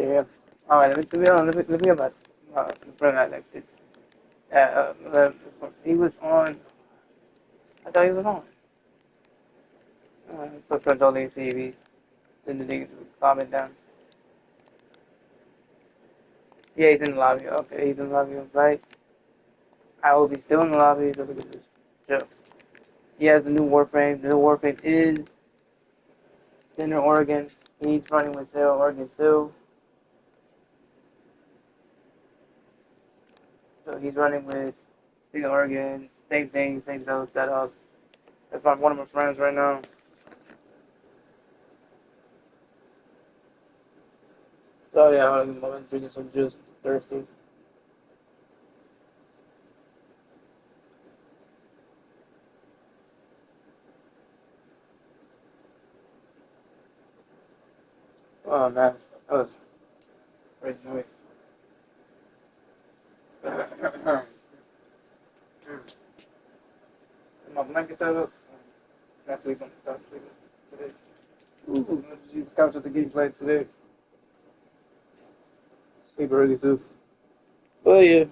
Yeah. All right. Let me get my friend I liked it. He was on. I thought he was on. Put control A CV. Send the niggas comment down. Yeah, he's in the lobby. Okay, he's in the lobby. Right. I hope he's still in the lobby. So look at this. Joe. He has the new Warframe. The new Warframe is Center Oregon. He's running with Center Oregon too. So he's running with Center Oregon. Same thing, same setup. That's one of my friends right now. So yeah, I'm drinking some juice. Thirsty. Oh man, that was crazy noise. My blanket set up. Not sleeping. Not sleeping today. Ooh, I just used the couch at the gameplay today. Sleep early too. But yeah.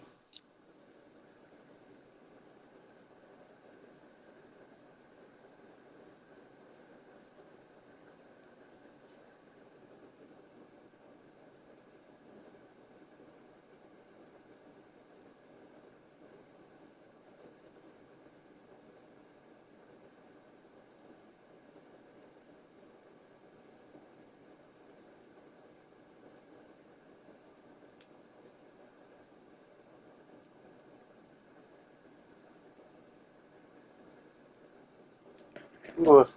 Well,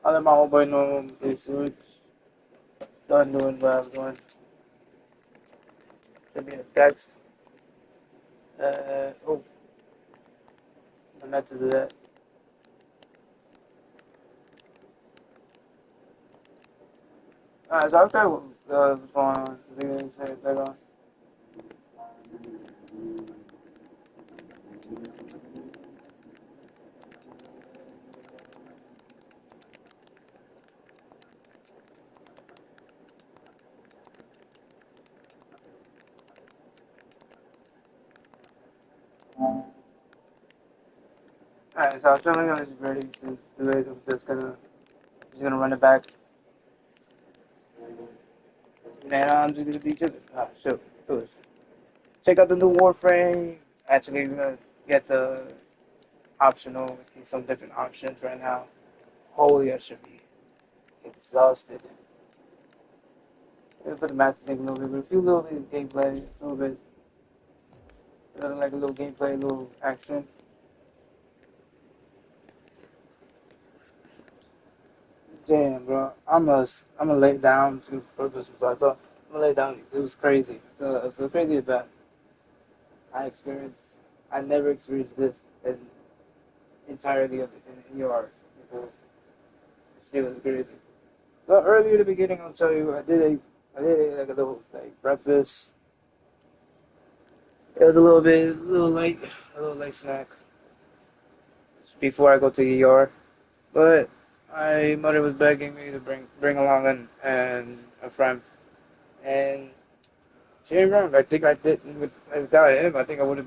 I let my homeboy know this week. Done doing what I was doing. Send me a text. Oh, I meant to do that. Alright, so I'll tell you what's going on. If you can say it back on. Alright, so I was telling him he's ready to do it. I'm he's gonna run it back. Man, I'm just gonna be chilling. Ah, sure, first. Check out the new Warframe. Actually, we're gonna get the optional, some different options right now. Holy, I should be exhausted. For the match, take a little bit, a few little bit of gameplay, a little bit, like a little gameplay, a little action. Damn, bro, I'm gonna lay down to purpose. So I thought I'm gonna lay down. It was crazy. It's a crazy event I experienced. I never experienced this in entirely in your before. It was crazy. But earlier in the beginning, I'll tell you, I did like a little like breakfast. It was a little late snack just before I go to the ER. But my mother was begging me to bring along a friend, and she ain't wrong. I think I did without him. I think I would have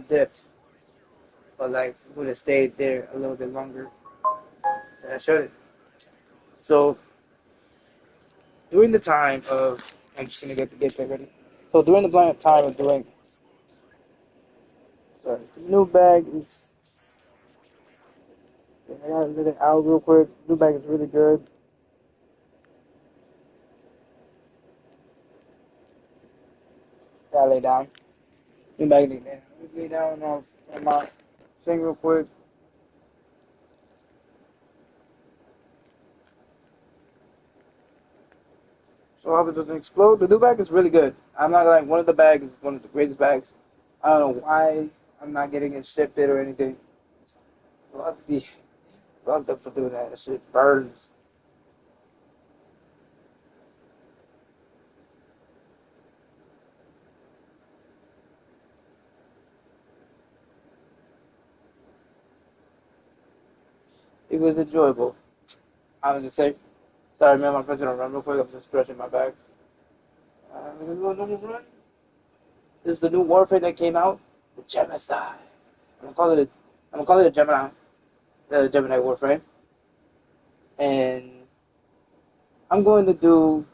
dipped, but like would have stayed there a little bit longer than I should. So during the time of, I'm just gonna get the gameplay ready. So during the blank time of doing, sorry, the new bag is. I gotta let it out real quick. New bag is really good. Gotta lay down. New bag lay down. Lay down on my thing real quick. So I was just explode. The new bag is really good. I'm not like one of the bags is one of the greatest bags. I don't know why I'm not getting it shipped or anything. Love the love them for doing that. That shit burns. It was enjoyable. I was just saying. Sorry, man, my friend's gonna run real quick. I'm just stretching my back. We're gonna go another run. This is the new Warframe that came out. The Gemini. I'm gonna call it. I'm gonna call it a Gemini. The Gemini Warframe. And I'm going to do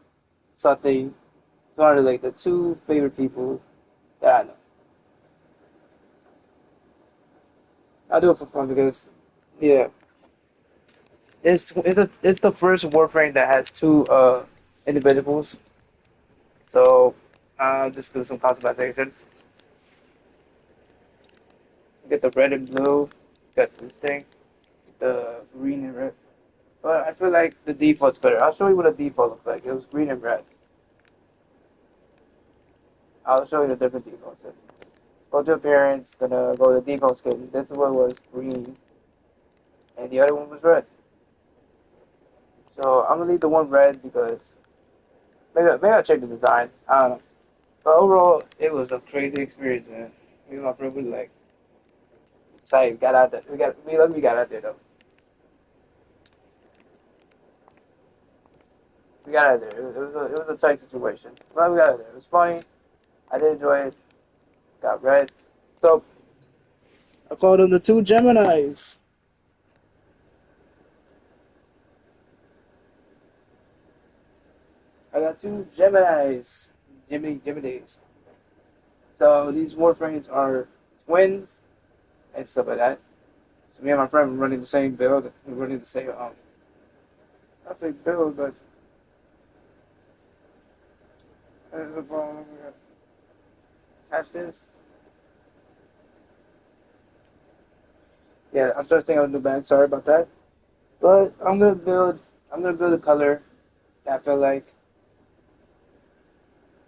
something to honor like the two favorite people that I know. I'll do it for fun because, yeah, it's the first Warframe that has two individuals. So just do some customization. Get the red and blue. Got this thing, the green and red. But I feel like the default's better. I'll show you what the default looks like. It was green and red. I'll show you the different defaults. Go to appearance. Gonna go to default skin. This is what was green, and the other one was red. So I'm gonna leave the one red because maybe I'll check the design. I don't know. But overall, it was a crazy experience, man. Me and my friend were like excited. Got out there. We got out there though. We got out of there. It was a tight situation. But we got out of there. It was funny. I did enjoy it. Got red. So I called them the two Geminis. I got two Geminis. Geminis. So these Warframes are twins and stuff like that. So me and my friend were running the same build. We're running the same not say build, but attach this. Yeah, I'm trying to think of the back. Sorry about that. But I'm gonna build a color that I feel like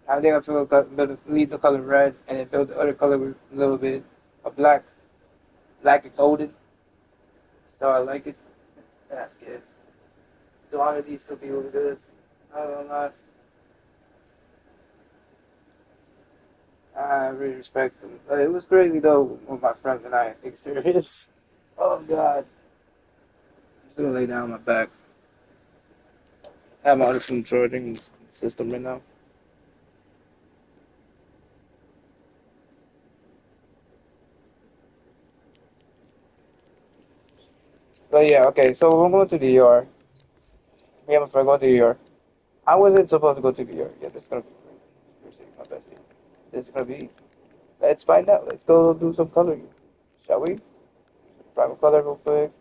I think I feel like leave the color red and then build the other color with a little bit of black and golden. So I like it. That's good. So honor these two people because I don't know, I really respect them. But it was crazy though what my friends and I experienced. Oh God, I'm just gonna lay down on my back. I have my other phone charging system right now. But yeah, okay. So we're going to the ER. Me and my friend going to the ER. I wasn't supposed to go to the ER. Yeah, this is gonna be great. You're seeing my bestie. This is gonna be. Let's find out. Let's go do some coloring, shall we? Primal color real quick.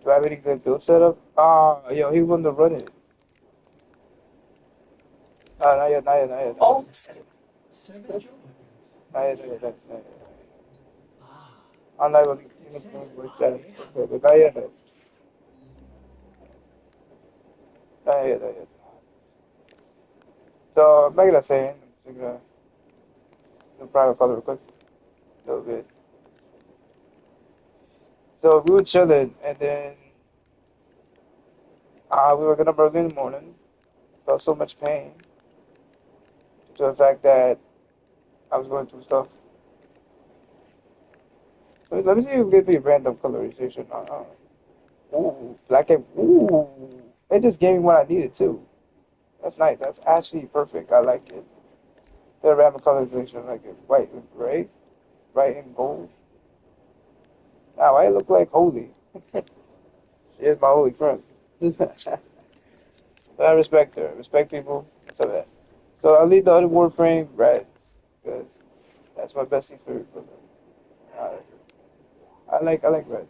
Do I have any good build setup? Ah, yo, he wanted to run it. Ah, not yet, not yet, not yet. Oh, not yet, not yet, not yet. I'm not going to voice chat. Okay, but not yet, not yet, not yet. So, I'm not gonna say it. I'm just gonna do private color real quick. A little bit. So, we were chilling, and then we were gonna burn in the morning. Felt so much pain to the fact that I was going through stuff. So, let me see if we get me random colorization. Ooh, black and ooh, it just gave me what I needed too. That's nice. That's actually perfect. I like it. The random colorization, I like it. White and gray, white and gold. Now I look like holy. She's my holy friend. But I respect her. I respect people. So that. So I'll leave the other Warframe red because that's my bestie spirit for them. I like red.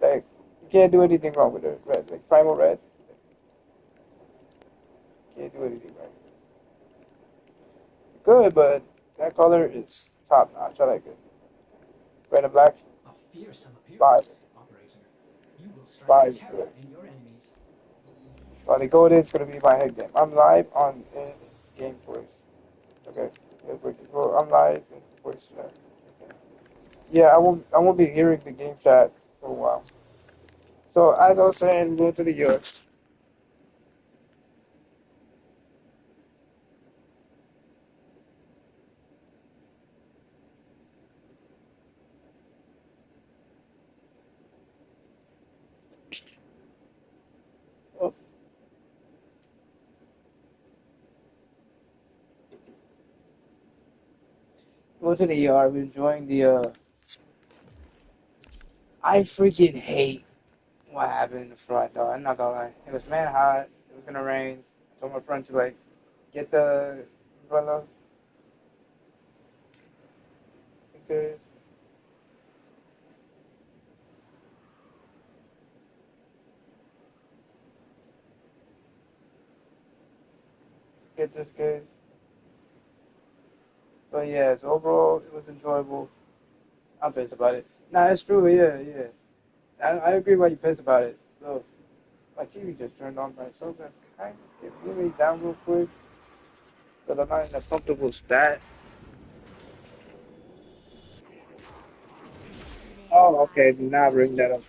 Like you can't do anything wrong with it. Red, like primal red, can't do anything right. Good, but that color is top notch. I like it. Red and black, five, five. Good. While they go in, it's gonna be my head game. I'm live on in game voice. Okay. Yeah, well, I'm live in voice chat. Okay. Yeah, I won't be hearing the game chat for a while. So as I was saying, go to the US. Go to the ER. We're enjoying the. I freaking hate what happened in the front, though. I'm not gonna lie. It was man hot. It was gonna rain. I told my friend to like get the umbrella because get this case. But yeah, so overall it was enjoyable. I'm pissed about it. Nah, it's true. Yeah, yeah. I agree why you pissed about it. So my TV just turned on by itself. That's kind of get really down real quick. But I'm not in a comfortable stat. Oh, okay. Do not bring that up.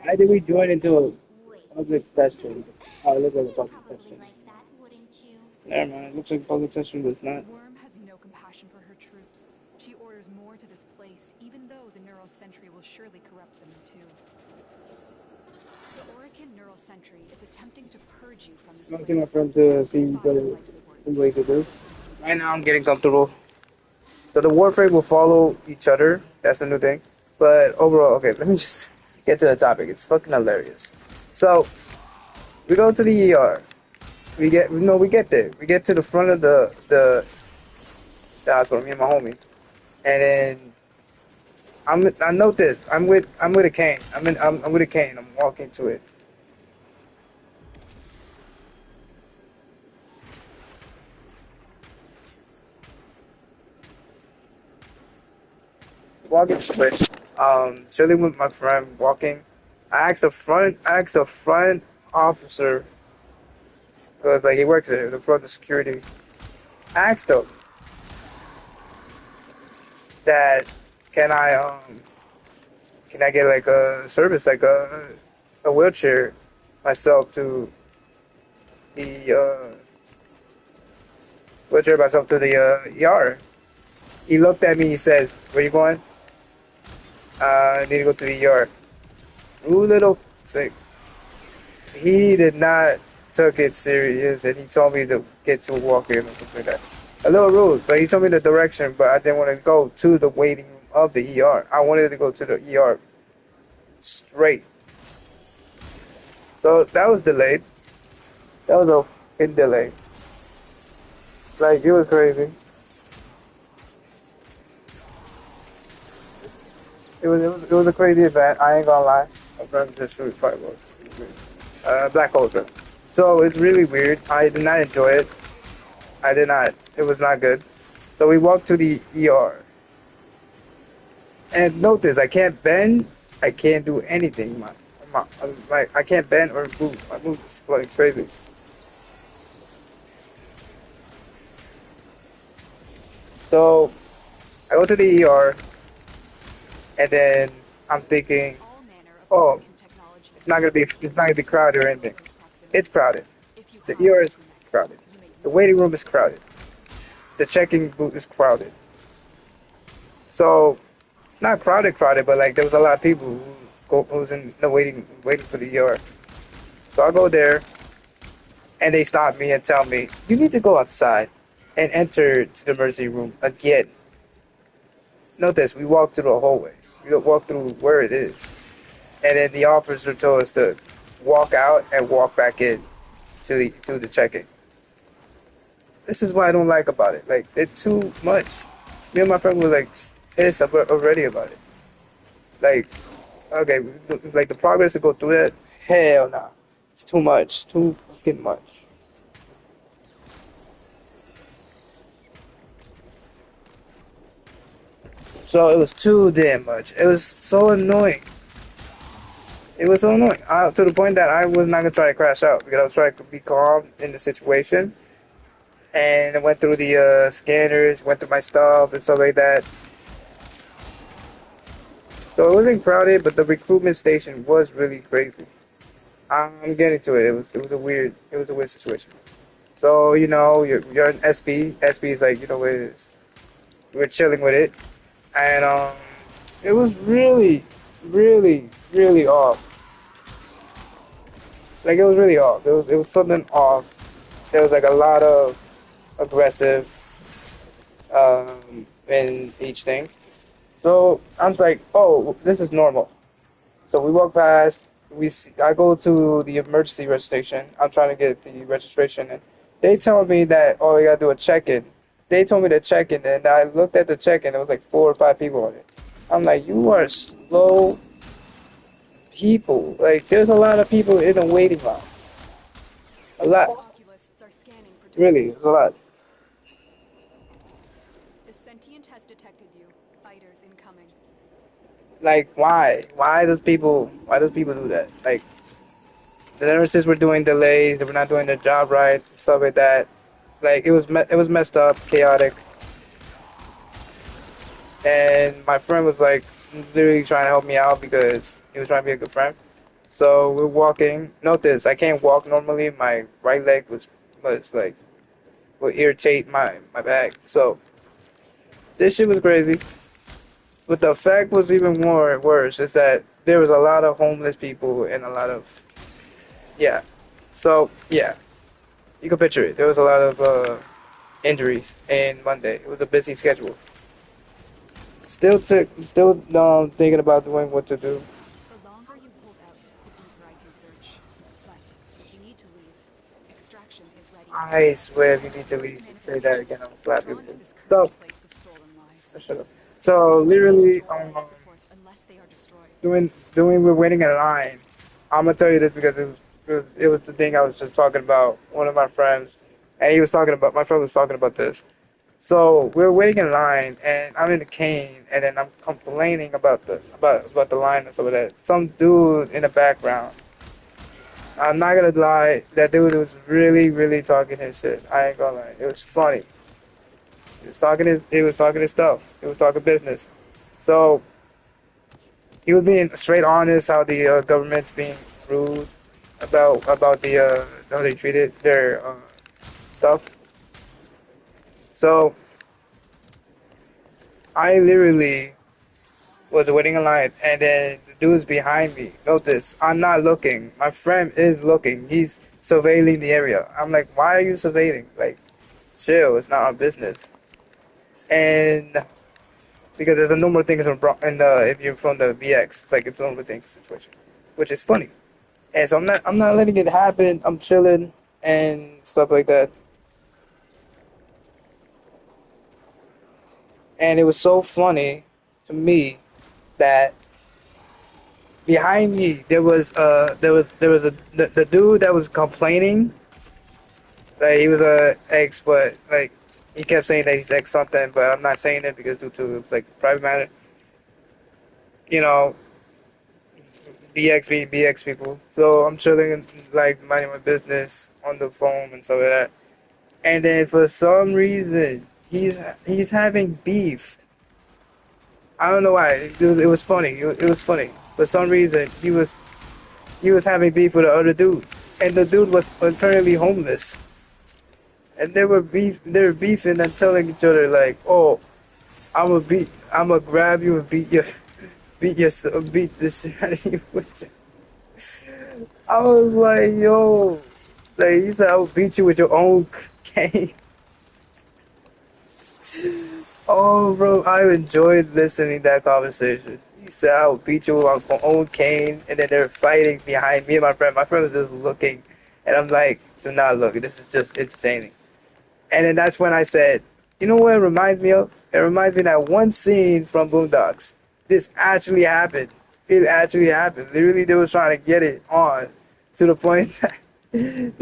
Why did we join into a public session? Oh, it looks like a public session. Never mind. It looks like a public session, but it's not. Worm has no compassion for her troops. She orders more to this place, even though the neural sentry will surely corrupt them too. The Orican neural sentry is attempting to purge you from this I'm place. asking my friend to see the way to do. Right now, I'm getting comfortable. So the Warframe will follow each other. That's the new thing. But overall, okay, let me just get to the topic. It's fucking hilarious. So we go to the ER. We get there. We get to the front of the hospital. Me and my homie, and then I note this. I'm with a cane. I'm with a cane. I'm walking to it. Walking to it. Chilling with my friend. Walking. I asked the front officer, cause like he works there, the front of security. I asked him that can I um can I get like a service like a wheelchair myself to the wheelchair myself to the ER. He looked at me. He says, "Where you going?" I need to go to the ER. Ooh, little sick. He did not took it serious, and he told me to get to a walk-in or something like that. A little rude, but he told me the direction, but I didn't want to go to the waiting room of the ER. I wanted to go to the ER straight. So that was delayed. That was a fucking delay. Like it was crazy. It was a crazy event. I ain't gonna lie. My friend just threw fireworks. Black holes. Right? So it's really weird. I did not enjoy it. I did not. It was not good. So we walked to the ER. And note this: I can't bend. I can't do anything. I can't bend or move. My move is going crazy. So I go to the ER, and then I'm thinking, All manner of oh, Orican technology it's not gonna be crowded or anything. It's crowded. If you The have ER is the mech, crowded. you may The use waiting room is crowded. The checking booth is crowded. So it's not crowded, but like there was a lot of people who was in the waiting for the ER. So I go there, and they stop me and tell me you need to go outside and enter to the emergency room again. Note this: we walk through the hallway. We walk through where it is, and then the officer told us to walk out and walk back in to the check-in. This is what I don't like about it. Like it's too much. Me and my friend were like pissed already about it. Like, okay, like the progress to go through that. Hell nah, it's too much. Too fucking much. So it was too damn much. It was so annoying. It was so annoying to the point that I was not gonna try to crash out because I was trying to be calm in the situation. And I went through the scanners, went through my stuff and stuff like that. So it wasn't crowded, but the recruitment station was really crazy. I'm getting to it. It was a weird situation. So you're an SB. SB is like what it is. We're chilling with it, and it was really, really, really off. Like it was really off. It was something off. There was like a lot of aggressive. in each thing. So I'm like, oh, this is normal. So we walk past. I go to the emergency registration. I'm trying to get the registration, and they tell me that oh, you gotta do a check-in. They told me to check in, and I looked at the check-in. There was like 4 or 5 people on it. I'm like, you are slow people. Like, there's a lot of people in the waiting line. A lot, Oculists are scanning for really, a delays. lot. The sentient has detected you. Fighters incoming. Like, why? Why does people do that? Like, the nurses were doing delays. They were not doing their job right, stuff like that. Like, it was messed up, chaotic. And my friend was like literally trying to help me out because he was trying to be a good friend. So we're walking. Note this: I can't walk normally. My right leg was like would irritate my back. So this shit was crazy. But the fact was even more worse is that there was a lot of homeless people and a lot of yeah. So yeah, you can picture it. There was a lot of injuries in Monday. It was a busy schedule. Still thinking about doing what to do. The longer you hold out, the deeper I can search. But you need to leave. Extraction is ready. I swear if you need to leave, say that again. Manifestations I'm glad you drawn to did. this So, cursed place of stolen lives. shut up. So literally, Absorb life support unless they are destroyed. we're waiting in line. I'm gonna tell you this because it was the thing I was just talking about. One of my friends, and he was talking about my friend was talking about this. So we're waiting in line, and I'm in the cane, and then I'm complaining about the line and stuff like that. Some dude in the background. I'm not gonna lie, that dude was really talking his shit. I ain't gonna lie, it was funny. He was talking his stuff. He was talking business. So he was being straight honest how the government's being rude about the how they treated their stuff. So I literally was waiting in line, and then the dude's behind me. Notice, I'm not looking. My friend is looking. He's surveilling the area. I'm like, why are you surveilling? Like, chill. It's not our business. And because there's a normal things in if you're from the VX, it's like a normal thing situation, which is funny. And so I'm not letting it happen. I'm chilling and stuff like that. And it was so funny to me that behind me there was the dude that was complaining. Like he was a ex, but like he kept saying that he's ex something, but I'm not saying it because due to it's like private matter. You know, BX people. So I'm chilling and like minding my business on the phone and stuff like that. And then for some reason he's having beef. I don't know why. It was funny. It was funny. For some reason he was having beef with the other dude, and the dude was apparently homeless. And they were beefing and telling each other like, "Oh, I'm gonna grab you and beat the shit out of you with you." I was like, "Yo," like he said, "I will beat you with your own cane." Oh, bro, I enjoyed listening to that conversation. He said, "I will beat you with my own cane," and then they're fighting behind me and my friend. My friend was just looking, and I'm like, "Do not look. This is just entertaining." And then that's when I said, you know what it reminds me of? It reminds me of that one scene from Boondocks. This actually happened. It actually happened. Literally, they were trying to get it on to the point that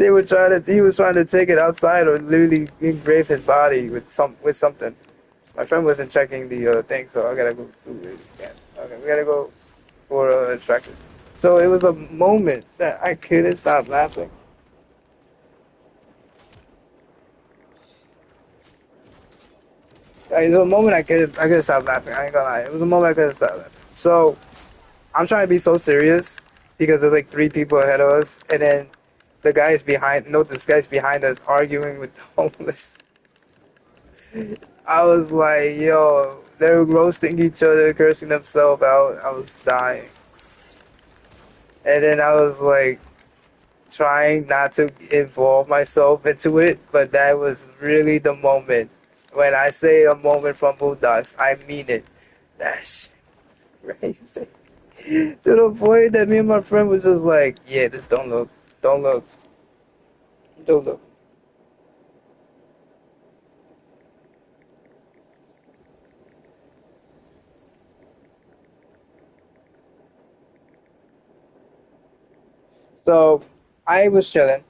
he was trying to take it outside or literally engrave his body with something. My friend wasn't checking the thing, so I gotta go do it again. Okay, we gotta go for instructions. So it was a moment that I couldn't stop laughing. Like, it was a moment I couldn't stop laughing. I ain't gonna lie. It was a moment I couldn't stop laughing. So I'm trying to be so serious because there's like 3 people ahead of us, and then the guys behind. No, this guy's behind us arguing with the homeless. I was like, yo, they were roasting each other, cursing themselves out. I was dying, and then I was like trying not to involve myself into it, but that was really the moment. When I say a moment from Boondocks, I mean it. That's crazy. To the point that me and my friend was just like, yeah, just don't look, don't look, don't look. So I was chilling.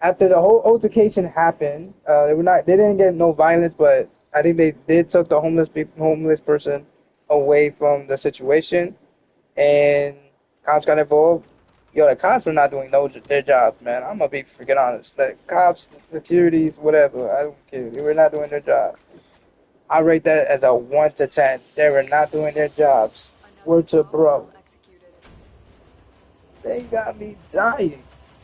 After the whole altercation happened, they didn't get no violence, but I think they did took the homeless person away from the situation, and cops got involved. Yo, the cops were not doing their jobs, man. I'm gonna be freaking honest. The cops, securities, whatever, I don't care. They were not doing their job. I rate that as a 1 to 10. They were not doing their jobs. Another Word to bro. well executed. They got me dying.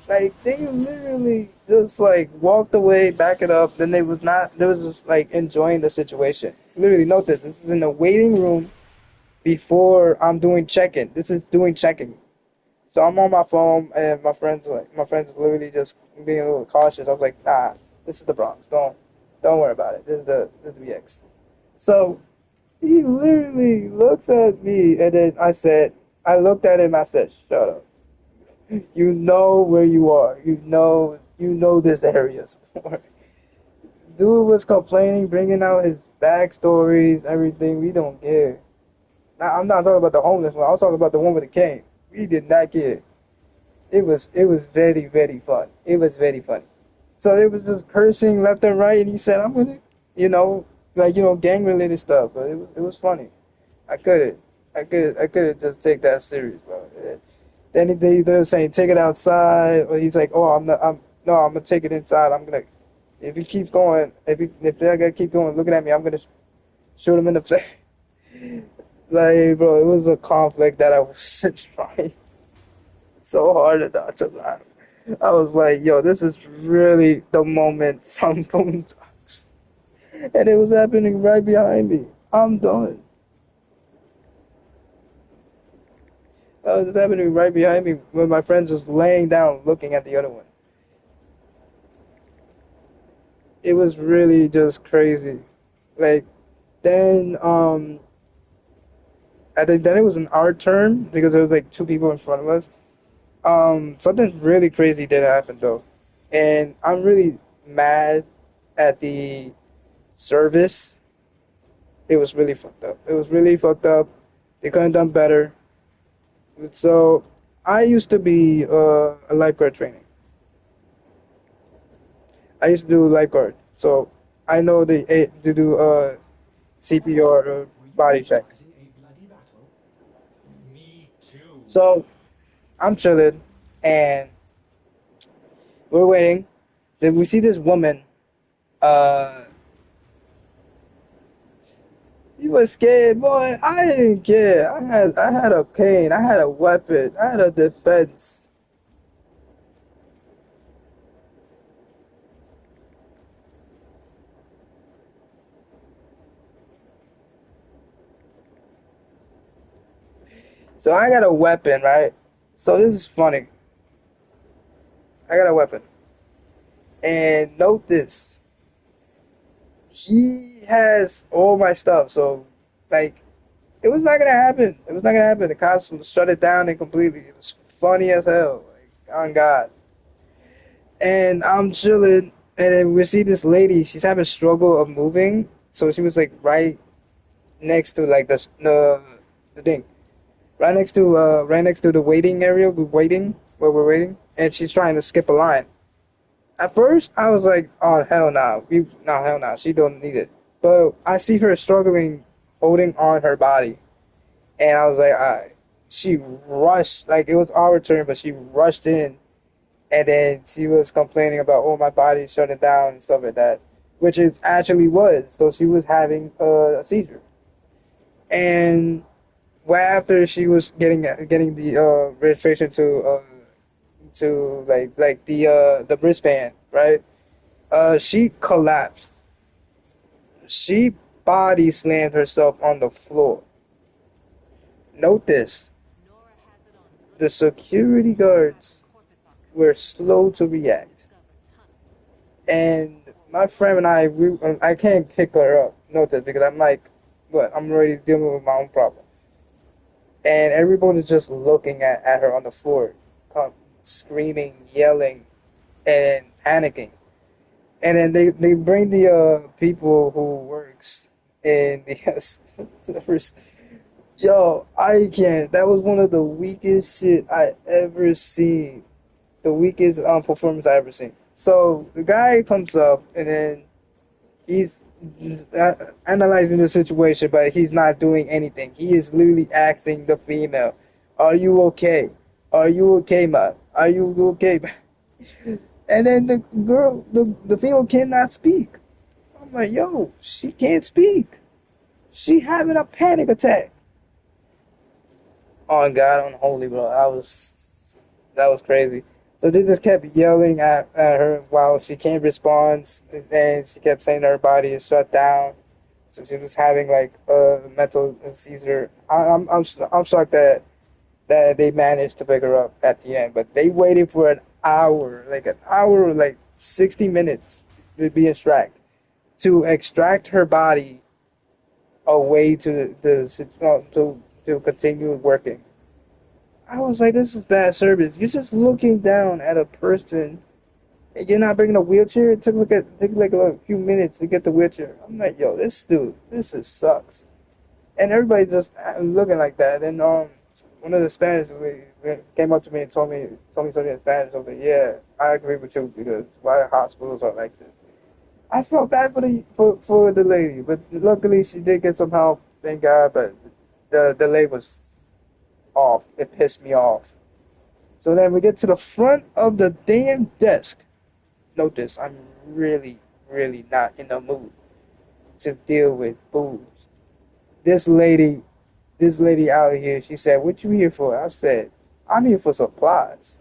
Like they literally just like walked away, back it up. Then they was just like enjoying the situation. Literally, note this. This is in the waiting room before I'm doing check-in. This is doing check-in. So I'm on my phone, and my friends literally just being a little cautious. I was like, nah, this is the Bronx. Don't worry about it. This is BX. So he literally looks at me, and then I looked at him. I said, shut up. You know where you are. You know this area. Dude was complaining, bringing out his backstories, everything. We don't care. Now, I'm not talking about the homeless one. I was talking about the one with the cane. We did not care. It was very very fun. It was very funny. So it was just cursing left and right, and he said, "I'm gonna, you know, gang related stuff." But it was funny. I couldn't. I couldn't just take that serious, bro. Then they're saying take it outside, or he's like, oh, I'm not, I'm no, I'm gonna take it inside. I'm gonna, if he keeps going, if they're gonna keep going looking at me, I'm gonna shoot him in the face. Like, bro, it was a conflict that I was trying so hard not to laugh. I was like, yo, this is really the moment from Boondocks, and it was happening right behind me. I'm done. That was happening right behind me when my friends was laying down looking at the other one. It was really just crazy. Like then I think then it was an our turn because there was like two people in front of us. Something really crazy did happen though. And I'm really mad at the service. It was really fucked up. It was really fucked up. They couldn't done better. So I used to be a lifeguard training. I used to do lifeguard. So I know they do CPR, Were you body check. fighting a bloody battle? Me too. So I'm chilling, and we're waiting. Then we see this woman. Uh, you was scared, boy. I didn't care. I had a cane. I had a weapon. I had a defense. So I got a weapon, right? So this is funny. I got a weapon, and note this. She has all my stuff. So, like, it was not gonna happen. It was not gonna happen. The cops shut it down and completely. It was funny as hell. Like, on God. And I'm chilling, and then we see this lady. She's having struggle of moving, so she was like right next to like the thing, right next to the waiting area. We're waiting where we're waiting, and she's trying to skip a line. At first, I was like, "Oh hell no, no hell no, she don't need it." But I see her struggling, holding on her body, and I was like, she rushed like it was our turn, but she rushed in, and then she was complaining about, oh, my body's shutting down and stuff like that, which is actually was. So she was having a seizure, and right after she was getting the registration to like the wristband, right? She collapsed. She body slammed herself on the floor. Note this: Nora has it on good the authority that security you have guards Corpusok were slow to react. discovered tunnels. And my friend and I can't pick her up. Notice because I'm like, what? I'm already dealing with my own problem, and everyone is just looking at her on the floor, come, screaming, yelling, and panicking. And then they bring the people who works in the servers. Yo, I can't. That was one of the weakest shit I ever seen. The weakest performance I ever seen. So the guy comes up and then he's just, analyzing the situation, but he's not doing anything. He is literally asking the female, "Are you okay? Are you okay, ma? Are you okay?" And then the female cannot speak. I'm like, yo, she can't speak. She having a panic attack. On God, unholy, bro. That was crazy. So they just kept yelling at her while she can't respond, and she kept saying her body is shut down. So she was having like a mental seizure. I'm shocked that they managed to pick her up at the end, but they waited for an hour, like 60 minutes to be to extract her body away to continue working. I was like, this is bad service. You're just looking down at a person and you're not bringing a wheelchair. It took like a few minutes to get the wheelchair. I'm like, yo, this is sucks. And everybody just looking like that. And one of the Spanish we came up to me and told me something in Spanish. I was like, yeah, I agree with you because why hospitals are like this. I felt bad for the lady, but luckily she did get some help, thank God. But the delay was off. It pissed me off. So then we get to the front of the damn desk. Note this, I'm really, really not in the mood to deal with booze. This lady, this lady out here, she said, "What you here for?" I said, "I'm here for supplies.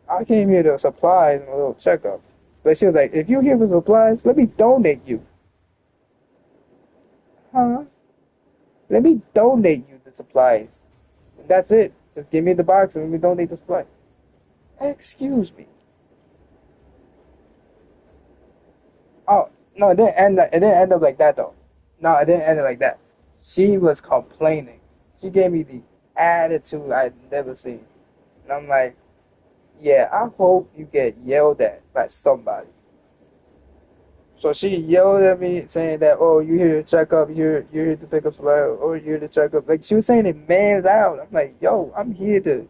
I came here to supplies and a little checkup." But she was like, "If you're here for supplies, let me donate you." Huh? Let me donate you the supplies. That's it. Just give me the box and let me donate the supplies. Excuse me. Oh no, it didn't end up like that though. No, it didn't end up like that. She was complaining. She gave me the attitude I'd never seen. And I'm like, yeah, I hope you get yelled at by somebody. So she yelled at me saying that, oh, you here to check up, you're here to pick up supply, or you're here to check up. Like she was saying it man loud. I'm like, yo, I'm here to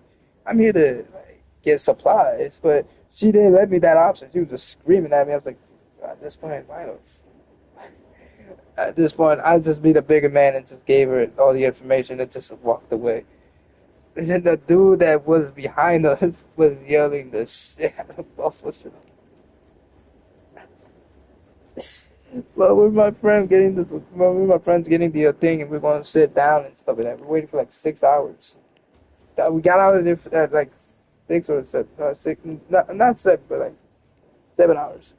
like, get supplies. But she didn't let me that option. She was just screaming at me. I was like, at this point, why don't at this point, I just be the bigger man and just gave her all the information and just walked away. And then the dude that was behind us was yelling the shit out of both of us. But with my friend getting this, well, with my friends getting the thing, and we're going to sit down and stuff like that. We're waiting for like 6 hours. We got out of there at like 6, not 7, but like 7 hours.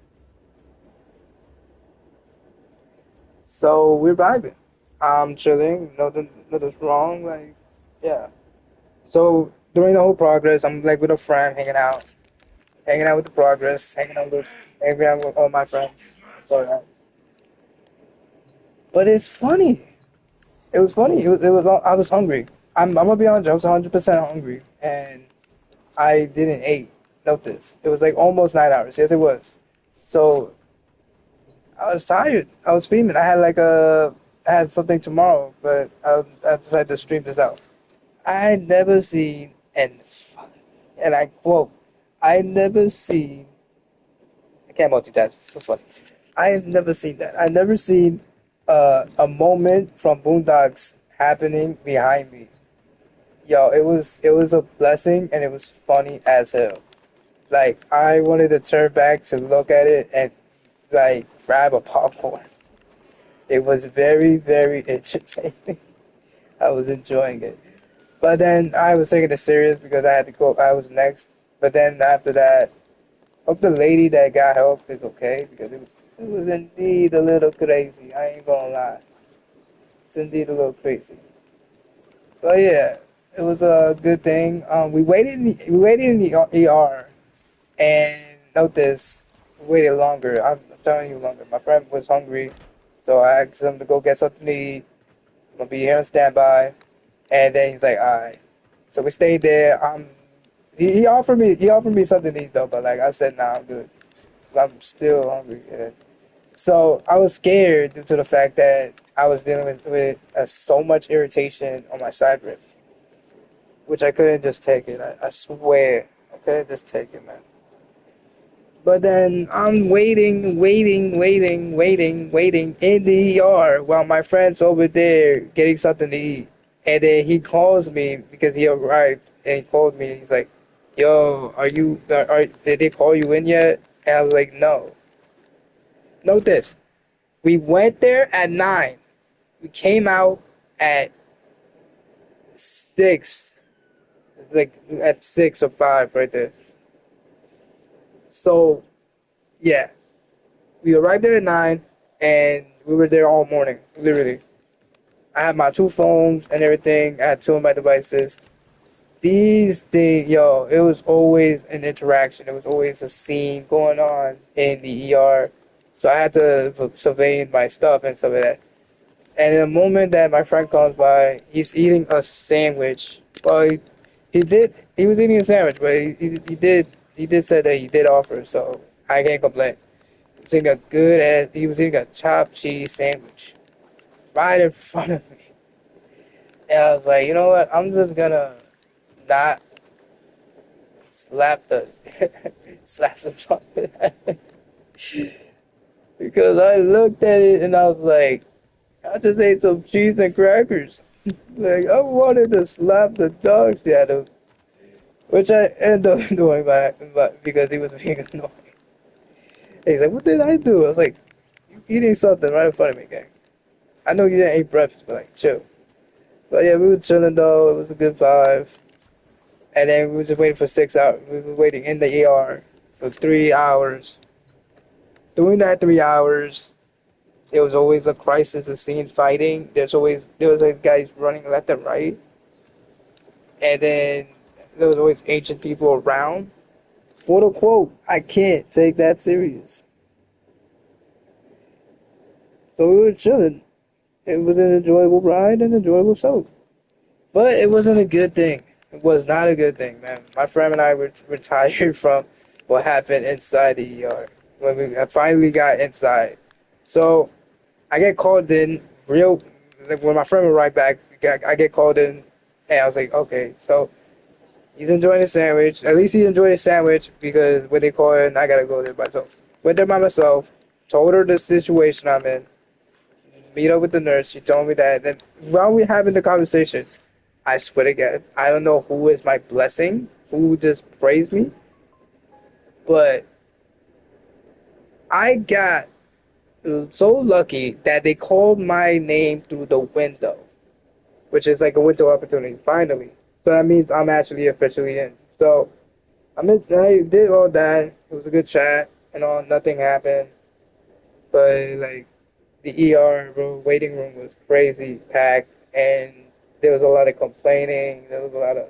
So we're vibing. I'm chilling. Nothing's wrong. Like, yeah. So during the whole progress, I'm like with a friend, hanging out with the progress, hanging out with all my friends. So, but it's funny. It was funny. It was. I was hungry. I'm gonna be honest. I was 100% hungry, and I didn't eat. Note this. It was like almost 9 hours. Yes, it was. So I was tired. I was fuming. I had something tomorrow, but I decided to stream this out. I never seen and I quote, I never seen. I can't multitask. It's so funny. I have never seen that. I never seen a moment from Boondocks happening behind me. Yo, it was a blessing and it was funny as hell. Like I wanted to turn back to look at it and like grab a popcorn. It was very very entertaining. I was enjoying it. But then I was taking it serious because I had to go. I was next. But then after that, hope the lady that got help is okay because it was indeed a little crazy. I ain't gonna lie. It's indeed a little crazy. But yeah, it was a good thing. We waited in the ER and note this. waited longer. I'm telling you longer. My friend was hungry, so I asked him to go get something to eat. I'm gonna be here on standby. And then he's like, all right. So we stayed there. He offered me something to eat though, but like I said, nah, I'm good. I'm still hungry. And so I was scared due to the fact that I was dealing with so much irritation on my side rib, which I couldn't just take it. I swear, I couldn't just take it, man. But then I'm waiting in the ER while my friend's over there getting something to eat. And then he calls me because he arrived and he called me. He's like, "Yo, did they call you in yet?" And I was like, "No." Note this: we went there at 9. We came out at 6, like at 6 or 5, right there. So yeah, we arrived there at 9, and we were there all morning, literally. I had my two phones and everything. I had two of my devices. These things, yo, it was always an interaction. It was always a scene going on in the ER. So I had to survey my stuff and stuff like that. And in the moment that my friend comes by, he's eating a sandwich. Well, he was eating a sandwich, but he did say that he did offer, so I can't complain. He was eating a chopped cheese sandwich right in front of me. And I was like, you know what? I'm just gonna not slap the slap the top of that. Because I looked at it and I was like, I just ate some cheese and crackers. Like I wanted to slap the dog shit out of him, which I ended up doing because he was being annoying. He's like, "What did I do?" I was like, "You eating something right in front of me, gang. I know you didn't eat breakfast, but like, chill." But yeah, we were chilling though. It was a good vibe. And then we were just waiting for 6 hours. We were waiting in the ER for 3 hours. During that 3 hours, there was always a crisis, a scene fighting. There was always guys running left and right, and then there was always ancient people around. Quote unquote, I can't take that serious. So we were chilling. It was an enjoyable ride and enjoyable show. But it wasn't a good thing. It was not a good thing, man. My friend and I were retired from what happened inside the ER when we finally got inside. So I get called in real like when my friend was right back. I get called in, and I was like, okay, so he's enjoying the sandwich. At least he enjoyed the sandwich because when they call in, I gotta go there myself. Went there by myself. Told her the situation I'm in. Meet up with the nurse. She told me that. Then while we having the conversation, I swear to God, I don't know who is my blessing, who just praised me, but I got so lucky that they called my name through the window, which is like a window opportunity, finally. So that means I'm actually officially in. So I did all that. It was a good chat and all. Nothing happened, but like the waiting room was crazy packed, and there was a lot of complaining. There was a lot of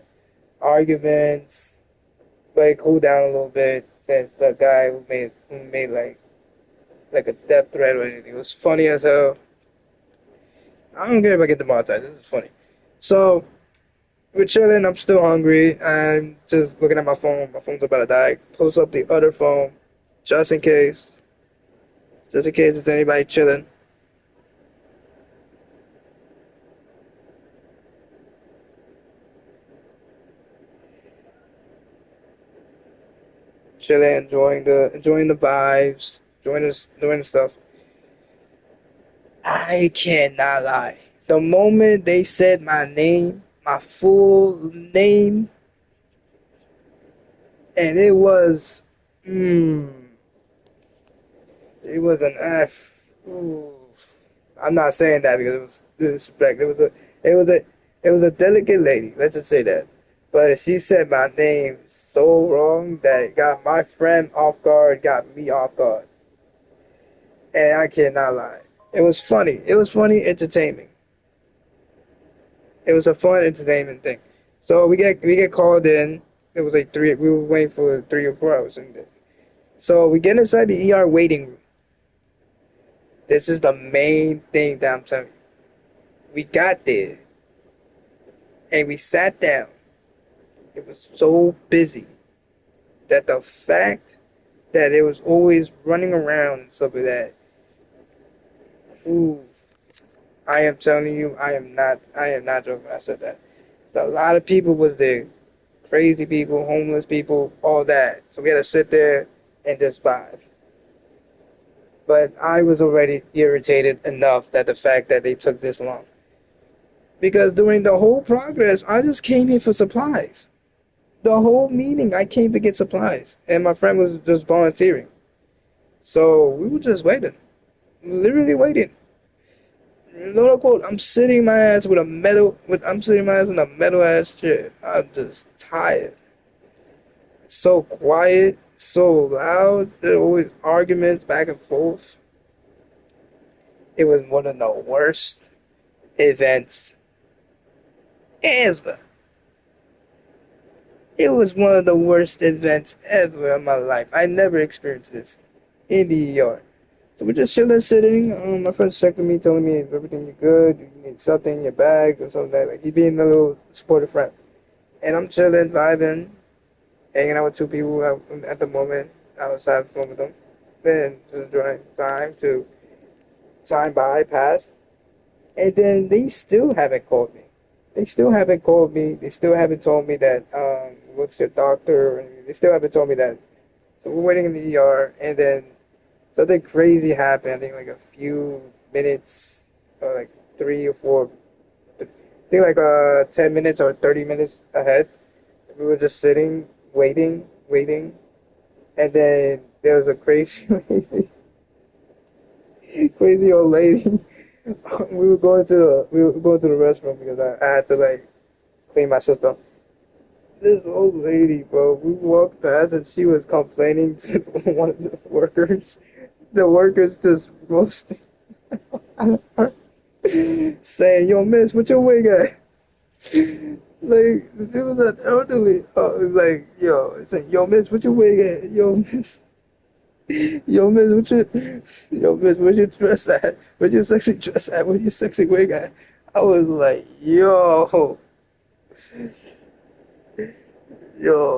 arguments. But it cooled down a little bit since the guy who made like a death threat or anything. It was funny as hell. I don't care if I get demonetized. This is funny. So we're chilling. I'm still hungry. I'm just looking at my phone. My phone's about to die. Close up the other phone, just in case. Just in case there's anybody chilling. Chilling, enjoying the vibes, doing the stuff. I cannot lie. The moment they said my name, my full name, and mm, it was an F. Ooh. I'm not saying that because it was disrespect. It was a delicate lady. Let's just say that. But she said my name so wrong that it got my friend off guard, got me off guard, and I cannot lie. It was funny. It was funny, entertaining. It was a fun entertainment thing. So we get called in. It was like 3. We were waiting for 3 or 4 hours in there. So we get inside the ER waiting room. This is the main thing that I'm telling you. We got there and we sat down. It was so busy that the fact that it was always running around and stuff like that. Ooh, I am telling you, I am not joking when I said that. So a lot of people was there, crazy people, homeless people, all that. So we had to sit there and just vibe. But I was already irritated enough that the fact that they took this long. Because during the whole progress, I just came here for supplies. The whole meeting, I came to get supplies, and my friend was just volunteering. So we were just waiting, literally waiting. No quote. I'm sitting my ass in a metal ass chair. I'm just tired. So quiet, so loud. There were always arguments back and forth. It was one of the worst events ever. It was one of the worst events ever in my life. I never experienced this in the ER. So we're just chilling, sitting. My friend's checking me, telling me if everything you good, if you need something in your bag or something like that. Like he being a little supportive friend. And I'm chilling, vibing, hanging out with two people at the moment. I was having fun with them. Then just enjoying time to time by pass. And then they still haven't called me. They still haven't called me. They still haven't told me that what's your doctor. They still haven't told me that. So we're waiting in the ER, and then something crazy happened. I think like a few minutes, or like 3 or 4. I think like 10 minutes or 30 minutes ahead. We were just sitting, waiting, and then there was a crazy lady, crazy old lady. We were going to the restroom because I had to like clean my system. This old lady, bro, we walked past and she was complaining to one of the workers. The workers just roasting her, saying, "Yo, miss, what your wig at?" Like, she was an elderly. Like, yo, it's like, "Yo, miss, what your wig at? Yo, miss, yo, miss, yo, miss, where's your dress at? Where's your sexy dress at? Where's your sexy wig at?" I was like,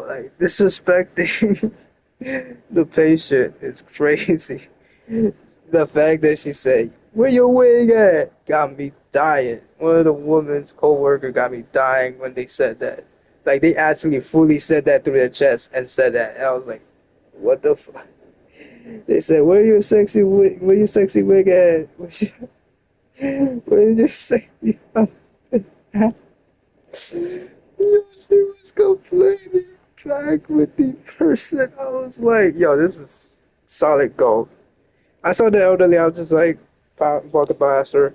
like disrespecting the patient is crazy. The fact that she said, "Where your wig at?" got me dying. One of the women's co-worker got me dying when they said that. Like they actually fully said that through their chest and said that, and I was like, "What the fuck?" They said, Where your sexy wig at? Where's your sexy husband at?" She was complaining back with the person. I was like, "Yo, this is solid gold." I saw the elderly. I was just like, walking past her,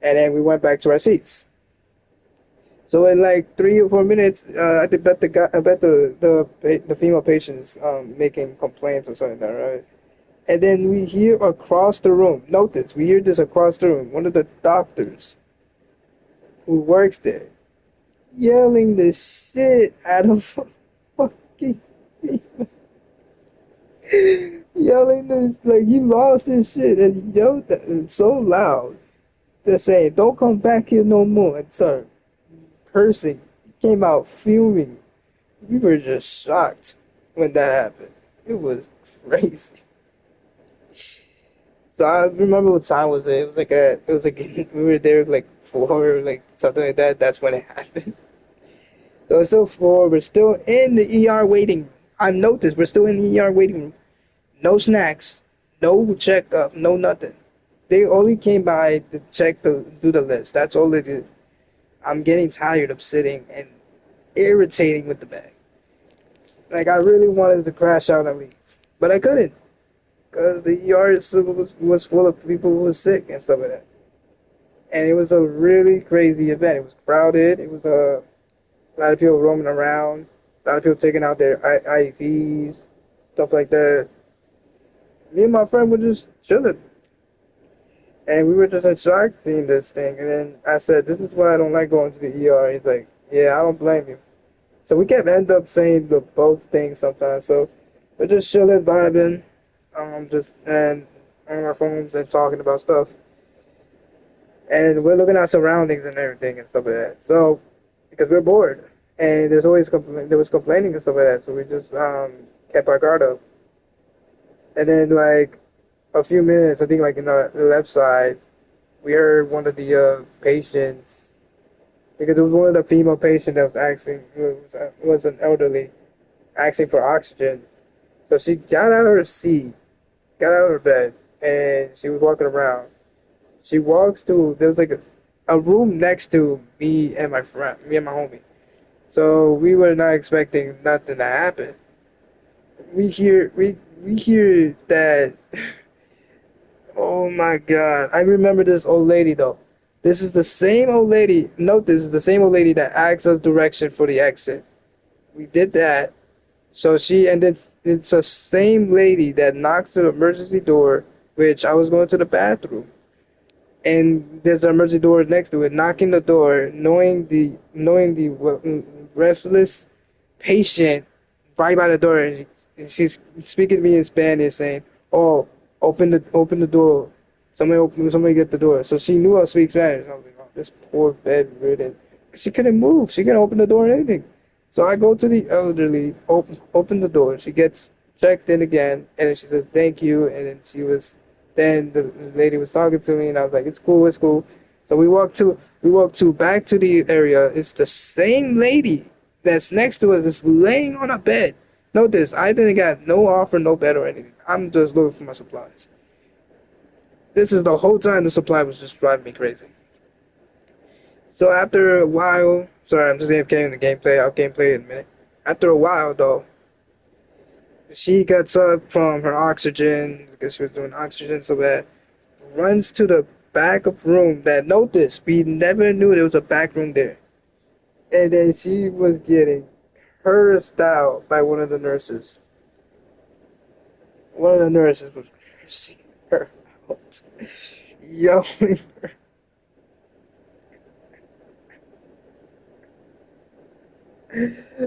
and then we went back to our seats. So in like 3 or 4 minutes, I bet the female patient is making complaints or something like that, right? And then we hear across the room. Notice we hear this across the room. One of the doctors who works there yelling the shit out of a fucking yelling this like he lost his shit and he yelled that so loud. They're saying, "Don't come back here no more." And start cursing. He came out fuming. We were just shocked when that happened. It was crazy. So I remember what time was it? It was like we were there like 4 like something like that. That's when it happened. So it's still 4. We're still in the ER waiting room. I noticed we're still in the ER waiting room. No snacks, no checkup, no nothing. They only came by to do the list. That's all they did. I'm getting tired of sitting and irritating with the bag. Like I really wanted to crash out and leave, but I couldn't because the ER was full of people who were sick and stuff like that. And it was a really crazy event. It was crowded. It was a lot of people roaming around. A lot of people taking out their IVs, stuff like that. Me and my friend were just chilling. And we were just in shock seeing this thing. And then I said, "This is why I don't like going to the ER." He's like, "Yeah, I don't blame you." So we kept end up saying the both things sometimes. So We're just chilling, vibing. Just and on our phones and talking about stuff, and we're looking at surroundings and everything and stuff like that. So, because we're bored, and there was complaining and stuff like that, so we just kept our guard up. And then like a few minutes, I think like in the left side, we heard one of the patients because it was one of the female patients that was asking was an elderly asking for oxygen. So she got out of her seat, got out of her bed, and she was walking around. She walks to there was like a room next to me and my friend, me and my homie. So we were not expecting nothing to happen. We hear that. Oh my God! I remember this old lady though. This is the same old lady. Note this is the same old lady that asked us direction for the exit. We did that. So she and then it's the same lady that knocks to the emergency door, which I was going to the bathroom. And there's an emergency door next to it, knocking the door, knowing the restless patient right by the door, and she's speaking to me in Spanish, saying, "Oh, open the door, somebody get the door." So she knew I speak Spanish. I was like, "Oh, this poor bedridden." She couldn't move. She couldn't open the door or anything. So I go to the elderly, open the door. She gets checked in again, and then she says, "Thank you," and then the lady was talking to me, and I was like, "It's cool, it's cool." So we walk to back to the area. It's the same lady that's next to us is laying on a bed. Note this, I didn't got no offer, no bed or anything. I'm just looking for my supplies. This is the whole time the supply was just driving me crazy. So after a while, sorry, I'm just AFK in the gameplay. I'll gameplay in a minute. After a while, though, she gets up from her oxygen because she was doing oxygen so bad. Runs to the back of room. That note this, we never knew there was a back room there. And then she was getting cursed out by one of the nurses. One of the nurses was cursing her out, yelling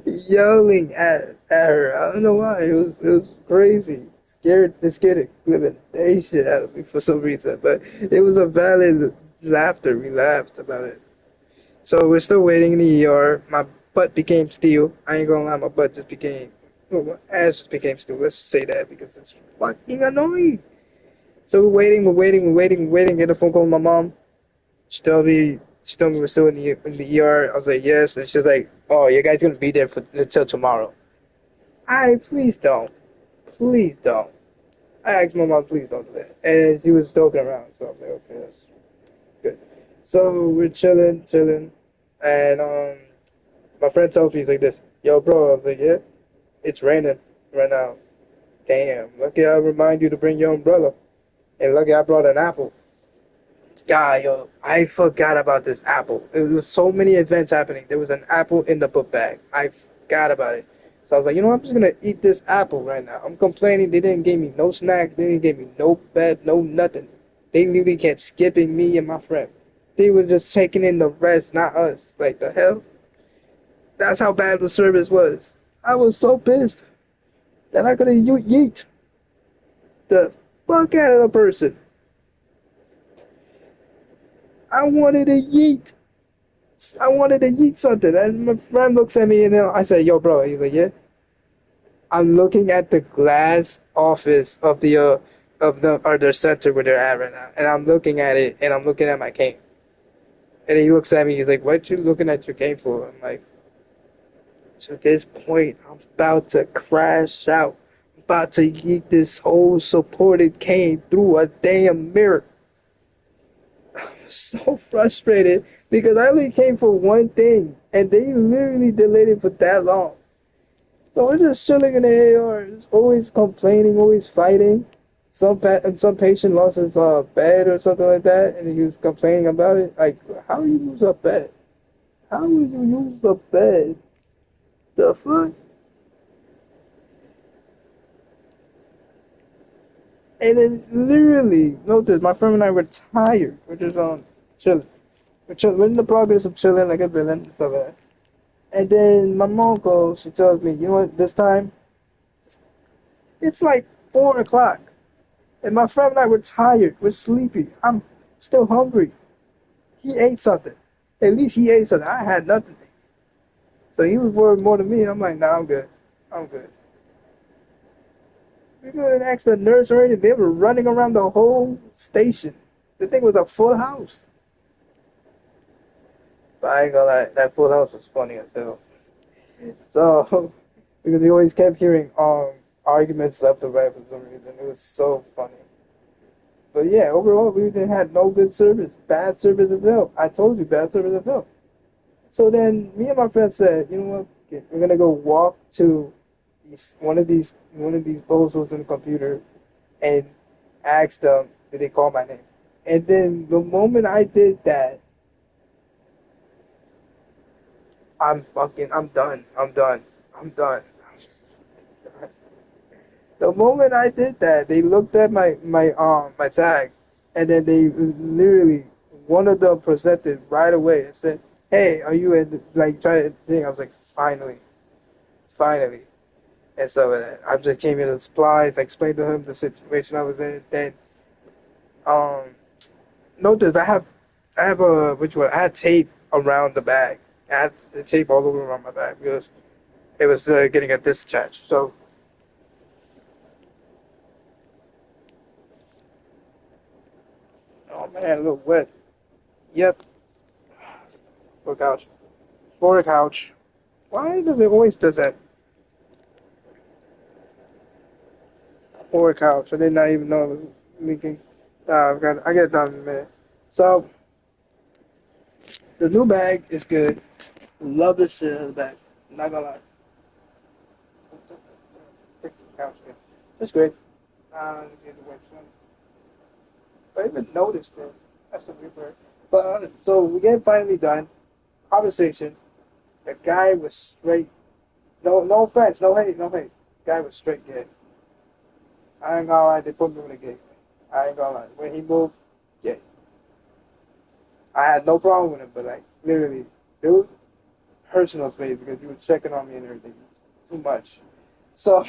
yelling at her. I don't know why. It was crazy. It scared the living day shit out of me for some reason. But it was a valid laughter. We laughed about it. So we're still waiting in the ER. My butt became steel. I ain't gonna lie, my butt just became well, my ass just became steel. Let's just say that because it's fucking annoying. So we're waiting. Get a phone call from my mom. She told me we're still in the ER. I was like, yes, and she was like, oh, you guys gonna be there for until tomorrow. Please don't, please don't. I asked my mom, please don't do that, and she was joking around. So I was like, okay, that's good. So we're chilling, and my friend tells me he's like this, yo, bro. I was like, yeah, it's raining right now. Damn, lucky I remind you to bring your umbrella, and lucky I brought an apple. God, yo, I forgot about this apple. There was so many events happening. There was an apple in the book bag. I forgot about it. So I was like, you know what? I'm just gonna eat this apple right now. I'm complaining. They didn't give me no snacks. They didn't give me no bed, no nothing. They literally kept skipping me and my friend. They were just taking in the rest, not us. Like the hell? That's how bad the service was. I was so pissed that I could have yeet the fuck out of the person. I wanted to yeet. I wanted to eat something, and my friend looks at me, and then I said, "Yo, bro." He's like, "Yeah." I'm looking at the glass office of their center where they're at right now, and I'm looking at it, and I'm looking at my cane, and he looks at me. He's like, "What you looking at your cane for?" I'm like, "To this point, I'm about to crash out. I'm about to eat this whole supported cane through a damn mirror." So frustrated because I only came for one thing, and they literally delayed it for that long. So we're just chilling in the AR, just always complaining, always fighting. Some patient lost his bed or something like that, and he was complaining about it. Like, how you use a bed? How would you use the bed? The fuck? And then literally, notice my friend and I were tired. We're just chilling. We're chilling. We're in the progress of chilling like a villain and stuff like that. And then my mom goes, she tells me, you know what, this time, It's like 4 o'clock, and my friend and I were tired. We're sleepy. I'm still hungry. He ate something. At least he ate something. I had nothing. So he was worried more than me. I'm like, nah, I'm good. I'm good. We couldn't ask the nurse or anything. They were running around the whole station. The thing was a full house. But I ain't gonna lie, that full house was funny as hell. So, because we always kept hearing arguments left and right for some reason. It was so funny. But yeah, overall, we didn't had no good service. Bad service as hell. I told you, bad service as hell. So then, me and my friend said, you know what? Okay, we're gonna go walk to one of these bozos in the computer and ask them, did they call my name? And then the moment I did that, I'm done. I'm done. I'm done. The moment I did that, they looked at my tag, and then they literally one of them presented right away and said, "Hey, are you in?" Like trying to think. I was like, "Finally, finally." And so I just came in the supplies. I explained to him the situation I was in. Then um, notice I have a which one? I had tape around the bag. I had the tape all over around my bag because it was getting a discharge. So, oh man, a little wet. Yep, for couch. For a couch. Why does it always do that? For a couch. I did not even know it was leaking. I get it done in a minute. So the new bag is good. Love the shit out of the bag. Not gonna lie. Fix the couch again. It's great. Get the website. I even noticed it. That's the weird part. But so we get finally done. Conversation. The guy was straight. No offense, no hate, no hate. Guy was straight gay. I ain't gonna lie, they put me with a gay. I ain't gonna lie. When he moved, gay. I had no problem with him, but like literally, dude, personal space because he was checking on me and everything. It's too much. So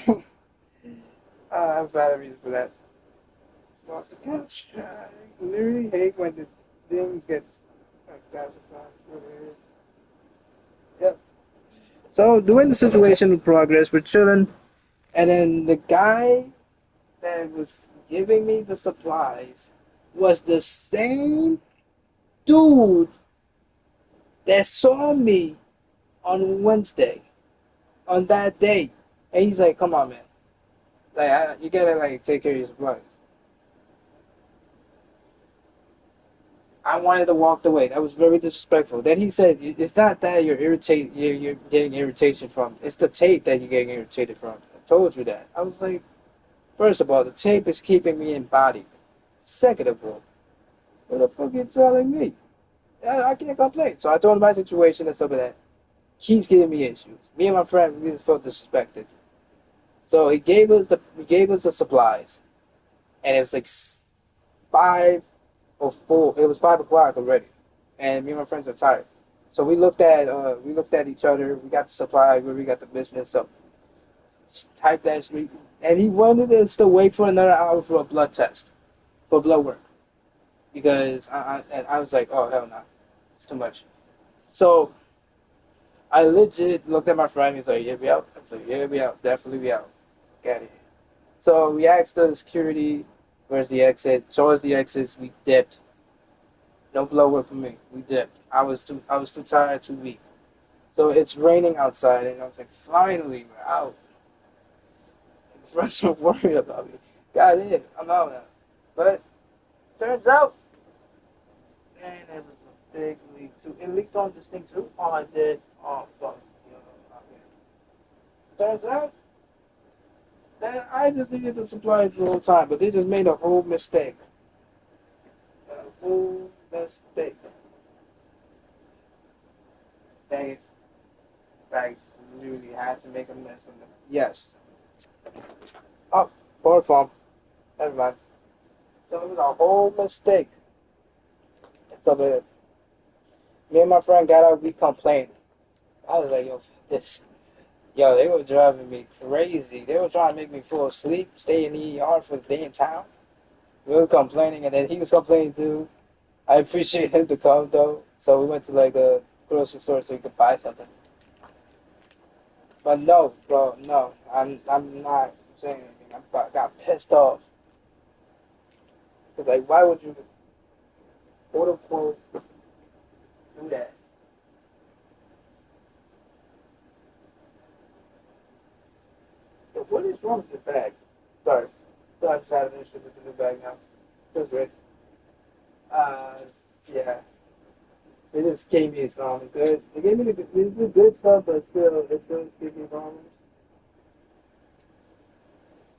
I have bad reasons for that. Just lost the couch. I literally hate when this thing gets like that. Yep. So doing the situation with progress, we're chilling, and then the guy that was giving me the supplies was the same dude that saw me on Wednesday, on that day. And he's like, come on, man. Like, you gotta, like, take care of your supplies. I wanted to walk away. That was very disrespectful. Then he said, it's not that you're irritated, you're getting irritation from. It's the tape that you're getting irritated from. I told you that. I was like, first of all, the tape is keeping me embodied. Second of all, what the fuck are you telling me? I can't complain. So I told him my situation and stuff like that. Keeps giving me issues. Me and my friend really felt disrespected. So he gave us the supplies, and it was like 5 or 4. It was 5 o'clock already, and me and my friends are tired. So we looked at each other. We got the supply, we got the business. So type that street, and he wanted us to wait for another hour for a blood test, for blood work, because I was like, oh hell no, it's too much. So I legit looked at my friend. He's like, yeah, we out. I was like, yeah, we out. Definitely we out. Get it. So we asked the security, where's the exit? Show us the exits. We dipped. No blower for me. We dipped. I was too tired, too weak. So it's raining outside, and I was like, finally, we're out. My friends are worried about me. God damn, I'm out now. But turns out, man, it was a big leak too. It leaked on this thing too. All I did, oh fuck, you know, turns out that I just needed the supplies the whole time, but they just made a whole mistake. A whole mistake. They, like, literally had to make a mess of them. Yes. Oh, poor farm. Never mind. So it was a whole mistake. So me and my friend got out, we complained. I was like, yo, this. Yo, they were driving me crazy. They were trying to make me fall asleep, stay in the ER for the day in town. We were complaining, and then he was complaining too. I appreciate him to come though. So we went to like a grocery store so we could buy something. But no, bro, no. I'm not saying anything. Got pissed off. Cause like, why would you quote unquote do that? Yo, what is wrong with this bag? Sorry. So I just had an issue with the new bag now. Feels great. Uh, yeah. They just gave me some good. They gave me the good stuff, but still, it does give me problems.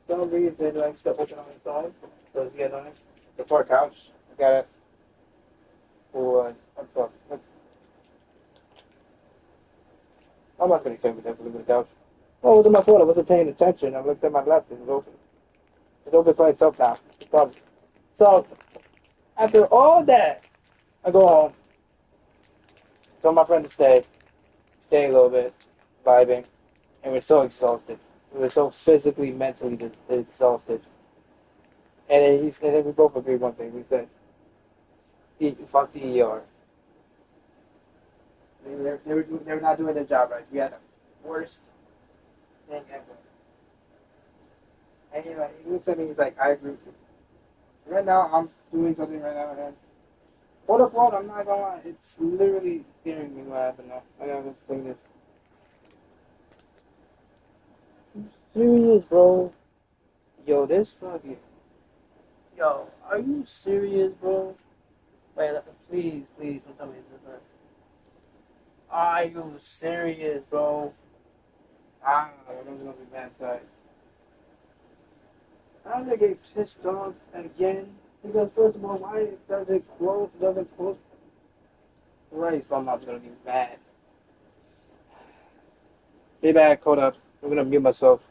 Some reason, like stuff open on its own, so it's getting on it. The poor couch, I got it for I'm not gonna claim it for the couch. Oh, it wasn't my fault. I wasn't paying attention. I looked at my left. It was open. It's open by itself now. No problem. So after all that, I go home. Tell my friend to stay a little bit, vibing, and we're so exhausted. We were so physically, mentally exhausted. And then we both agreed one thing. We said, "Fuck the ER." They were not doing their job right. We had the worst thing ever. And he looks at me. He's like, "I agree with you." Right now, I'm doing something right now, and what a quote. I'm not gonna lie. It's literally scaring me what happened now. I gotta say this. I'm serious, bro. Yo, this fucking. Yo, are you serious, bro? Wait, please, please, don't tell me this is right. Are you serious, bro? Ah, I'm gonna be mad tight. I'm gonna get pissed off again because first of all, why does it close? Doesn't close? Christ, my mom's gonna be mad. Be back. Hold up. I'm gonna mute myself.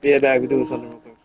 Yeah, back. We doing something real quick.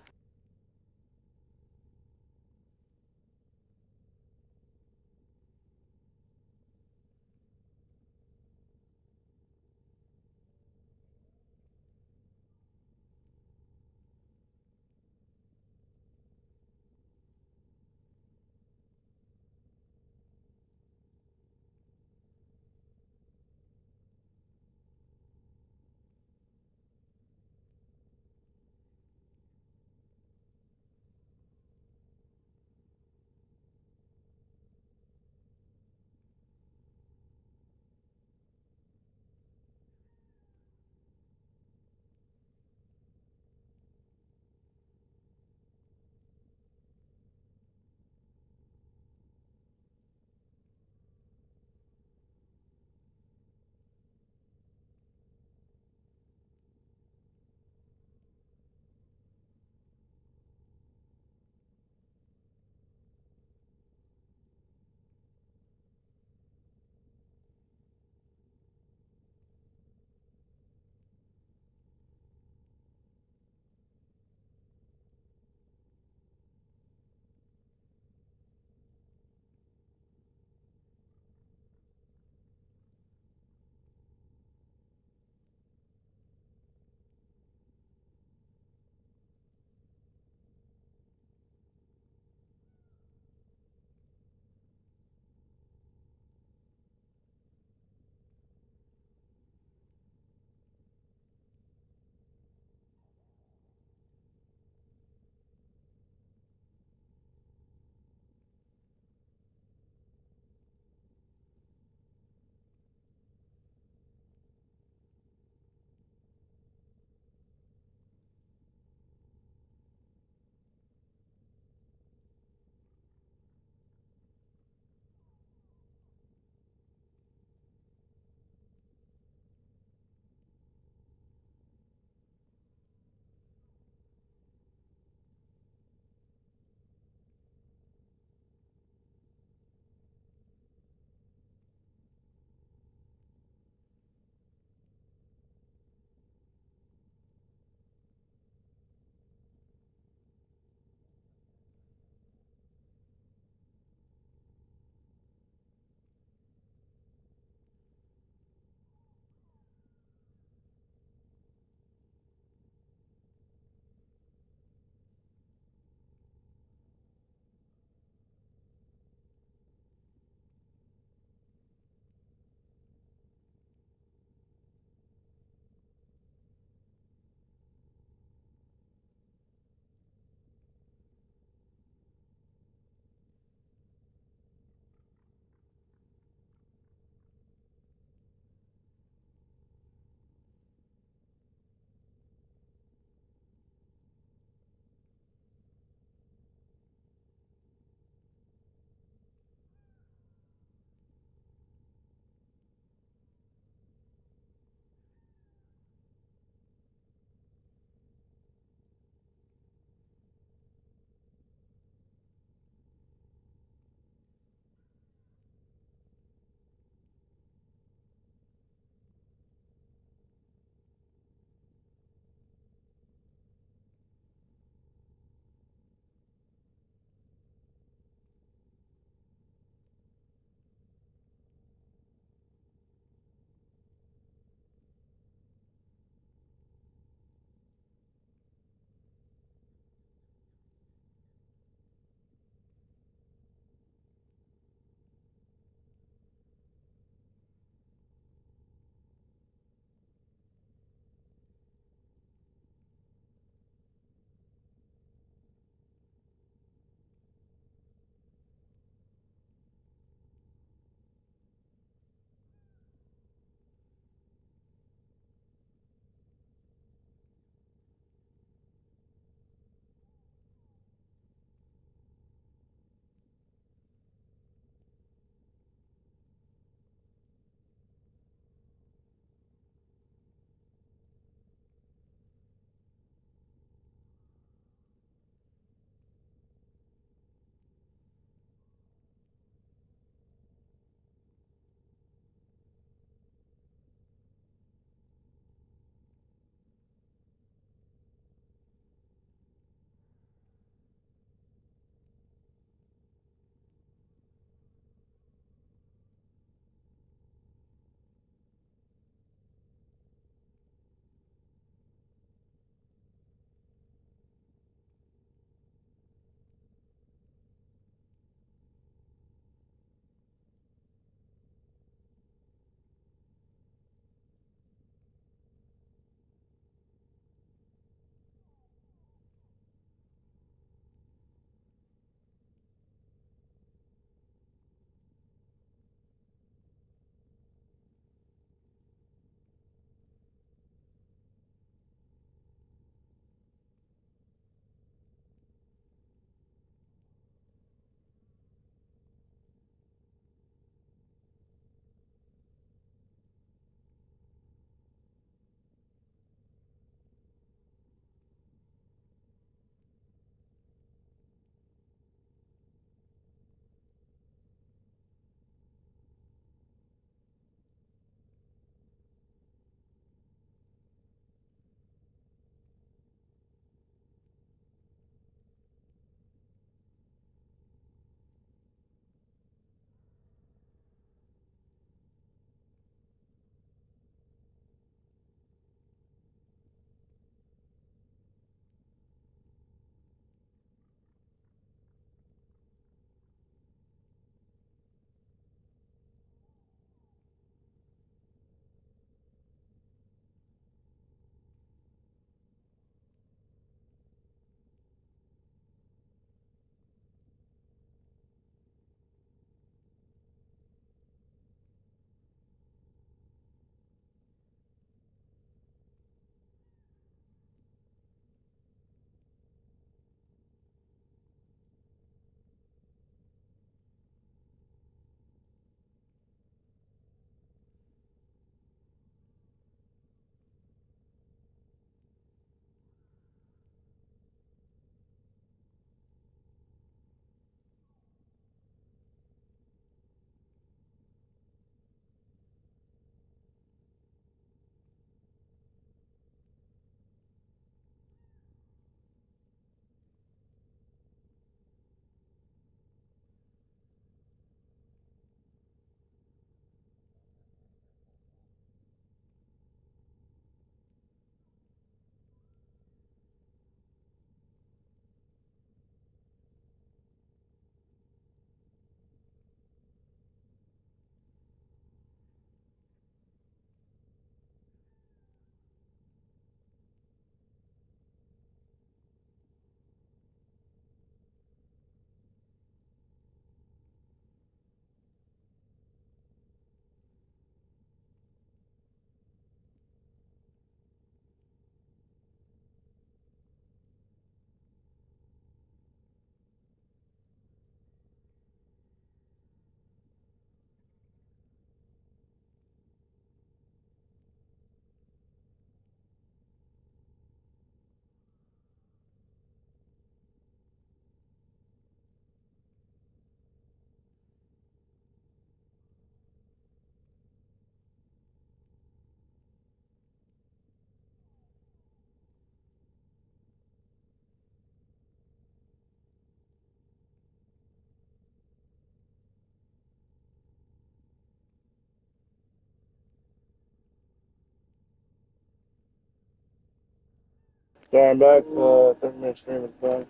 So I'm back. 30-minute stream is done.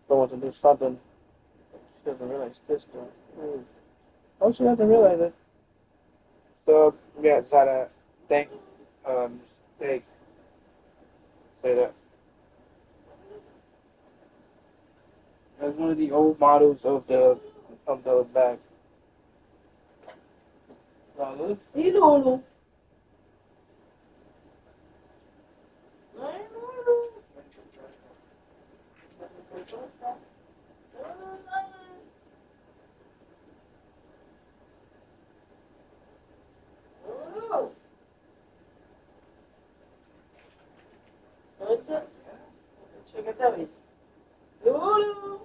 Someone to do something. She doesn't realize this though. Oh, she doesn't realize it. So yeah, just had to thank say say that. That's one of the old models of the bag. Lulu? Hey, Lulu. Hey, Lulu. Lulu. Lulu. Check it out. Lulu.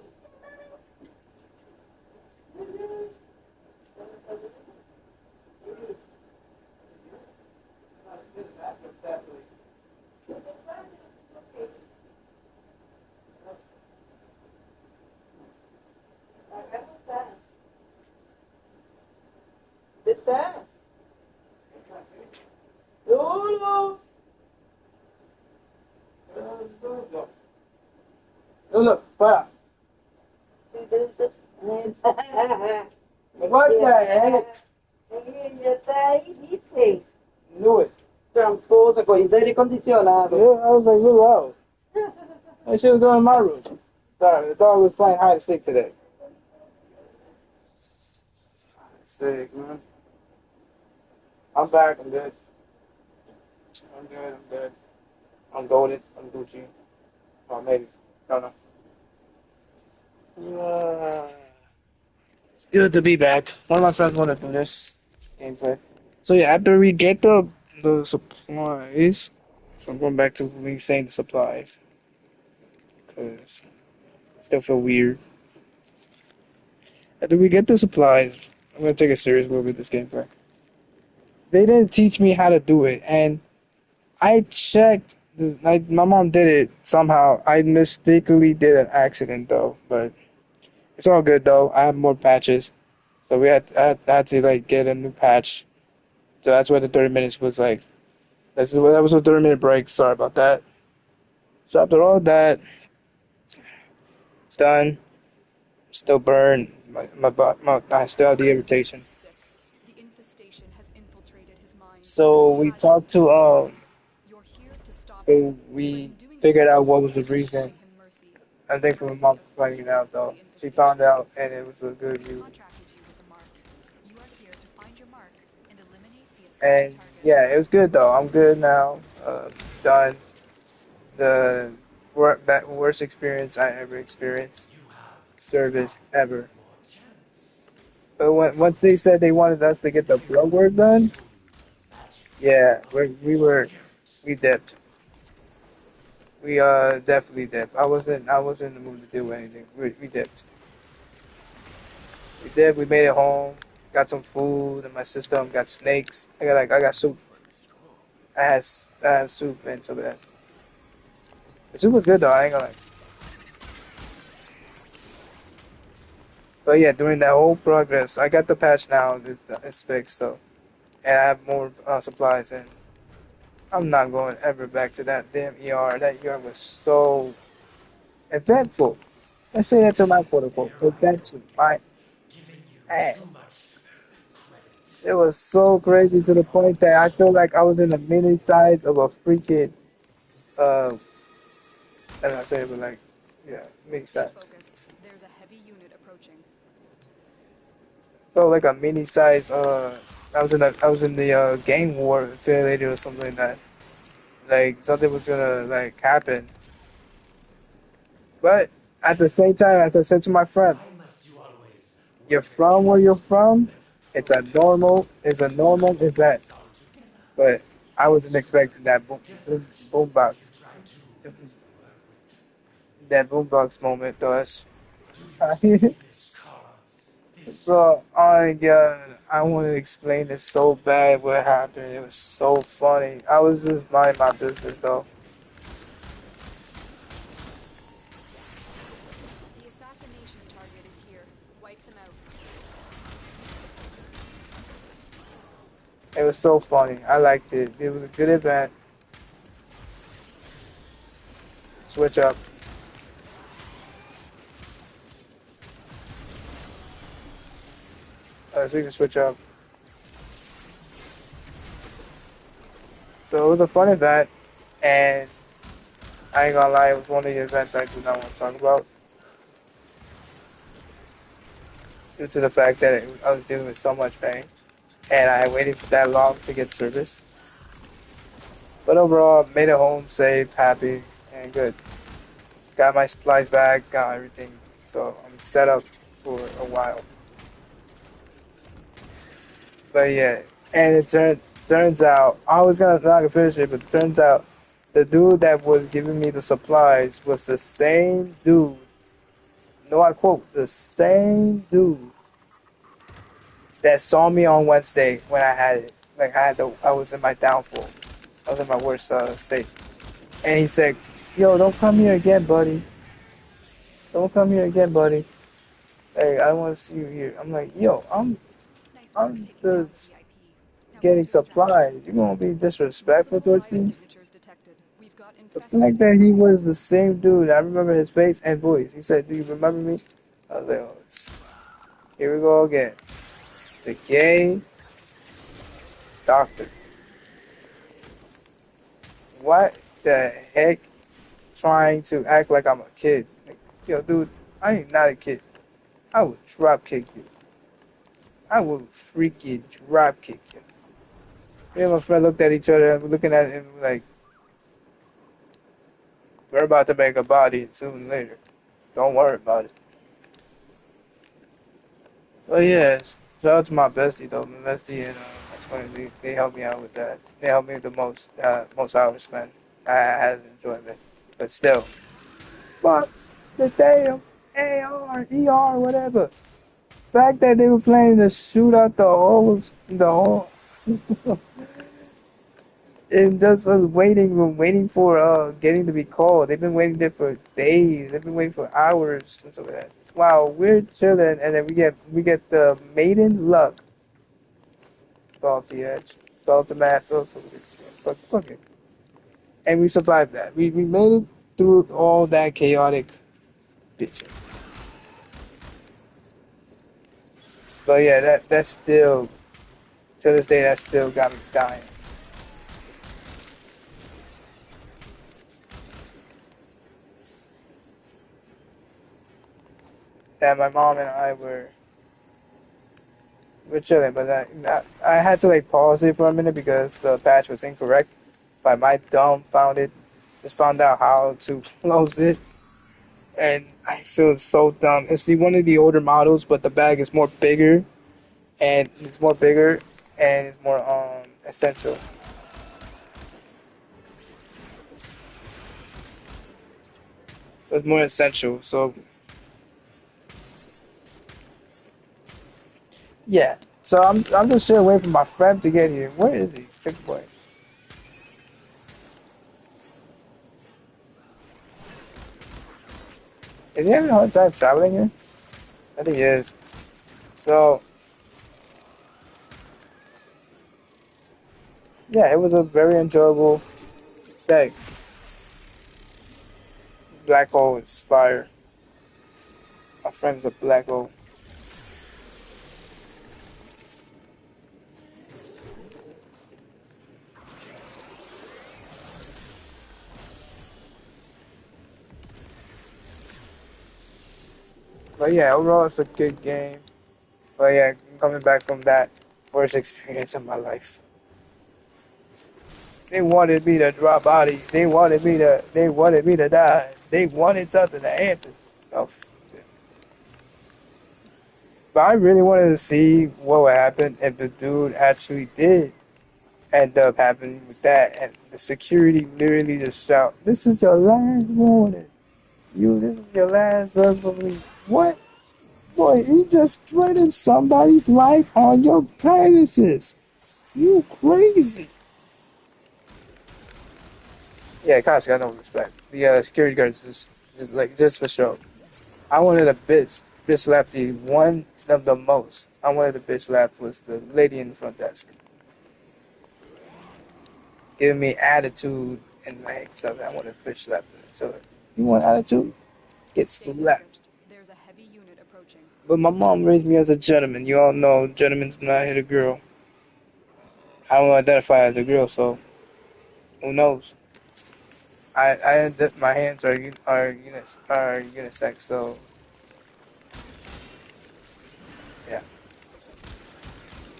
Está. Lulu. Lulu, para. What the heck? Ya está ahí, viste. Knew it. Tramposa, cogida aire acondicionado. Yeah, I was like, Lulu out. That shit was doing in my room. Sorry, the dog was playing hide and seek today. Sick, man. I'm back. I'm good. I'm good. I'm good. I'm golden. I'm Gucci. Or maybe. Don't know. It's good to be back. One of my friends wanted to do this gameplay. So yeah, after we get the supplies, so I'm going back to me saying the supplies because I still feel weird. After we get the supplies, I'm gonna take it serious a little bit this gameplay. They didn't teach me how to do it, and I checked. My mom did it somehow. I mistakenly did an accident though, but it's all good though. I have more patches, so I had to like get a new patch. So that's why the 30 minutes was like. That was a 30-minute break. Sorry about that. So after all that, it's done. Still burned. I still have the Warframe irritation. is sick. The infestation has infiltrated his mind. So He we has no talked to agency. You're here to stop him, but we in doing figured so, out what was the you're reason. showing him mercy. I think for my Mercy mom of finding it freedom out for though. the She infestation. found out and it was a good We reason. contracted you with the mark. You are here to find your mark and eliminate the assigned And targets. yeah, it was good though. I'm good now. Done. The worst experience I ever experienced. You have Service ever. one more chance. But once they said they wanted us to get the Give blood work done, to magic yeah, of this gift. we dipped. We definitely dipped. I wasn't in the mood to do anything. We dipped. We did. We made it home. Got some food in my system. Got snakes. I got soup. From strong. I had soup and some of that. The soup was good though. I ain't gonna lie. But yeah, during that whole progress, I got the patch now. It's fixed so, and I have more supplies. And I'm not going ever back to that damn ER. That ER was so eventful. Let's say that to my quote unquote Here I eventful. am, My giving you ass. too much credit. It was so This crazy to the time I'll point that put I you feel like I was in the mini size of a freaking uh and I say it but like yeah, mini Stay size. focused. There's a heavy unit approaching. Felt like a mini size I was in the game war affiliated or something like that. Like something was gonna like happen. But at the same time, as I said to my friend, Why must you always you're work from where you're against from, progress? it's a You normal have to do event. this all together. But I wasn't It's quite expecting that different boom when you box. try to work with me. That boombox moment though. Do you see this color? This Bro, oh my god, I want to explain this so bad what happened. It was so funny. I was just minding my business though. The assassination target is here. Wipe them out. It was so funny. I liked it. It was a good event. switch up. So you can switch up. So it was a fun event, and I ain't gonna lie, it was one of the events I do not want to talk about due to the fact that I was dealing with so much pain, and I waited for that long to get service. But overall, made it home safe, happy, and good. Got my supplies back, got everything, so I'm set up for a while. But yeah, and turns out I was gonna not gonna finish it, but it turns out the dude that was giving me the supplies was the same dude. No, I quote the same dude that saw me on Wednesday when I had it. Like I was in my downfall. I was in my worst state, and he said, "Yo, don't come here again, buddy. Don't come here again, buddy. Hey, I want to see you here." I'm like, "Yo, Nice work I'm taking down the just VIP. Now getting back to establishment. supplies. You gonna be disrespectful Multiple towards virus me?" signatures detected. We've got The infested. fact that he was the same dude, I remember his face and voice. He said, "Do you remember me?" I was like, "Oh, here we go again. The gay doctor. What the heck? Trying to act like I'm a kid. Like, yo, dude, I ain't not a kid. I will drop kick you. I will freaking drop kick you." Me and my friend looked at each other and we're looking at him like, we're about to make a body soon later. Don't worry about it. Well, yes. Shout out to my bestie though. My bestie and my twin, they helped me out with that. They helped me the most hours spent. I had enjoyment, but still. But the damn AR, ER, whatever. Fact that they were planning to shoot out the whole, and just waiting for getting to be called. They've been waiting there for days. They've been waiting for hours and stuff like that. Wow, we're chilling, and then we get the maiden luck. Fall off the edge, fall off the map, fuck it, and we survived that. We made it through all that chaotic bitch. But yeah, that's still to this day that still got me dying. That my mom and I were chilling, but I had to like pause it for a minute because the patch was incorrect. By my dumb found it, just found out how to close it, and I feel so dumb. It's one of the older models, but the bag is more bigger, and it's more bigger, and it's more essential. It's more essential. So yeah. So I'm just still waiting for my friend to get here. Where is he? Big boy. Is he having a hard time traveling here? I think he is. So yeah, it was a very enjoyable day. Black hole is fire. My friend's a black hole. But yeah, overall it's a good game. But yeah, coming back from that worst experience of my life. They wanted me to drop bodies. They wanted me to die. They wanted something to happen. Oh, but I really wanted to see what would happen if the dude actually did end up happening with that, and the security literally just shout, "This is your last warning. This is your last verbally." What? Boy, he just threatened somebody's life on your premises. You crazy. Yeah, Cops got no respect. The security guards just for show. I wanted a bitch slap the one of the most. I wanted a bitch slap was the lady in the front desk, giving me attitude and like stuff. I wanted a bitch slap her. So You want attitude? Get Stay slapped. focused. There's a heavy unit approaching. But my mom raised me as a gentleman. You all know gentlemen's do not hit a girl. I don't identify as a girl, so who knows? My hands are unisex, so yeah.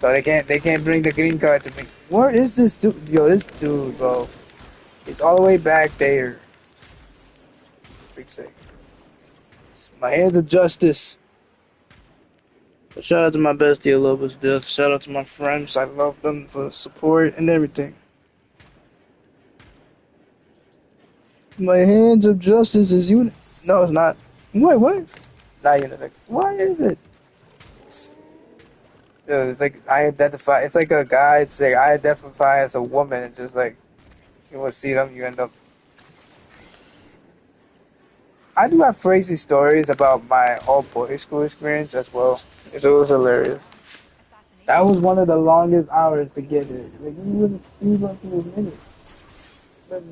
So they can't bring the green card to me. Where is this dude? Yo, this dude, bro. He's all the way back there. Freak's sake. My hands of justice. But shout out to my bestie, I love his death. Shout out to my friends, I love them for support and everything. My hands of justice is uni. No, it's not. Wait, what? Not unisex. Why is it? It's like I identify. It's like a guy. It's like I identify as a woman, and just like you will see them, you end up. I do have crazy stories about my all boys school experience as well. It was hilarious. That Assassination. was one of the longest hours to get it. Like you wouldn't speed up to a minute. But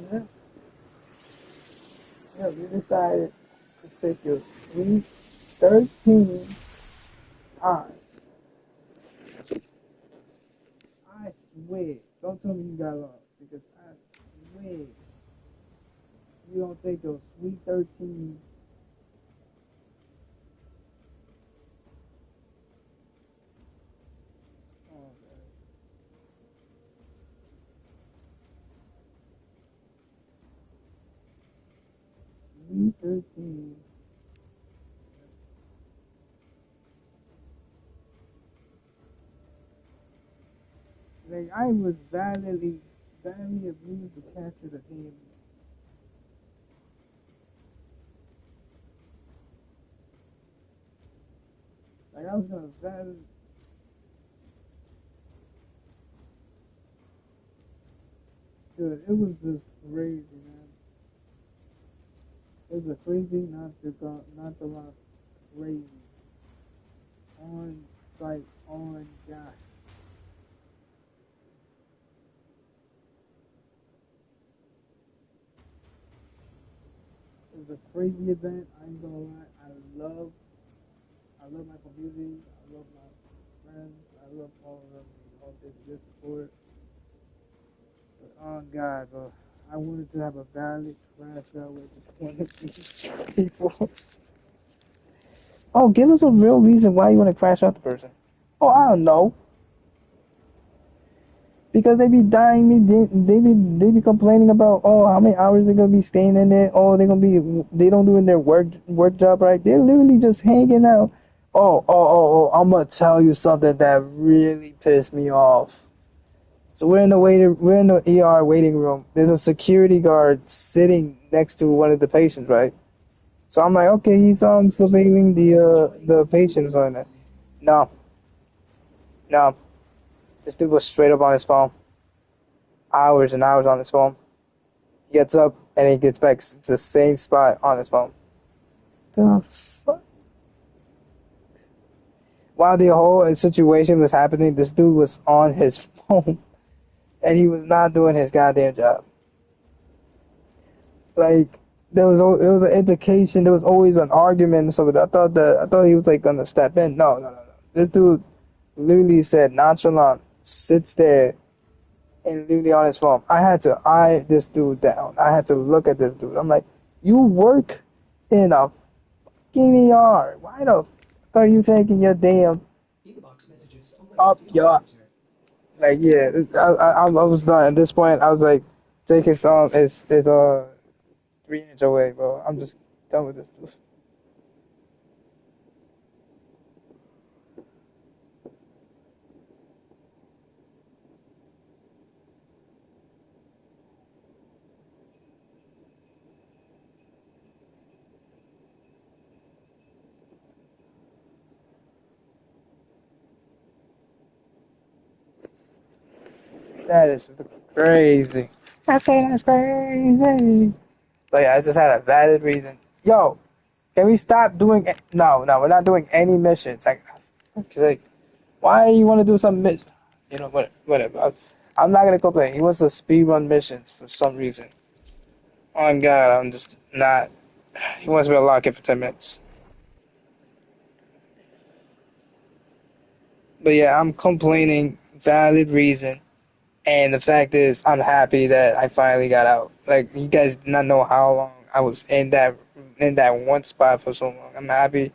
we decided to take your sweet 13 hours. I swear. Don't tell me you got lost because I swear you don't take those sweet 13. Oh, God. Sweet 13. Like I was badly abused to capture the game. Like I was gonna badly. Dude, it was just crazy, man. It was a crazy, not to lie, crazy. On site, on God. It was a crazy event. I ain't gonna lie. I love my community. I love my friends. I love all of them. All this good support. But oh God, bro. I wanted to have a valid crash out with one of these people. Oh, give us a real reason why you want to crash out the person. Oh, I don't know. Because they be dying me, they be complaining about how many hours they're gonna be staying in there. Oh, they don't doing their work job right. They're literally just hanging out. I'm gonna tell you something that really pissed me off. So we're in the ER waiting room. There's a security guard sitting next to one of the patients, right? So I'm like, okay, he's surveilling the patients on that. No, no, this dude was straight up on his phone, hours and hours on his phone. He gets up and he gets back to the same spot on his phone. The fuck? While the whole situation was happening, this dude was on his phone and he was not doing his goddamn job. Like it was an indication. There was always an argument and stuff like that. I thought he was like gonna step in. No. This dude literally said nonchalant sits there and literally on his phone. I had to eye this dude down. I had to look at this dude. I'm like, you work in a fucking ER. Why the fuck are you taking your damn up your like yeah? I was done at this point. I was like, take his 3 inch away, bro. I'm just done with this dude. That is crazy. I say that's crazy. But yeah, I just had a valid reason. Yo, can we stop doing? No, we're not doing any missions. Like why you want to do some mission? You know, whatever. I'm not gonna complain. He wants to speed run missions for some reason. On God, I'm just not. He wants me to lock it for 10 minutes. But yeah, I'm complaining, valid reason. And the fact is, I'm happy that I finally got out. Like, you guys do not know how long I was in that one spot for so long. I'm happy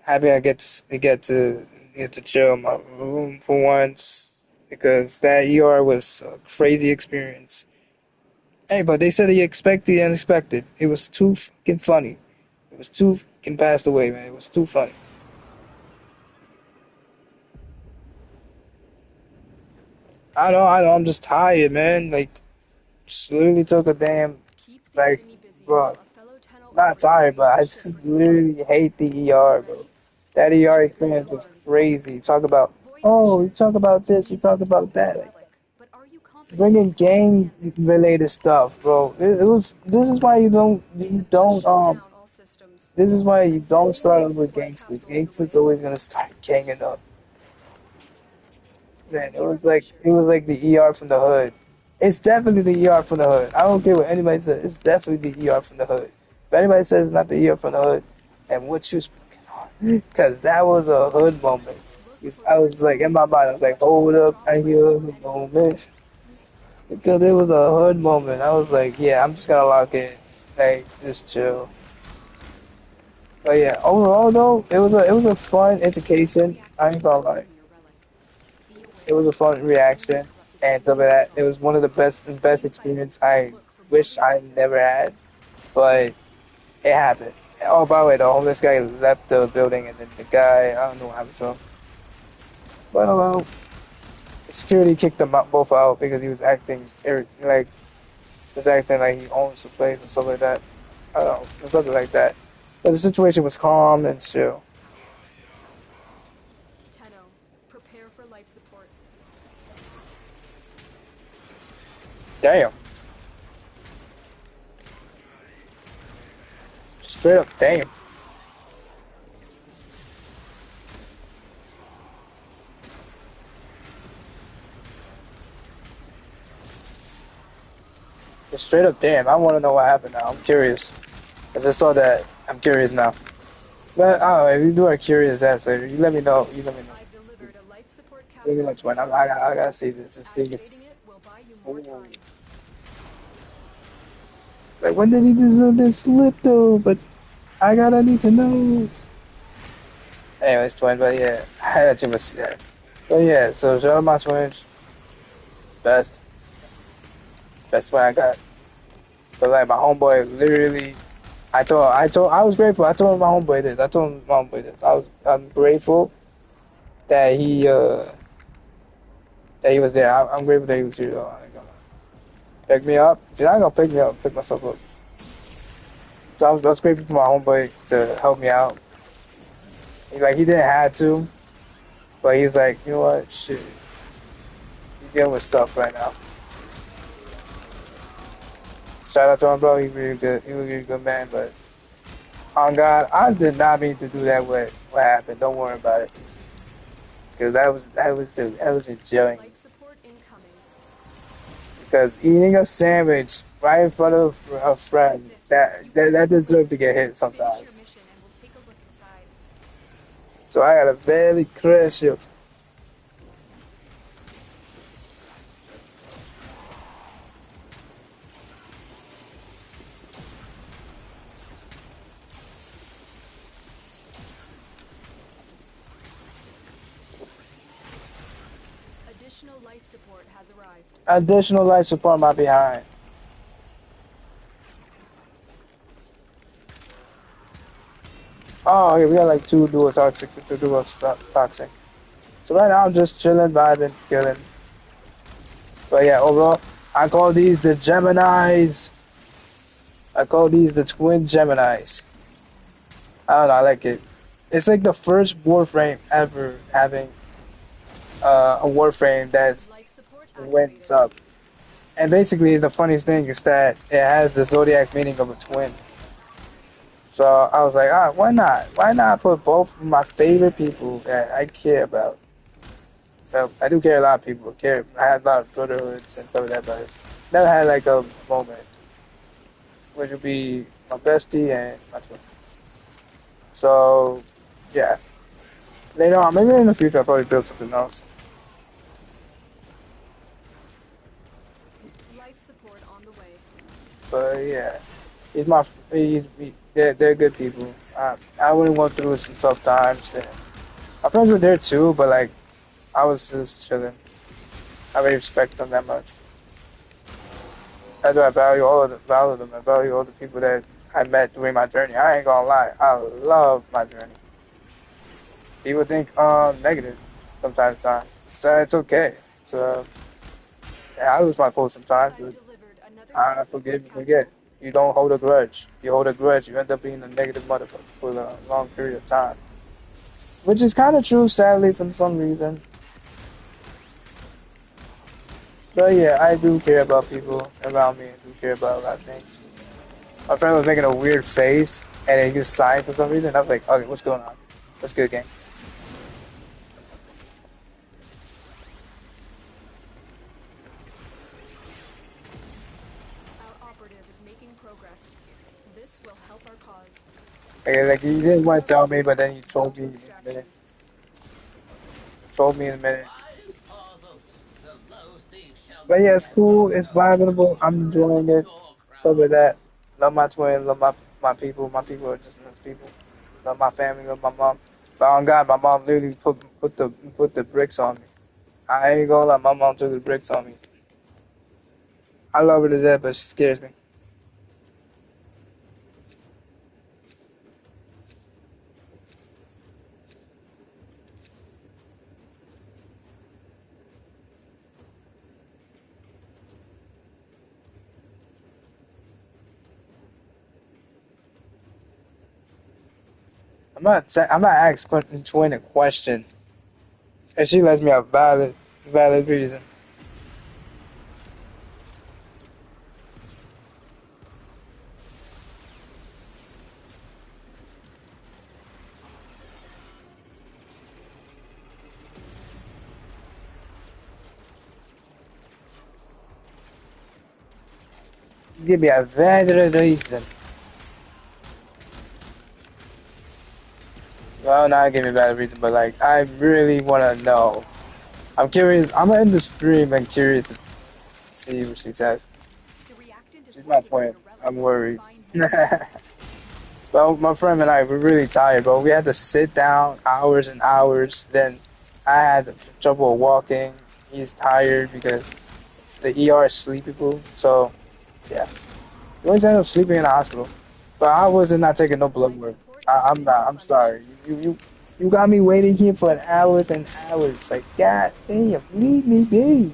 I get to chill in my room for once because that ER was a crazy experience. Hey, but they said he expected the unexpected. It was too fucking funny. It was too fucking passed away, man. It was too funny. I know. I'm just tired, man. Like, just literally took a damn, Keep the like, enemy busy bro. while a fellow Tenno Not operator tired, but I uses ship just for supplies. literally hate the ER, bro. Ready? That ER Check the experience was alarm. crazy. Talk about, Void oh, you features. talk about You this, you need talk them to about open the that. Like, relic, but are you confident you bringing can game withstand it? related stuff, bro. It was. They have just shut down all systems. This is why you I'm don't sending a start life off with support gangsters. capsule your Gangsters way. always gonna start ganging up. Man, Near it was like the ER from the hood. It's definitely the ER from the hood. I don't care what anybody says. It's definitely the ER from the hood. If anybody says it's not the ER from the hood, and what you speaking on, because that was a hood moment. Look 'Cause for I was critical like in my life mind, I was support like, hold modules up, I dropped by hear a all hood enemies. moment. Because it was a hood moment. I was like, yeah, I'm just gonna lock in, like just chill. But yeah, overall though, it was a fun education. I ain't gonna lie. From your relic. Be It was aware. a fun The enemy reaction corrupted and stuff like civilian that. It control. was one of the best Keep experience vigilant and I look for wish broken I systems. never had, but it happened. Oh, by the way, the homeless guy left the building, and then the guy, I don't know what happened to him. Well, security kicked them out, both out because he was acting like he owns the place and stuff like that. I don't know, something like that. But the situation was calm and chill. Tenno, prepare for life support. Damn, straight up, damn. Just straight up, damn. I want to know what happened now. I'm curious. I just saw that. I'm curious now. But oh, if you are curious, that's later. You let me know. You let me know. I've delivered a life support Give me capsule much to one. your relic. I gotta see this and see if Activating it's. it will buy you more Ooh. time. Like when did he deserve this slip though? But I need to know. Anyways, twin. But yeah, I had you must see that. But yeah, so shout out my twins. Best, best one I got. But like my homeboy, literally, I was grateful. I told my homeboy this. I told my homeboy this. I'm grateful that he was there. I'm grateful that he was here. Though. I ain't gonna lie. Pick me up. He's not gonna pick me up. Pick myself up. So I was grateful for my homeboy to help me out. He didn't have to, but he's like, you know what, shit, you dealing with stuff right now. Shout out to him, bro. He really good. He was a really good man. But on God, I did not mean to do that. What happened? Don't worry about it, because that was enjoying. Life support incoming. Because eating a sandwich right in front of a friend That's it. You that cleared the deserved relic. to get hit Finish your sometimes. mission and we'll take a look inside. So I got a barely crash shield. Additional life support has arrived. Additional life support my behind. Oh, okay, we got like two dual toxic. So right now I'm just chilling, vibing, killing. But yeah, overall, I call these the Geminis. I call these the twin Geminis. I don't know, I like it. It's like the first Warframe ever having a Warframe that Life support wins activated. up. And basically, the funniest thing is that it has the zodiac meaning of a twin. So I was like, why not? Why not put both of my favorite people that I care about? Well, I do care a lot of people. I had a lot of brotherhoods and stuff like that, but never had like a moment which would be my bestie, and my twin. So, yeah. Later on, maybe in the future, I'll probably build something else. Life support on the way. But yeah, they're good people. I wouldn't go through some tough times. And my friends were there too, but like I was just chilling. I really respect them that much. That's why I value them. I value all the people that I met during my journey. I ain't gonna lie, I love my journey. People think negative from time to time. So it's okay. So yeah, I lose my cool sometimes, I've but delivered another I life forgive support and capsule. forget. You don't hold a grudge. You hold a grudge, you end up being a negative motherfucker for a long period of time. Which is kind of true, sadly, for some reason. But yeah, I do care about people around me. I do care about a lot of things. My friend was making a weird face, and then he was sighing for some reason. I was like, okay, what's going on? What's good, gang? Our operative is making progress. This will help our cause. Like he didn't want to tell me, but then he told me in a Extraction. minute. Told me in a minute. Rise, Parvus, the low thief shall But yeah, it's never cool. It's recover vibable. your I'm enjoying broken it. door So crown. with that, love my twins, love my people. My people are just nice people. Love my family, love my mom. But on God, my mom literally put the bricks on me. I ain't gonna lie, my mom took the bricks on me. I love her to death, but she scares me. I'm not ask Quentin Twin a question, and she lets me a valid reason. Give me a valid reason. Well, not give me a valid reason, but like I really want to know. I'm curious. I'm gonna end the stream and curious to see what she says. The reactant is She's my working on twin. a relic. I'm worried. Find him. Well, my friend and I, we're really tired, bro. We had to sit down hours and hours. Then I had trouble walking. He's tired because it's the ER is sleepy pool. So, yeah. We always end up sleeping in the hospital. But I wasn't not taking no blood Life work. support is I'm being not. I'm replenished. sorry. You got me waiting here for hours and hours. Like, God damn, leave me be.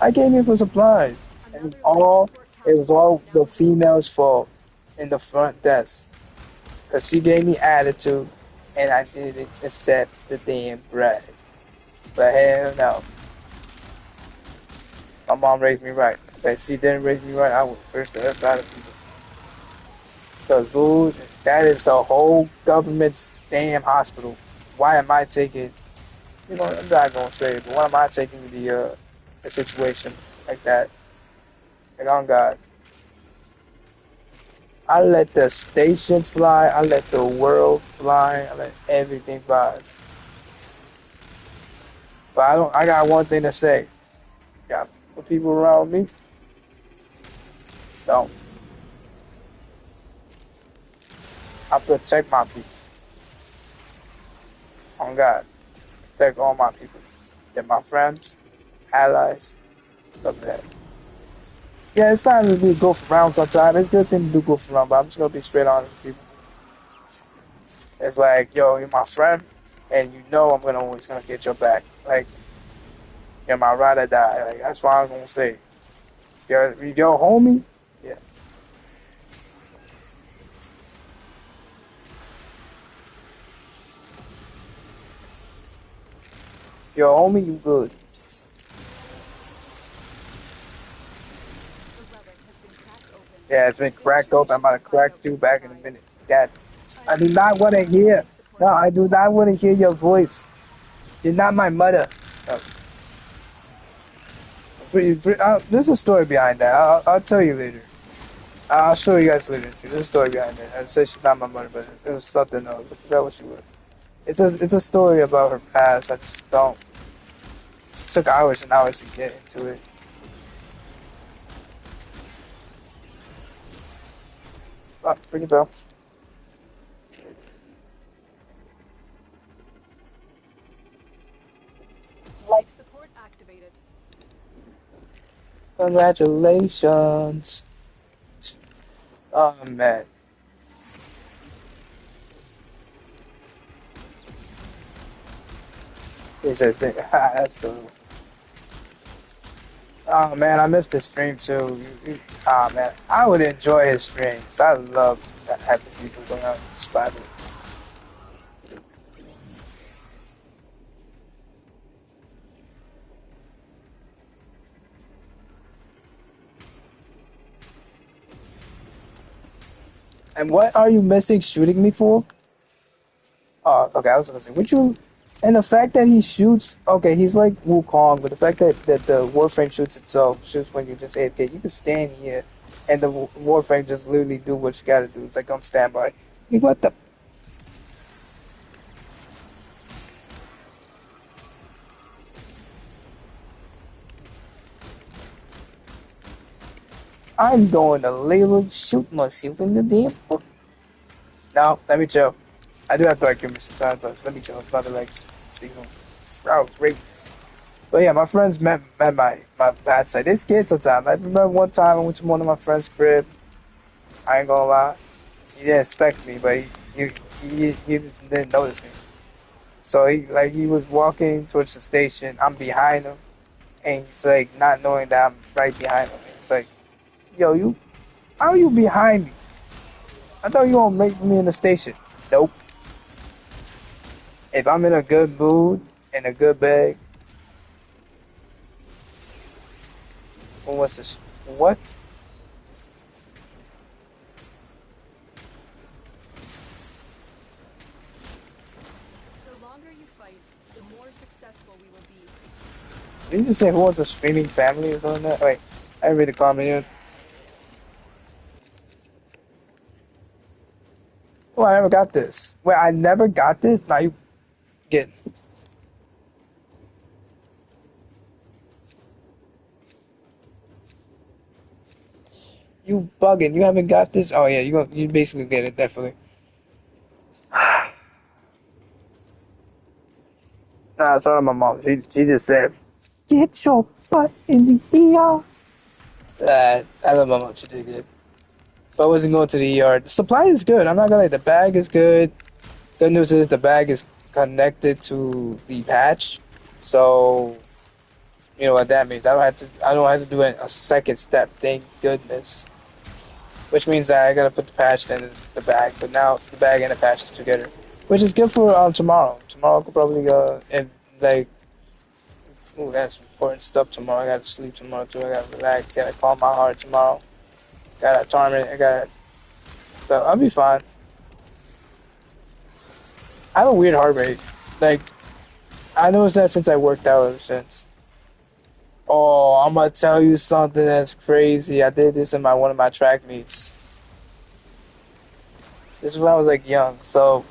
I came here for supplies. And Another life support it was capsule is all now the available. female's fault in the front desk. Because she gave me attitude, and I didn't accept the damn bread. But hell no. My mom raised me right. But if she didn't raise me right, I would curse the earth out of people. Because rules, that is the whole government's damn hospital. Why am I taking, I'm not going to say it, but why am I taking the situation like that? Like, on God. I let the stations fly, I let the world fly, I let everything fly. But I got one thing to say. Got people around me, don't. I protect my people. On God. Protect all my people. They're my friends, allies, stuff like that. Yeah, it's time to be goof around sometime. It's a good thing to do goof around, but I'm just gonna be straight on with people. It's like, yo, you're my friend, and you know I'm gonna always gonna get your back. Like, you're my ride or die. Like, that's what I'm gonna say. Your homie, yeah. Your homie, you good. The relic has been cracked open. Yeah, it's been cracked open. I'm Evacuation about to will find crack out you what's back in a inside. minute. That I do not want to Another hear. life support No, I do capsule. not want to hear your voice. You're not my mother. No. There's a story behind that. I'll tell you later. I'll show you guys later. There's a story behind it. I said she's not my mother, but it was something else. I forgot what she was. It's a story about her past. I just don't. It took hours and hours to get into it. Oh, freaking bell. Life support activated. Congratulations. Oh man. He says that's cool. Oh man, I missed his stream too. Oh man, I would enjoy his streams. I love having people going out and spot it. And what are you missing shooting me for? Oh, okay, I was gonna say, would you? And the fact that he shoots, okay, he's like Wukong, but the fact that the Warframe shoots itself, shoots when you just AFK, you can stand here, and the Warframe just literally do what you gotta do. It's like on standby. Like, what the? I'm going to literally shoot myself in the damn foot. No, let me chill. I do have to argue me sometimes, but let me chill. I'm about to like see them. Outrageous. But yeah, my friends met my bad side. They scared sometimes. I remember one time I went to one of my friends' crib. I ain't gonna lie. He didn't expect me, but he didn't notice me. So he was walking towards the station. I'm behind him, and he's like not knowing that I'm right behind him. He's like, "Yo, how are you behind me? I thought you won't make me in the station." Nope. If I'm in a good mood, in a good bag, what's this? What? The longer you fight, the more successful we will be. Did you just say who wants a streaming family or something like that? Wait, I didn't read the comment yet. Oh, I never got this. Wait, I never got this? Now you get. You bugging. You haven't got this? Oh, yeah, you basically get it, definitely. Nah, I told her my mom. She just said, "Get your butt in the ER." I love my mom. She did good. But I wasn't going to the ER. The supply is good. I'm not gonna lie. The bag is good. Good news is the bag is connected to the patch, so you know what that means. I don't have to do a second step. Thank goodness. Which means that I gotta put the patch in the bag. But now the bag and the patch is together, which is good for tomorrow. Tomorrow I could probably go and like. Ooh, that's important stuff tomorrow. I gotta sleep tomorrow too. I gotta relax. Gotta calm my heart tomorrow. Gotta torment. I gotta. So I'll be fine. I have a weird heart rate. Like I noticed that since I worked out ever since. Oh, I'm gonna tell you something that's crazy. I did this in one of my track meets. This is when I was like young. So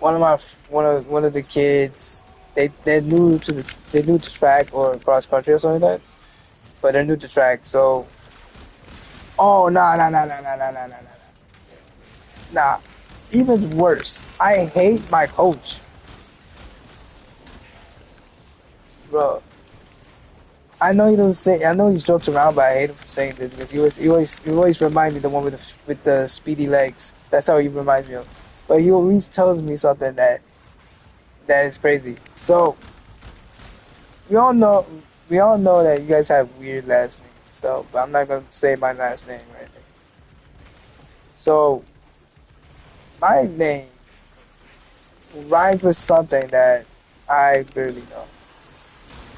one of the kids they're new to track or cross country or something like that. But they're new to track. So oh nah. Even worse. I hate my coach, bro. I know he doesn't say. I know he jokes around, but I hate him for saying this because he always reminds me the one with the speedy legs. That's how he reminds me of. But he always tells me something that is crazy. So we all know that you guys have weird last names, though. But I'm not gonna say my last name or anything. So my name rhymes with something that I barely know.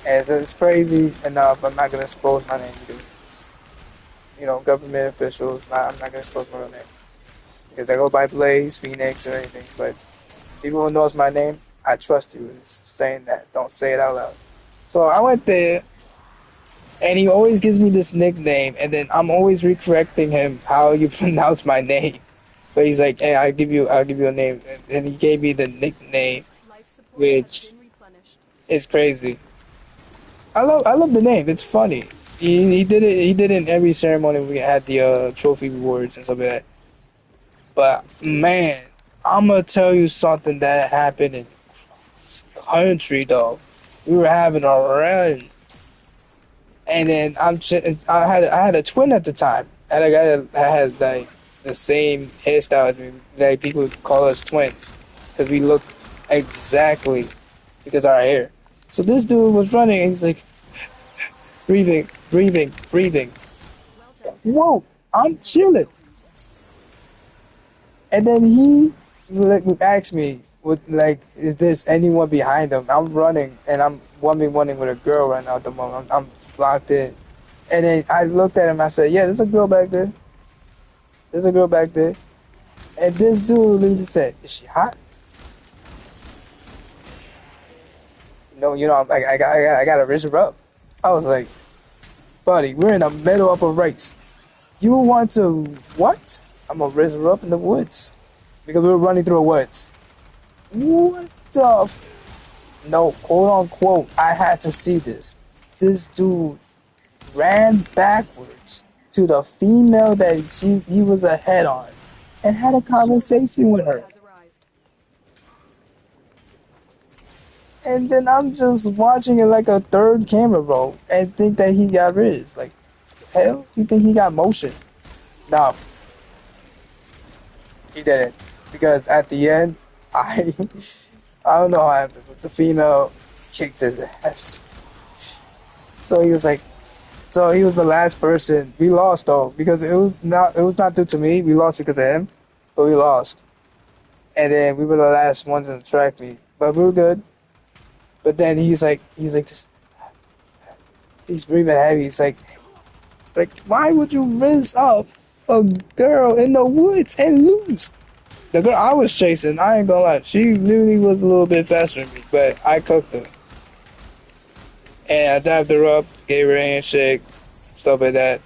And it's crazy enough. I'm not gonna expose my name because it's, government officials. I'm not gonna expose my real name because I go by Blaze, Phoenix, or anything. But people who knows my name, I trust you in saying that. Don't say it out loud. So I went there, And he always gives me this nickname, and then I'm always recorrecting him how you pronounce my name. But he's like, "Hey, I'll give you a name," and he gave me the nickname, Life support has which been replenished. is crazy. I love the name. It's funny. He did it. He did it in every ceremony. We had the trophy rewards and stuff like that. But man, I'm gonna tell you something that happened in this country though. We were having a run, and then I had a twin at the time, and I had like the same hairstyle as me. Like people would call us twins because we look exactly because of our hair. So this dude was running, and he's like breathing, breathing, breathing. Well done, Ted. Whoa, I'm New zone chilling. opened. And then he like asked me, "Would like if there's anyone behind him?" I'm running, and I'm one with a girl right now at the moment. I'm locked in. And then I looked at him. I said, "Yeah, there's a girl back there. There's a girl back there." And this dude literally said, "Is she hot?" I gotta raise her up. I was like, "Buddy, we're in the middle of a race. You want to what?" I'm gonna raise her up in the woods because we were running through the woods. What the? No, quote unquote. I had to see this. This dude ran backwards to the female that he was ahead on and had a conversation with her. Has arrived. And then I'm just watching it like a third camera roll and think that he got Riz. Like, hell, you think he got motion? No, he didn't. Because at the end, I I don't know how happened, but the female kicked his ass. So he was like, so he was the last person. We lost though because it was not due to me. We lost because of him, but we lost. And then we were the last ones in the track meet, but we were good. But then just he's breathing heavy. He's like why would you rinse up a girl in the woods and lose? The girl I was chasing, I ain't gonna lie, she literally was a little bit faster than me, but I cooked her. And I dabbed her up, gave her a handshake, stuff like that.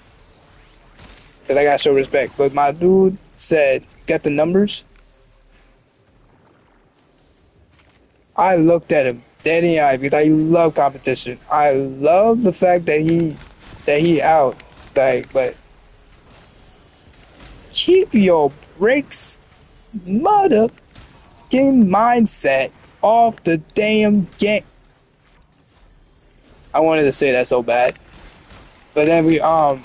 Cause I gotta show respect. But my dude said, "Got the numbers?" I looked at him dead in the eye because I love competition. I love the fact that he out. Like, but keep your brakes, mother game mindset off the damn game. I wanted to say that so bad, but then we heard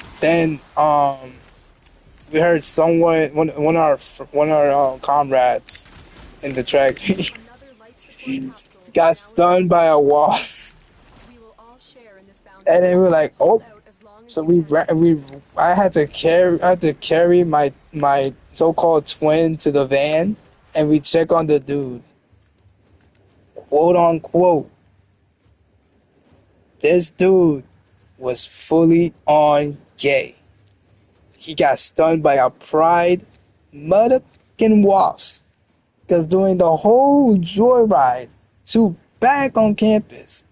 someone one of our comrades in the track Another life support capsule. got Now stunned by a wasp, we will all share in this bounty. and then we were like, Hold "Oh." out as long as So you can. I had to carry my so-called twin to the van, and we check on the dude. Quote unquote, this dude was fully on gay. He got stunned by a pride motherfucking wasp. Because during the whole joyride to back on campus,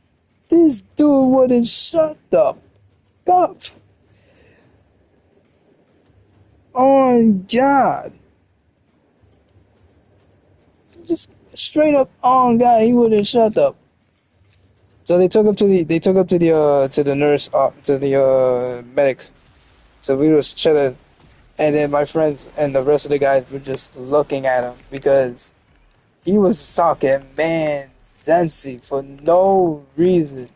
this dude wouldn't shut the fuck on God. Just straight up on God, he wouldn't shut up. So they took him to the nurse to the medic. So we was chilling, and then my friends and the rest of the guys were just looking at him because he was talking man Zensi for no reason.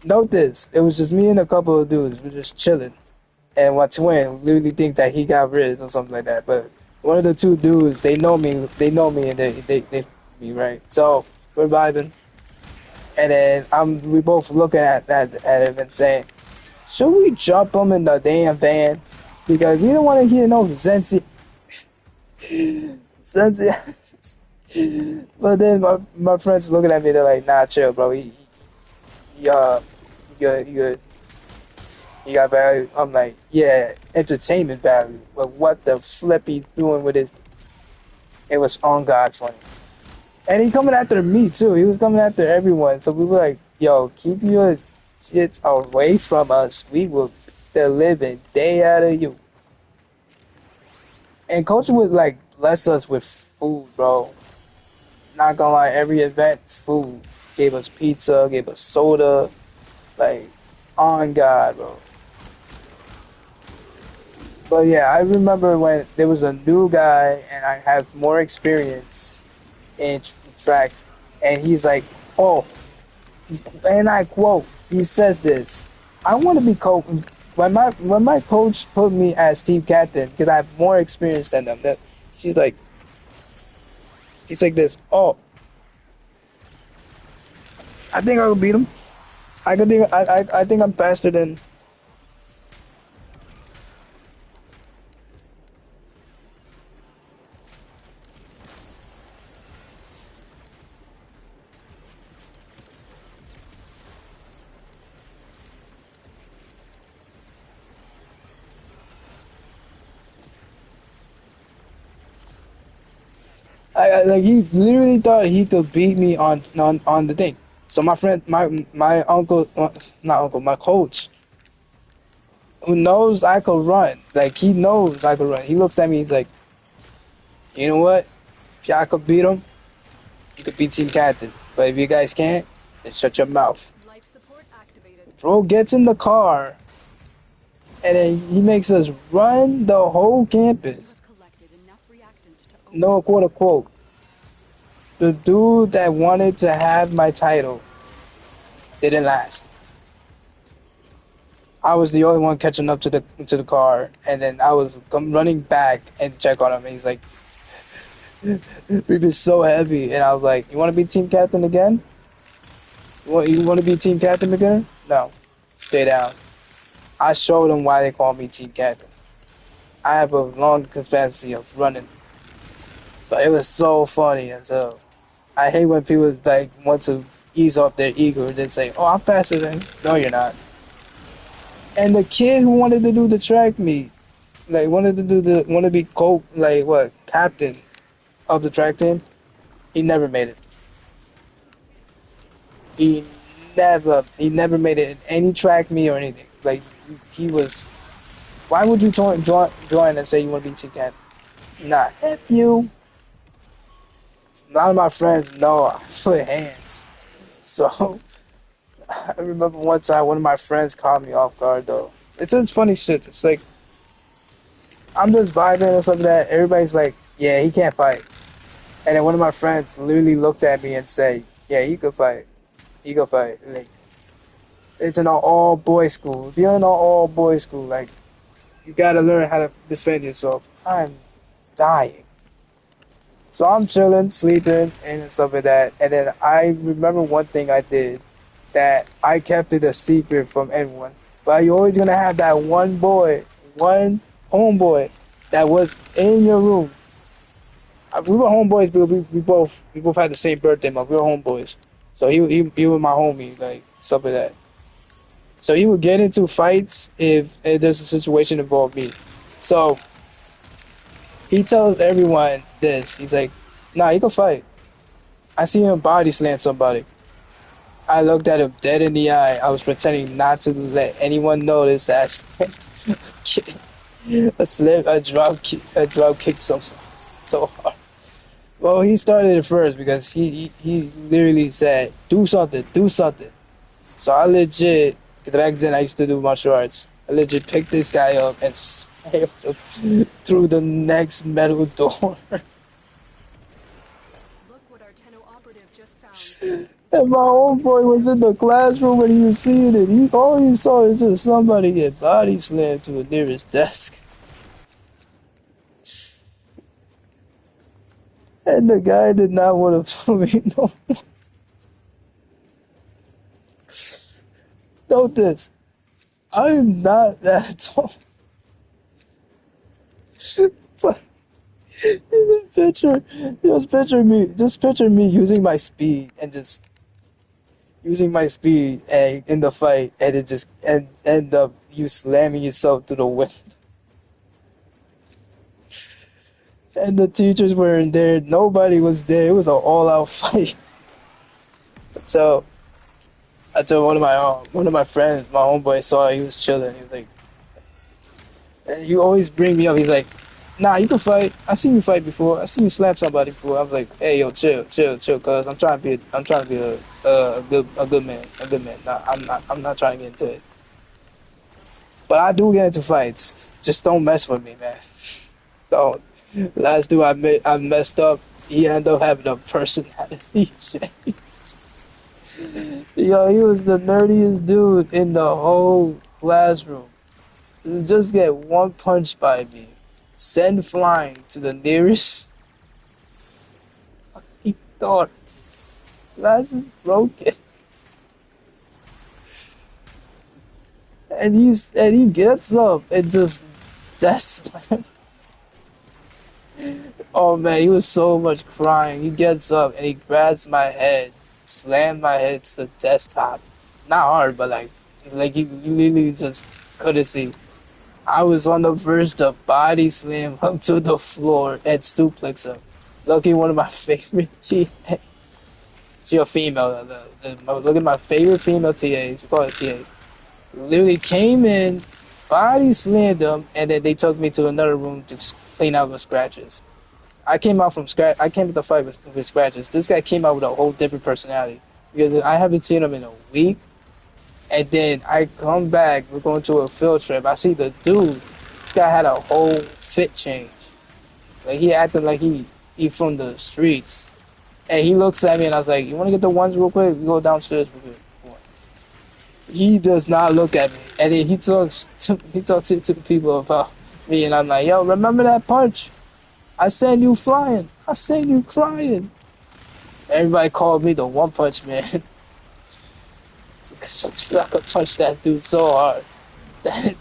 Note this, it was just me and a couple of dudes. We're just chilling, and my twin literally think that he got Riz or something like that. But one of the two dudes, they know me, and they me right. So we're vibing, and then we both looking at him and saying, should we jump him in the damn van? Because we don't want to hear no Zensi. Zensi. But then my friends looking at me, they're like, nah, chill, bro. He he good. He got value. I'm like, yeah, entertainment value. But what the flip he doing with his? It was on God funny. And he coming after me too. He was coming after everyone. So we were like, yo, keep your shits away from us, we will beat the living day out of you. And culture would like bless us with food, bro. Not gonna lie, every event, food. Gave us pizza, gave us soda, like, on God, bro. But yeah, I remember when there was a new guy and I have more experience in track, and he's like, oh, and I quote, he says this, I want to be coach. When my coach put me as team captain, because I have more experience than them, that she's like, he's like this, oh, I think I will beat him. I think I'm faster than. Like he literally thought he could beat me on the thing. So my friend, my uncle, not uncle, my coach, who knows I could run, like he knows I could run. He looks at me, he's like, you know what? If y'all could beat him, you could beat team captain. But if you guys can't, then shut your mouth. Life support activated. Bro gets in the car, and then he makes us run the whole You campus. have collected enough reactant to open No, quote unquote. The dude that wanted to have my title didn't last. I was the only one catching up to the car, and then I was running back and check on him. And he's like, "We've been so heavy," and I was like, "You want to be team captain again? You want to be team captain again? No, stay down." I showed him why they call me team captain. I have a long capacity of running, but it was so funny, and so I hate when people like want to ease off their ego and then say, "Oh, I'm faster than." No, you're not. And the kid who wanted to do the track meet, like want to be like what captain of the track team, he never made it. He he never made it in any track meet or anything. Like he was. Why would you join and say you want to be team captain? Nah, F you. A lot of my friends know I put hands. So I remember one time one of my friends caught me off guard though. It's just funny shit. It's like I'm just vibing and stuff like that. Everybody's like, yeah, he can't fight. And then one of my friends literally looked at me and said, yeah, he could fight. He could fight. Like, it's an all boys school. If you're in an all boys school, like, you gotta learn how to defend yourself. I'm dying. So I'm chilling, sleeping, and stuff like that. And then I remember one thing I did that I kept it a secret from everyone. But you're always gonna have that one boy, one homeboy that was in your room. We were homeboys, but we both had the same birthday month. We were homeboys, so he was my homie, like stuff like that. So he would get into fights if there's a situation involved me. So he tells everyone this. He's like, "Nah, you can fight." I see him body slam somebody. I looked at him dead in the eye. I was pretending not to let anyone notice that I drop kicked someone so hard. Well, he started it first because he literally said, do something, do something. So I legit, because back then I used to do martial arts, I legit picked this guy up and slammed him through the next metal door. Look what our Tenno operative just found. And my homeboy was in the classroom and he was seeing it. All he saw is just somebody get body slammed to the nearest desk. And the guy did not want to put me no more. Note this. I am not that tall. But just picture me using my speed and just using my speed and in the fight and it just end up you slamming yourself through the window. And the teachers weren't there. Nobody was there. It was an all-out fight. So I told one of my friends, my homeboy saw it, he was chilling. He was like, "And you always bring me up." He's like, "Nah, you can fight. I seen you fight before. I seen you slap somebody before." I was like, "Hey, yo, chill, cuz I'm trying to be a good man, a good man. Nah, I'm not trying to get into it. But I do get into fights. Just don't mess with me, man. Don't." Last dude I messed up. He ended up having a personality change. Yo, he was the nerdiest dude in the whole classroom. You just get one punch by me, send flying to the nearest. He thought glass is broken, and he gets up and just death slam. Oh man, he was so much crying. He gets up and he grabs my head, slammed my head to the desktop. Not hard, but like he literally just couldn't see. I was on the verge to body slam him to the floor and suplex him. Lucky one of my favorite TAs. She a female. Look at my favorite female TAs. We call it TAs. Literally came in, body slammed him, and then they took me to another room to clean out the scratches. I came out from scratch. I came to the fight with scratches. This guy came out with a whole different personality because I haven't seen him in a week. And then I come back. We're going to a field trip. I see the dude. This guy had a whole fit change. Like he acted like he from the streets. And he looks at me and I was like, "You want to get the ones real quick? We go downstairs real quick." He does not look at me. And then he talks to people about me, and I'm like, "Yo, remember that punch? I sent you flying. I sent you crying." Everybody called me the One Punch Man. So I could punch that dude so hard. That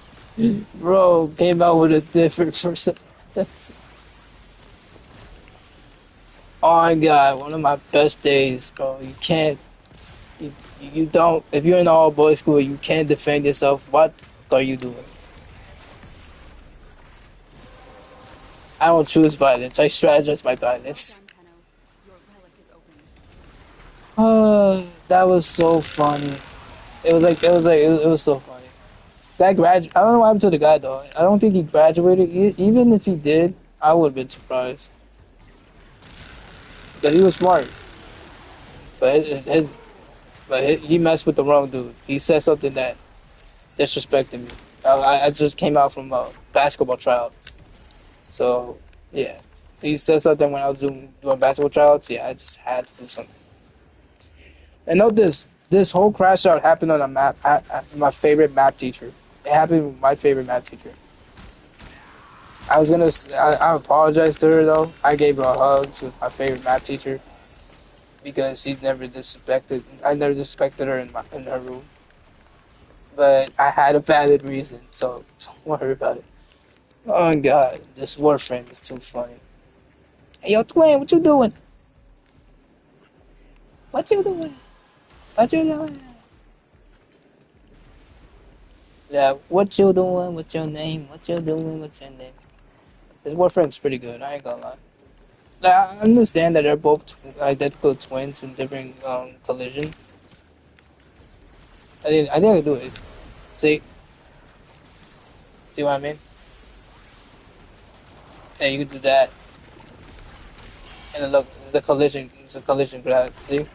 bro came out with a different person. Oh my god, one of my best days, bro. You, you don't, if you're in all boys school, you can't defend yourself. What are you doing? I don't choose violence. I strategize my violence. Done, Tenno. Your relic is opened. That was so funny. It was so funny. Guy I don't know what happened to the guy though. I don't think he graduated. Even if he did, I would have been surprised. Because he was smart. But he messed with the wrong dude. He said something that disrespected me. I just came out from basketball tryouts. So, yeah. He said something when I was doing basketball tryouts. Yeah, I just had to do something. And note this. This whole crash out happened on a map. My favorite map teacher. It happened with my favorite map teacher. I apologize to her though. I gave her a hug. She was my favorite math teacher because I never disrespected her in her room. But I had a valid reason, so don't worry about it. Oh god, this Warframe is too funny. Hey yo, twin, what you doing? What you doing? What you doing? Yeah, what you doing? What's your name? What you doing? What's your name? This Warframe's pretty good. I ain't gonna lie. Like, I understand that they're both identical twins in different collision. I think I can do it. See, see what I mean? Yeah, you can do that. And then look, it's the collision. It's a collision grab. See,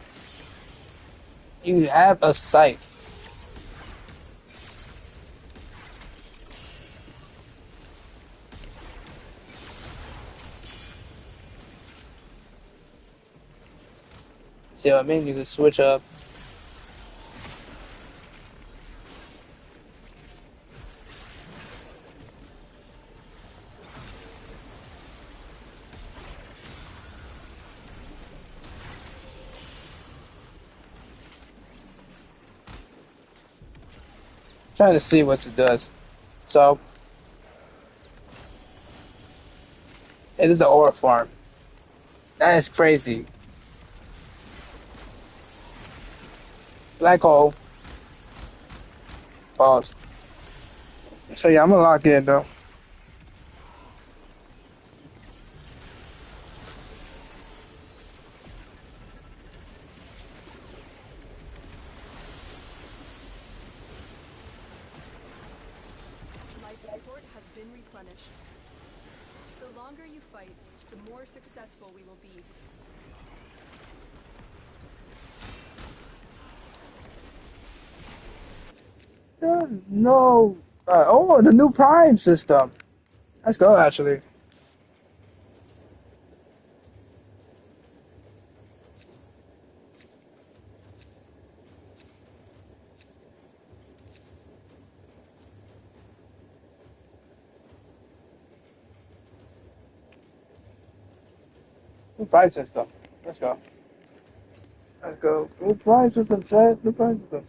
you have a scythe. See what I mean? You can switch up. Trying to see what it does. So, it is the ore farm. That is crazy. Black hole. Pause. So yeah, I'm gonna lock in though. support has been replenished. The longer you fight, the more successful we will be. No. Oh, the new Prime system. Let's go, actually. New Prime system. Let's go. Let's go. New Prime system, chat. New Prime system.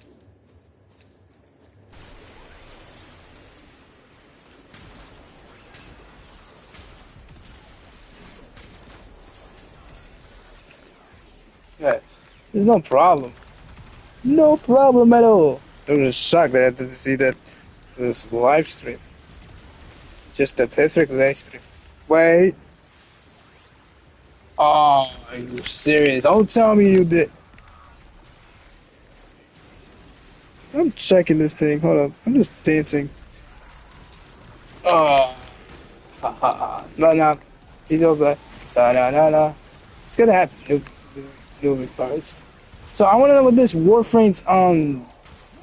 Yeah. There's no problem. No problem at all. I was just shocked that I had to see that this live stream. Just a perfect live stream. Wait. Oh, are you serious? Don't tell me you did. I'm checking this thing. Hold up. I'm just dancing. Oh. Ha ha ha. No, no. He's over there. No, no, no, no. It's gonna happen. New cards. So I wanna know what this Warframe's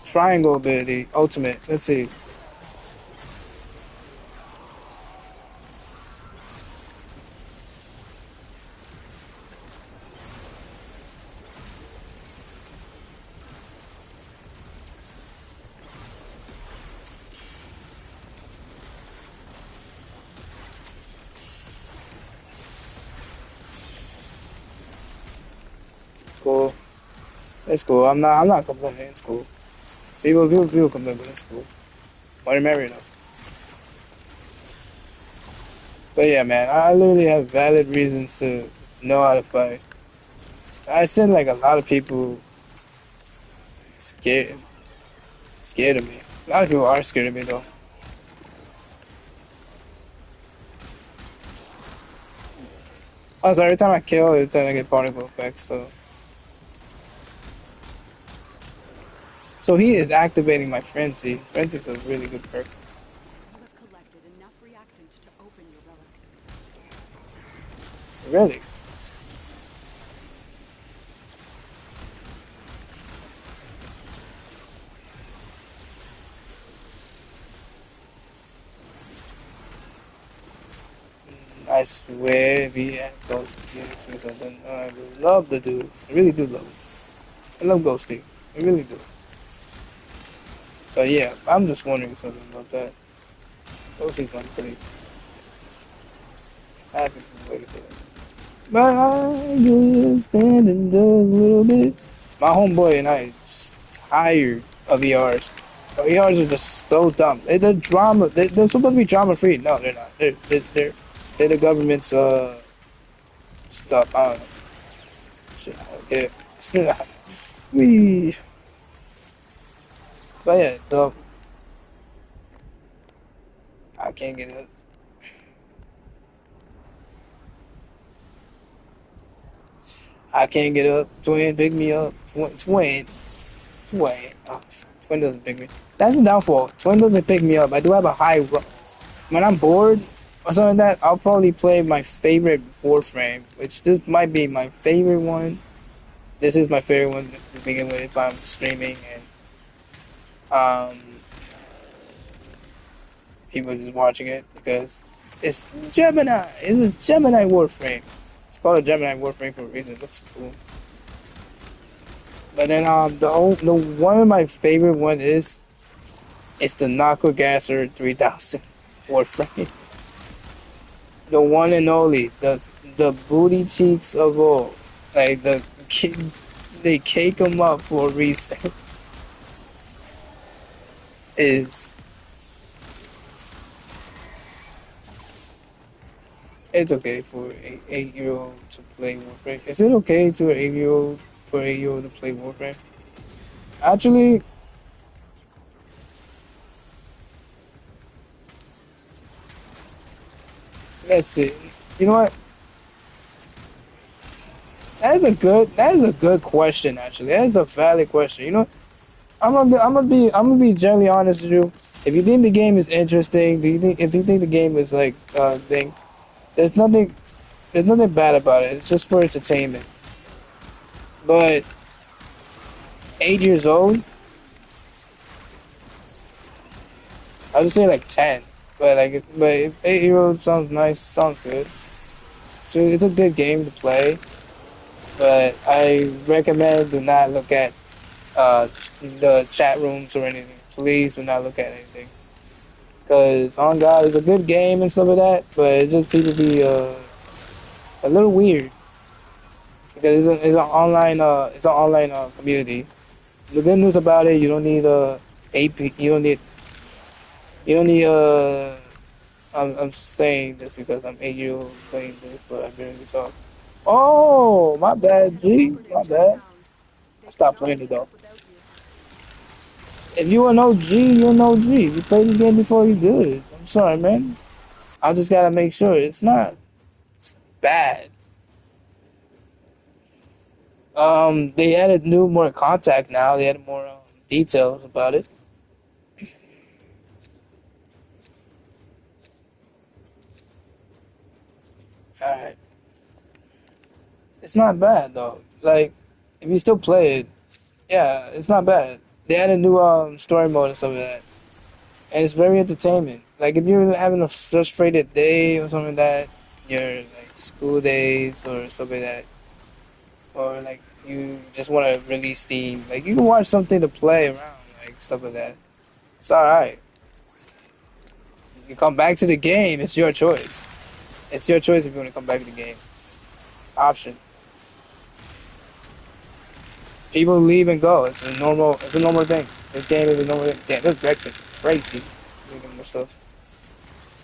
triangle ability ultimate. Let's see. Cool. It's cool. I'm not complaining. It's cool. People complain, but it's cool. Why to marry though? But yeah, man, I literally have valid reasons to know how to fight. I seen like a lot of people scared scared of me. A lot of people are scared of me though. Also, every time I kill, it's tend to get particle effects. So he is activating my frenzy. Frenzy's a really good perk. You have collected enough reactant to open your relic. Really. I swear, if he had Ghost Phoenix or something, I would love the dude. I really do love him. I love Ghosty. I really do. But yeah, I'm just wondering something about that. Ghosty's one pretty. I haven't waited for that. But I just standing just a little bit. My homeboy and I is tired of ERs. ERs are just so dumb. They're drama. They're supposed to be drama free. No, they're not. They're the government's stuff. I don't know. Shit, I don't care. We. But yeah, so I can't get it. I can't get up. Twin, pick me up. Twin. Oh, Twin doesn't pick me. That's the downfall. Twin doesn't pick me up. I do have a high. When I'm bored or something like that, I'll probably play my favorite Warframe, which this might be my favorite one. This is my favorite one to begin with if I'm streaming and people just watching it because it's Gemini. It's a Gemini Warframe. It's called a Gemini Warframe for a reason. It looks cool. But then the one of my favorite ones is it's the Knockergasser 3000 Warframe. The one and only, the booty cheeks of all. Like they cake them up for a reason. Is it's okay for an 8-year-old to play Warframe? Is it okay to an 8-year-old for an 8-year-old to play Warframe? Actually, let's see. You know what? That is a good question. Actually, that is a valid question. You know, I'm gonna be generally honest with you. If you think the game is interesting, do you think if you think the game is like thing, there's nothing there's nothing bad about it. It's just for entertainment. But 8 years old, I would say like 10. But if 8 year old sounds nice, sounds good. So it's a good game to play. But I recommend do not look at the chat rooms or anything. Please do not look at anything. Because on God, it's a good game and stuff like that. But it's just people be a little weird because it's an online community. The good news about it, you don't need AP. You don't need I'm saying this because I'm 8 years old playing this, but I'm barely talk. Oh, my bad, To the G. operative My just bad. found. I They could stopped not playing it make though. this without you. If you an OG, you're an OG. You played this game before, you good. I'm sorry, man. I just gotta make sure it's not bad. They added more contact now. They added more details about it. All right, it's not bad though. Like, if you still play it, yeah, it's not bad. They added new story mode and stuff like that, and it's very entertaining. Like, if you're having a frustrated day or something like that, your like school days or stuff like that, or like you just want to release steam, like you can watch something to play around, like stuff like that. It's all right. You come back to the game. It's your choice. It's your choice if you want to come back to the game. Option. People leave and go. It's a normal. It's a normal thing. This game is a normal thing. Damn, this breakfast is crazy. Looking at more stuff.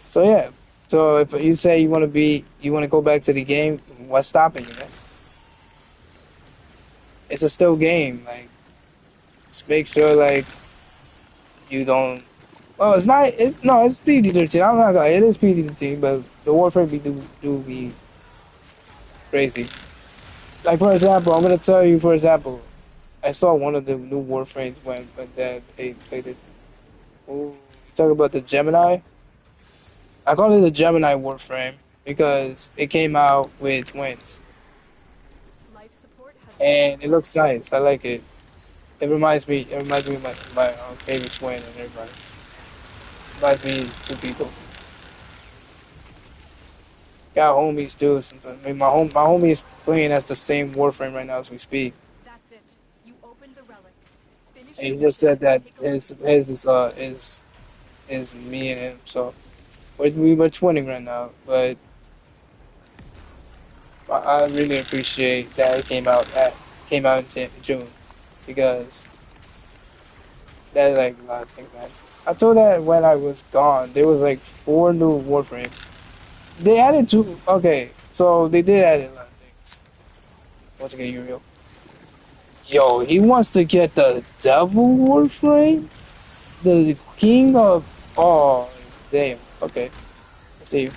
So yeah. So if you say you want to go back to the game, what's stopping you, man? It's a still game. Like, just make sure like you don't. Well, it's not. No, it's PG-13. I'm not gonna. It is PG-13, but the Warframe do be crazy. Like for example, I'm gonna tell you. For example, I saw one of the new Warframes when that they played it. Ooh, you talk about the Gemini? I call it the Gemini Warframe because it came out with twins, Life support has and it fallen. looks nice. I like it. It reminds me. It reminds me of my favorite twin and everybody. Reminds me of two people. Got homies too. Sometimes. I mean, my homie is playing as the same Warframe right now as we speak. That's it. You opened the relic. Finish And your he just mission said and that take a leave. his is me and him. So we were twinning right now, but I really appreciate that it came out in June because that is like a lot of things, man. I told that when I was gone, there was like 4 new Warframe. They added two. Okay, so they did add a lot of things. Once again, Uriel. Yo, he wants to get the Devil Warframe, the King of. Oh, damn. Okay, let's see.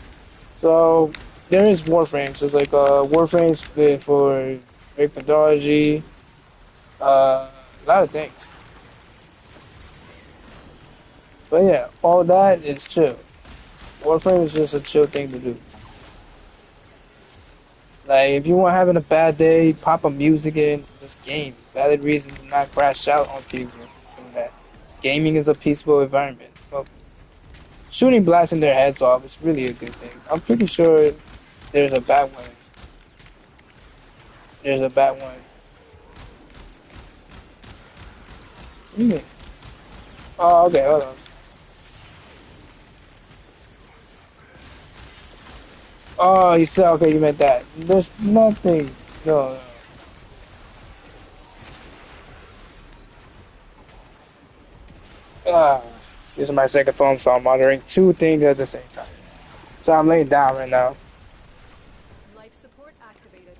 So there is Warframes. So it's like Warframes for great methodology, a lot of things. But yeah, all that is chill. Warframe is just a chill thing to do. Like if you want having a bad day, pop a music in this game. Valid reason to not crash out on people from that. Gaming is a peaceful environment. Well, shooting blasting their heads off is really a good thing. I'm pretty sure there's a bad one. There's a bad one. Hmm. Oh, okay, hold on. Oh, you said okay. You meant that. There's nothing. No, no. Ah, this is my second phone, so I'm monitoring 2 things at the same time. So I'm laying down right now. Life support activated.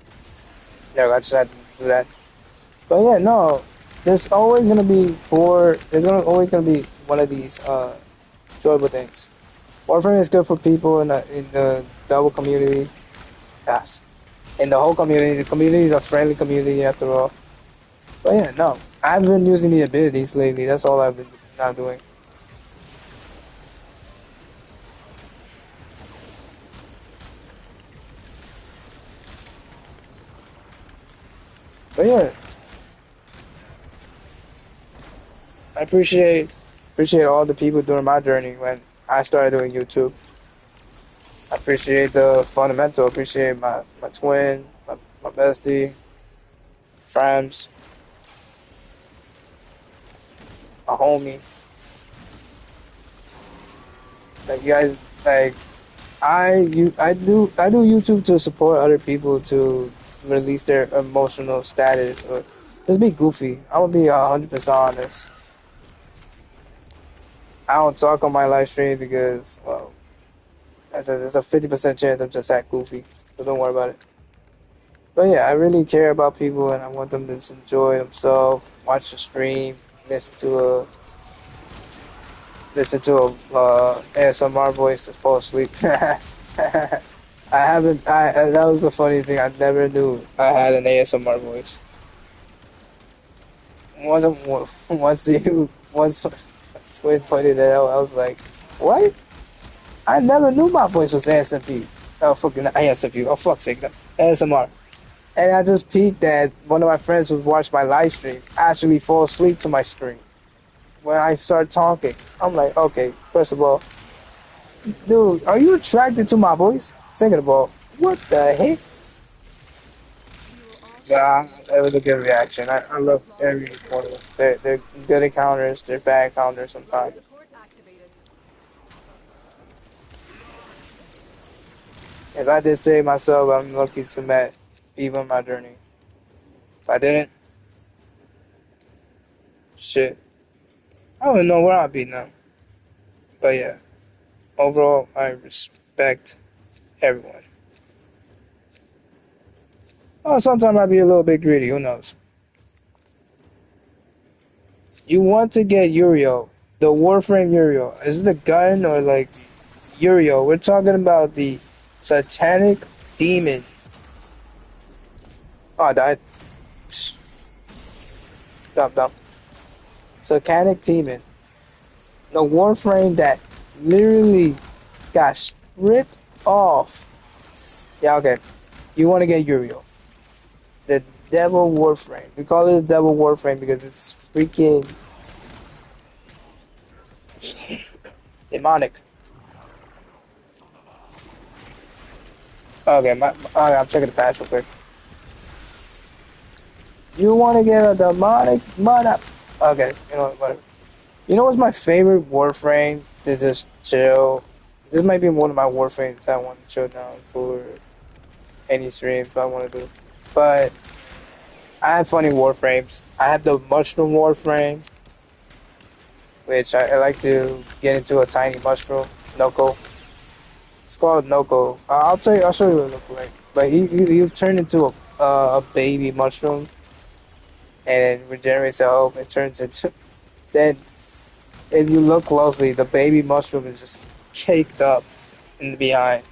Yeah, I just had to do that. But yeah, no. There's always gonna be four. Always gonna be one of these enjoyable things. Warframe is good for people in the double community. Yes, in the whole community. The community is a friendly community after all. But yeah, no. I've been using the abilities lately. That's all I've been not doing. But yeah, I appreciate all the people during my journey when I started doing YouTube. I appreciate the fundamental. Appreciate my twin, my bestie, friends, my homie. Like you guys, like I do YouTube to support other people to release their emotional status or just be goofy. I'm gonna be 100% honest. I don't talk on my live stream because well, there's a 50% chance I'm just that goofy. So don't worry about it. But yeah, I really care about people and I want them to just enjoy themselves, watch the stream, listen to a ASMR voice and fall asleep. I haven't. That was the funny thing. I never knew I had an ASMR voice. Once Twin pointed that out, I was like, "What? I never knew my voice was ASMP. Oh fucking ASMP. Oh fuck's sake, no. ASMR." And I just peeked that one of my friends who watched my live stream actually fall asleep to my stream when I start talking. I'm like, okay, first of all, dude, are you attracted to my voice? Second of all, what the heck? Yeah, that was a good reaction. I love every one of them. They're good encounters, they're bad encounters sometimes. Support activated. If I did say myself, I'm lucky to met people in my journey. If I didn't, shit. I don't know where I'd be now. But yeah, overall, I respect everyone. Oh, sometimes I'd be a little bit greedy, who knows? You want to get Uriel, the Warframe Uriel. Is it the gun or like Uriel? We're talking about the satanic demon. Oh, I died. Stop. Satanic demon. The Warframe that literally got stripped off. Yeah, okay. You want to get Uriel. The Devil Warframe. We call it the Devil Warframe because it's freaking demonic. Okay, I'm checking the patch real quick. You want to get a demonic mother? Okay, you know what? Whatever. You know what's my favorite Warframe to just chill? This might be one of my Warframes I want to chill down for any streams I want to do. But I have funny Warframes. I have the Mushroom Warframe, which I like to get into a tiny mushroom, Noko. It's called Noko. I'll tell you. I'll show you what it looks like. But you turn into a baby mushroom and it regenerates health. It turns into then if you look closely, the baby mushroom is just caked up in the behind.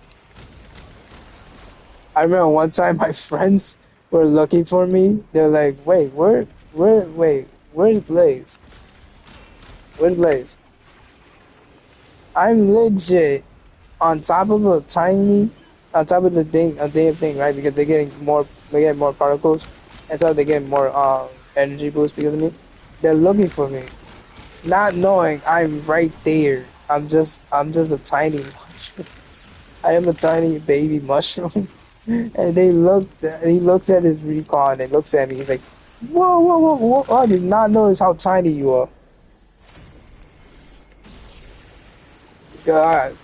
I remember one time my friends were looking for me. They're like, "Wait, where's Blaze? Where's Blaze?" I'm legit on top of on top of the thing, a damn thing, right? Because they get more particles, and so they get more energy boost because of me. They're looking for me, not knowing I'm right there. I'm just a tiny mushroom. I am a tiny baby mushroom. And he looks at his recon and looks at me. He's like, whoa. I did not notice how tiny you are. God.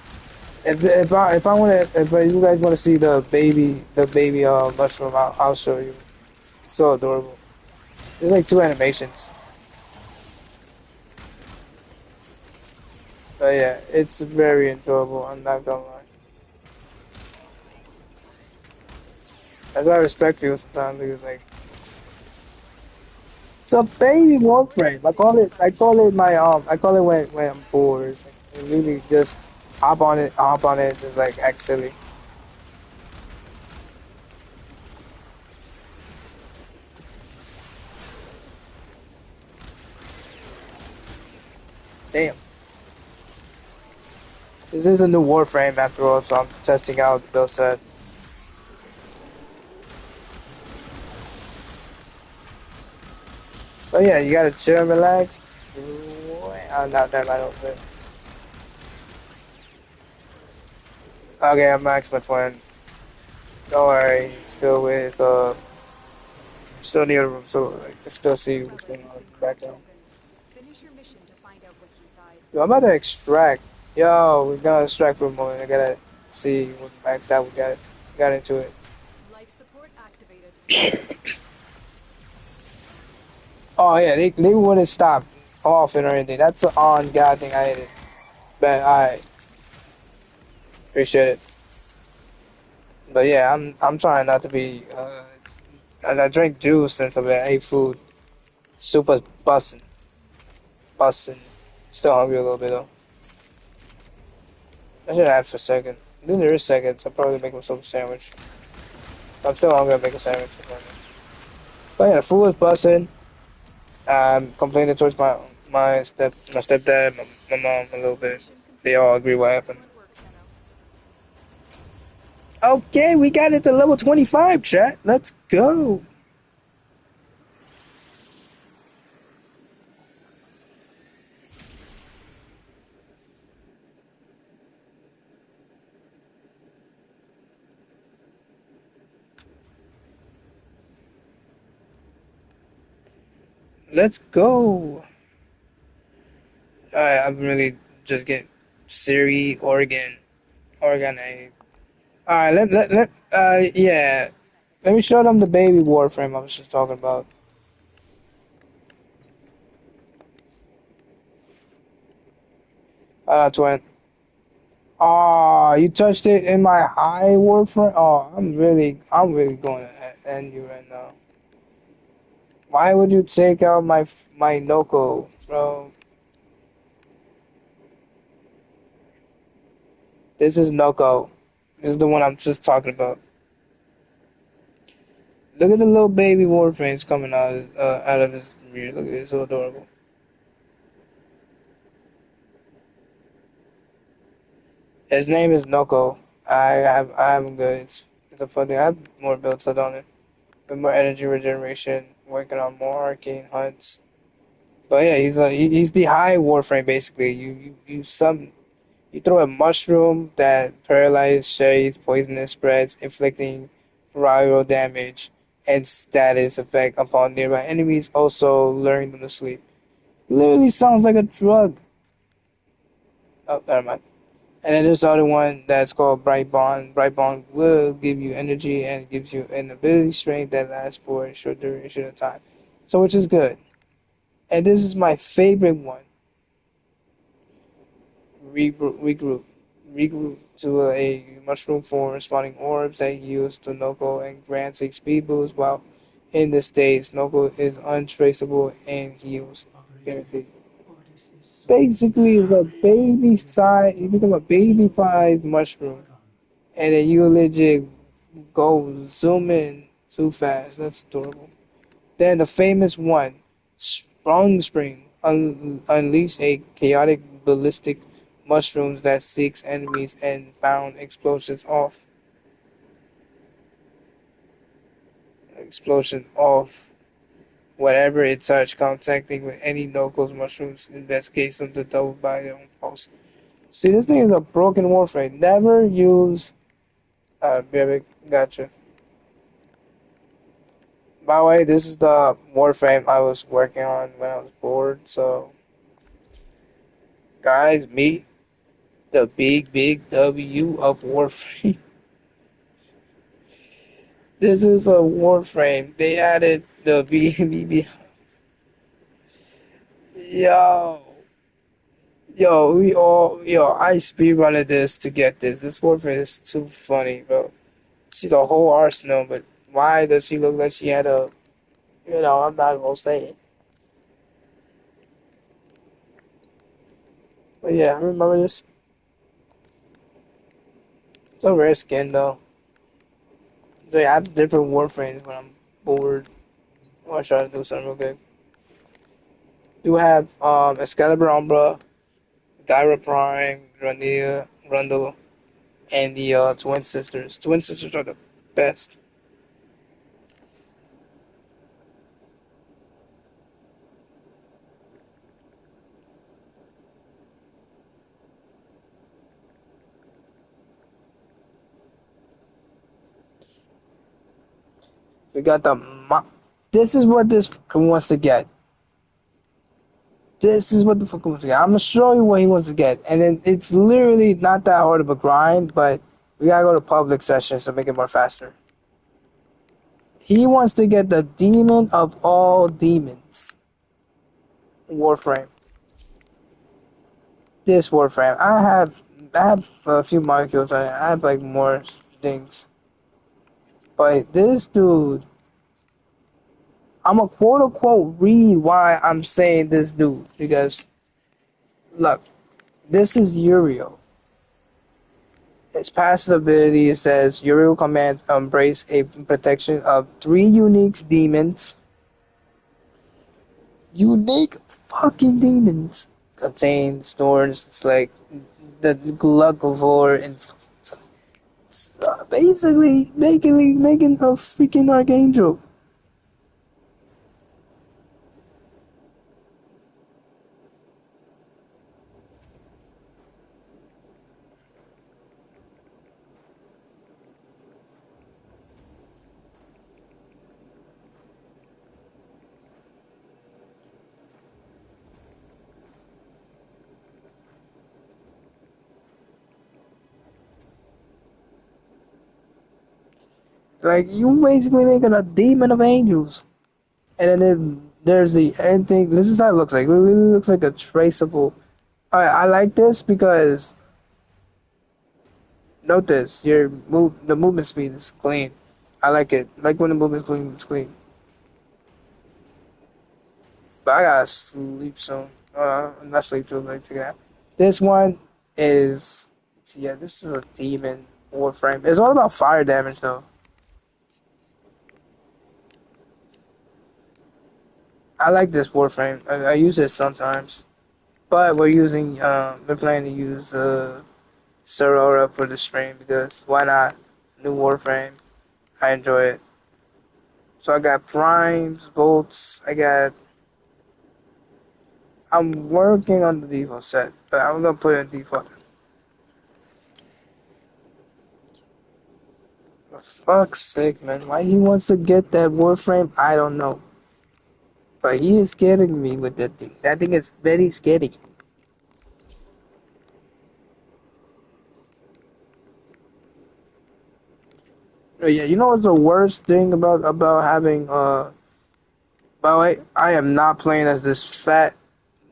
If you guys want to see the baby mushroom, I'll show you. It's so adorable. There's like two animations. But yeah, it's very enjoyable. I'm not gonna lie. That's why I respect people sometimes because like it's a baby Warframe. I call it my I call it when I'm bored. And really just hop on it, just like act silly. Damn. This is a new Warframe after all, so I'm testing out the build set. But yeah, you gotta chill and relax. Oh, not that I don't think. Okay, I'm Max, my twin. Don't worry, he's still with still near the room, so like, I still see The what's relic going has on in been the cracked background. open. Finish your mission to find out what's inside. Yo, I'm about to extract. Yo, we're gonna extract for a moment. I gotta see what maxed out got into it. Life support activated. Oh yeah, they wouldn't stop coughing or anything. That's an on God thing. I hate it, but I appreciate it. But yeah, I'm trying not to be. I drink juice since I ate food. Super bussin'. Still hungry a little bit though. I should have for a second. Then there is seconds. I'll probably make myself a sandwich. If I'm still hungry, I'll make a sandwich. But yeah, the food was bussin'. I'm complaining towards my stepdad, my mom a little bit. Mission They complete. all agree what happened. Excellent work, Tenno. Okay, we got it to level 25, chat. Let's go. Let's go. Alright, I'm really just get Siri, Oregon A. Alright, yeah. Let me show them the baby Warframe I was just talking about. Twin. Ah, you touched it in my high Warframe? Oh, I'm really going to end you right now. Why would you take out my Noko, bro? This is Noko. This is the one I'm just talking about. Look at the little baby Warframes coming out of his rear. Look at it, it's so adorable. His name is Noko. I'm good. It's a funny. I have more builds on it. With more energy regeneration, working on more arcane hunts. But yeah, he's the high Warframe basically. You throw a mushroom that paralyzes, shades, poisonous spreads, inflicting viral damage and status effect upon nearby enemies, also luring them to sleep. Literally sounds like a drug. Oh, never mind. And then there's the other one that's called Bright Bond. Bright Bond will give you energy and gives you an ability strength that lasts for a short duration of time. So which is good. And this is my favorite one. Regroup to a mushroom form, spawning orbs that use the Noko and grants a speed boost while in the states. Noko is untraceable and heals. Guaranteed. Basically, it's a baby size. You become a baby size mushroom, and then you legit go zoom in too fast. That's adorable. Then the famous one, Sprung Spring, unleash a chaotic ballistic mushrooms that seeks enemies and bound explosion off whatever it touch, contacting with any locals mushrooms, investigates them to double by their own pulse. See, this thing is a broken warframe. Never use Bibik. Gotcha. By the way, this is the warframe I was working on when I was bored, so guys, meet the big W of Warframe. This is a Warframe. They added the BB. Yo, I speedrunning this to get this. This Warframe is too funny, bro. She's a whole arsenal, but why does she look like she had a, I'm not gonna say it. But yeah, I remember this. It's a rare skin, though. They have different Warframes when I'm bored. I want to try to do something real good. Do have Excalibur Umbra, Gyra Prime, Rania, Rundle, and the twin sisters. Twin sisters are the best. We got the. This is what this wants to get. This is what the fuck he wants to get. I'm gonna show you what he wants to get, and then it's literally not that hard of a grind, but we gotta go to public sessions to make it more faster. He wants to get the demon of all demons, Warframe. This Warframe. I have a few molecules on it. I have like more things, but this dude. I'm a quote unquote read why I'm saying this dude because look, this is Uriel. Its passive ability it says Uriel commands embrace a protection of 3 unique demons. Unique fucking demons. Contains thorns. It's like the Glugavore and basically making a freaking archangel. Like you basically making a demon of angels. And then there's the ending. This is how it looks like. It really looks like a traceable. I like this because note this. The movement speed is clean. I like it. I like when the movement clean. It's clean. But I gotta sleep soon. Not sleep too late. Take a nap. This one is yeah. This is a demon Warframe. It's all about fire damage though. I like this Warframe. I use it sometimes. But we're planning to use Sorora for the stream because why not? It's a new Warframe. I enjoy it. So I got primes, bolts. I'm working on the default set, but I'm gonna put it in default. For fuck's sake, man! Why he wants to get that Warframe? I don't know. But he is scaring me with that thing. That thing is very scary. Oh, yeah, you know what's the worst thing about having by the way, I am not playing as this fat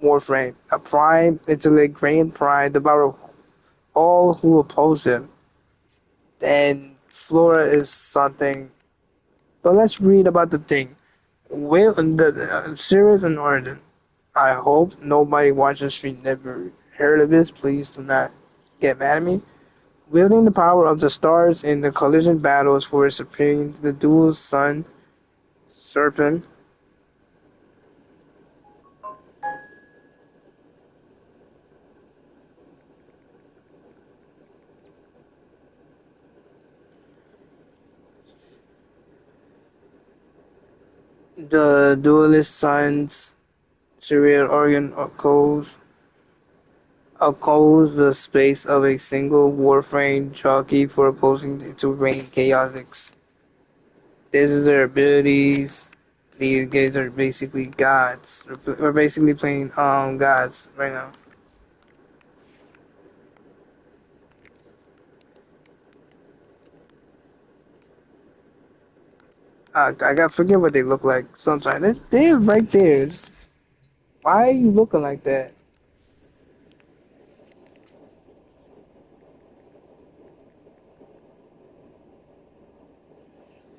Warframe. A prime intellect grand prime devour all who oppose him. And Flora is something. But let's read about the thing. Will the series and origin. I hope nobody watching the stream never heard of this. Please do not get mad at me. Wielding the power of the stars in the collision battles for supreme the dual sun serpent. The duelist suns serial organ occurs the space of a single Warframe jockey for opposing to rain chaotix. This is their abilities. These guys are basically gods. We're basically playing gods right now. I got forget what they look like sometimes. They're right there. Why are you looking like that?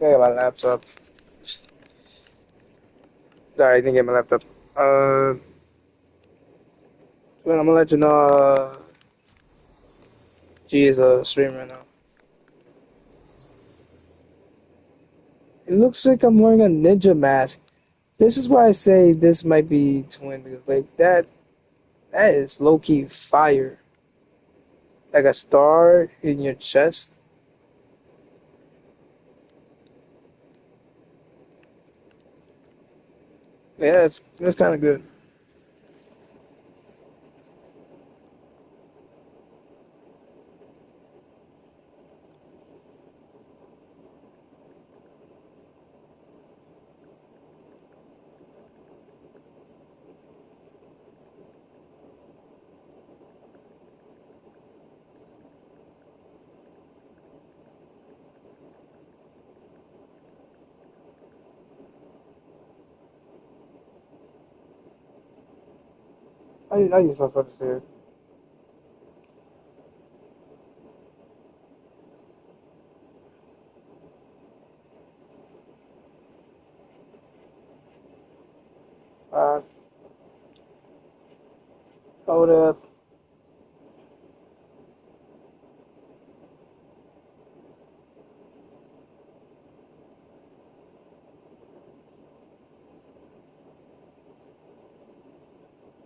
I got my laptop. Sorry, I didn't get my laptop. Well, I'm gonna let you know. G is a stream right now. It looks like I'm wearing a ninja mask. This is why I say this might be twin because like That is low key fire. Like a star in your chest. Yeah, that's kind of good. I use my fucking here. Uh, hold up.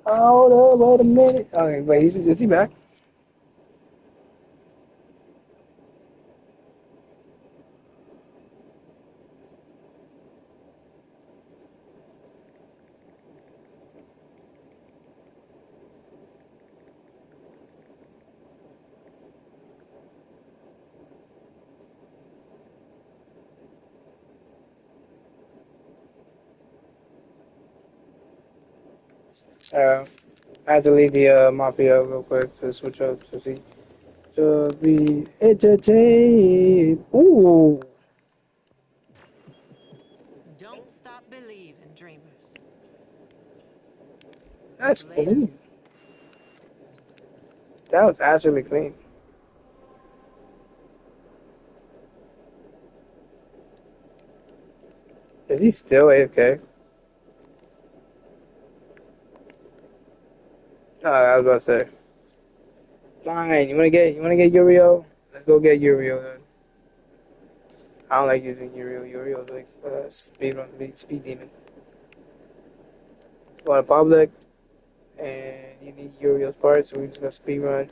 Hold up, wait a minute. Okay, wait, is he back? I had to leave the mafia real quick to switch up to see to be entertained. Ooh, Don't stop believing, dreamers. that's Later. clean. That was actually clean. Is he still AFK? Oh, I was about to say. Fine. You wanna get Uriel? Let's go get Uriel then. I don't like using Uriel. Uriel's like speed demon. You want a public and you need Uriel's parts, so we're just gonna speed run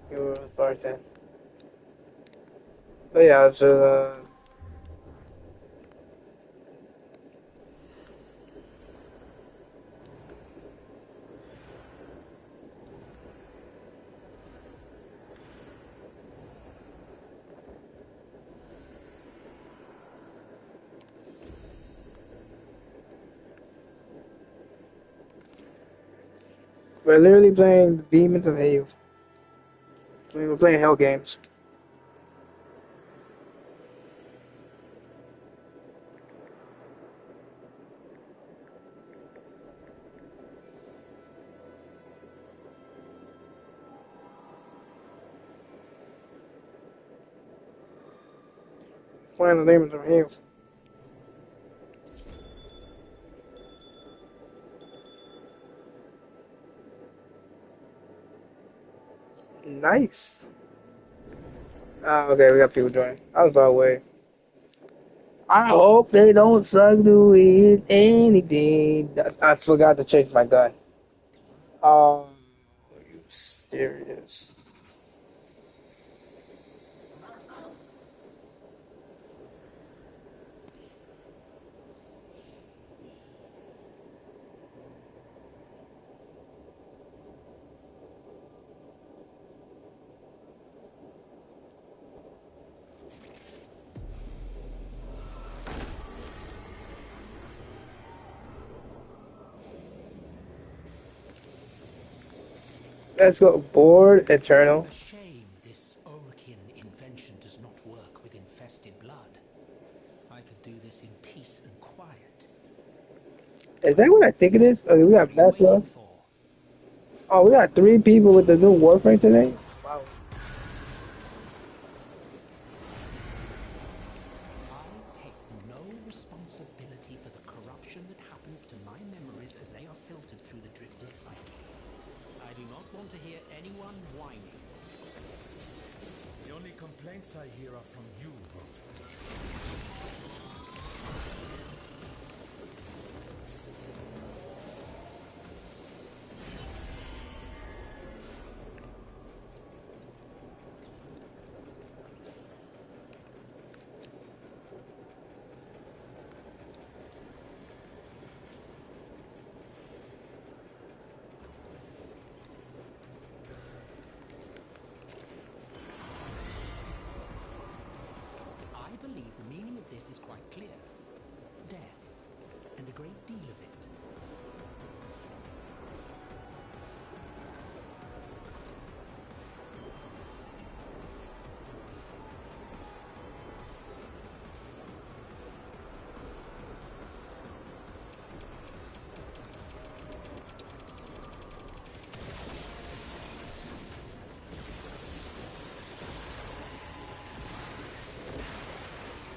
Uriel's parts then. But yeah, it's we're literally playing Demons of Hell. I mean, we're playing Hell games. Playing the Demons of Hell. Nice. Okay, we got people joining. I was far away. I hope they don't suck to it anything. I forgot to change my gun. Are you serious? Let's go. Board Eternal. A shame this Orokin invention does not work with infested blood. I could do this in peace and quiet. Is that what I think it is? Okay, we What got are you waiting Bachelor. for? Oh, we got 3 people with the new Warframe today? Wow. I take no responsibility for the corruption that happens to my memories as they are filtered through the Drifter's psyche. I do not want to hear anyone whining. The only complaints I hear are from you both.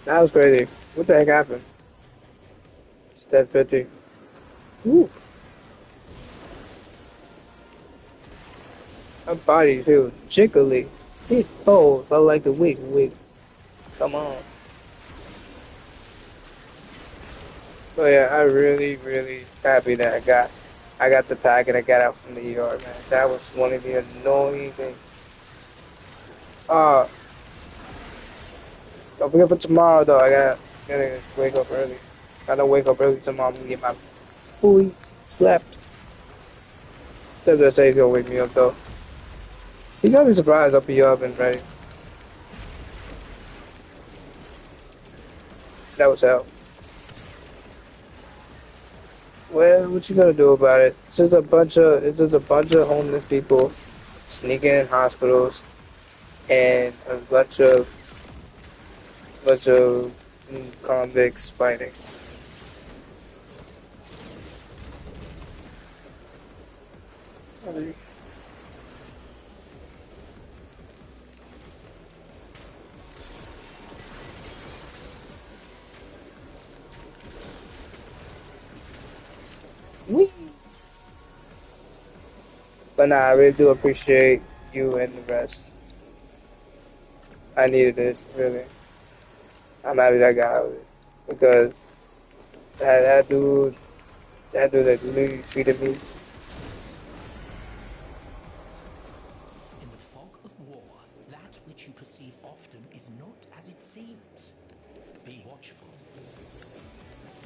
That was crazy. What the heck happened? Step 50. Woo. My body feels jiggly. These poles, I like the wig wig. Come on. So yeah, I really happy that I got the pack and I got out from the ER, man. That was one of the annoying things. Uh, don't forget for tomorrow though. I gotta wake up early. Gotta wake up early tomorrow. I'm gonna get my booty slept. Steph just say he's gonna wake me up though. He's gonna be surprised I'll be up and ready. That was hell. Well, what you gonna do about it? It's just a bunch of homeless people sneaking in hospitals and a bunch of convicts fighting. Whee! But nah, I really do appreciate you and the rest. I needed it, really. I'm happy that I got out of it. Because that dude that literally treated me. In the fog of war, that which you perceive often is not as it seems. Be watchful.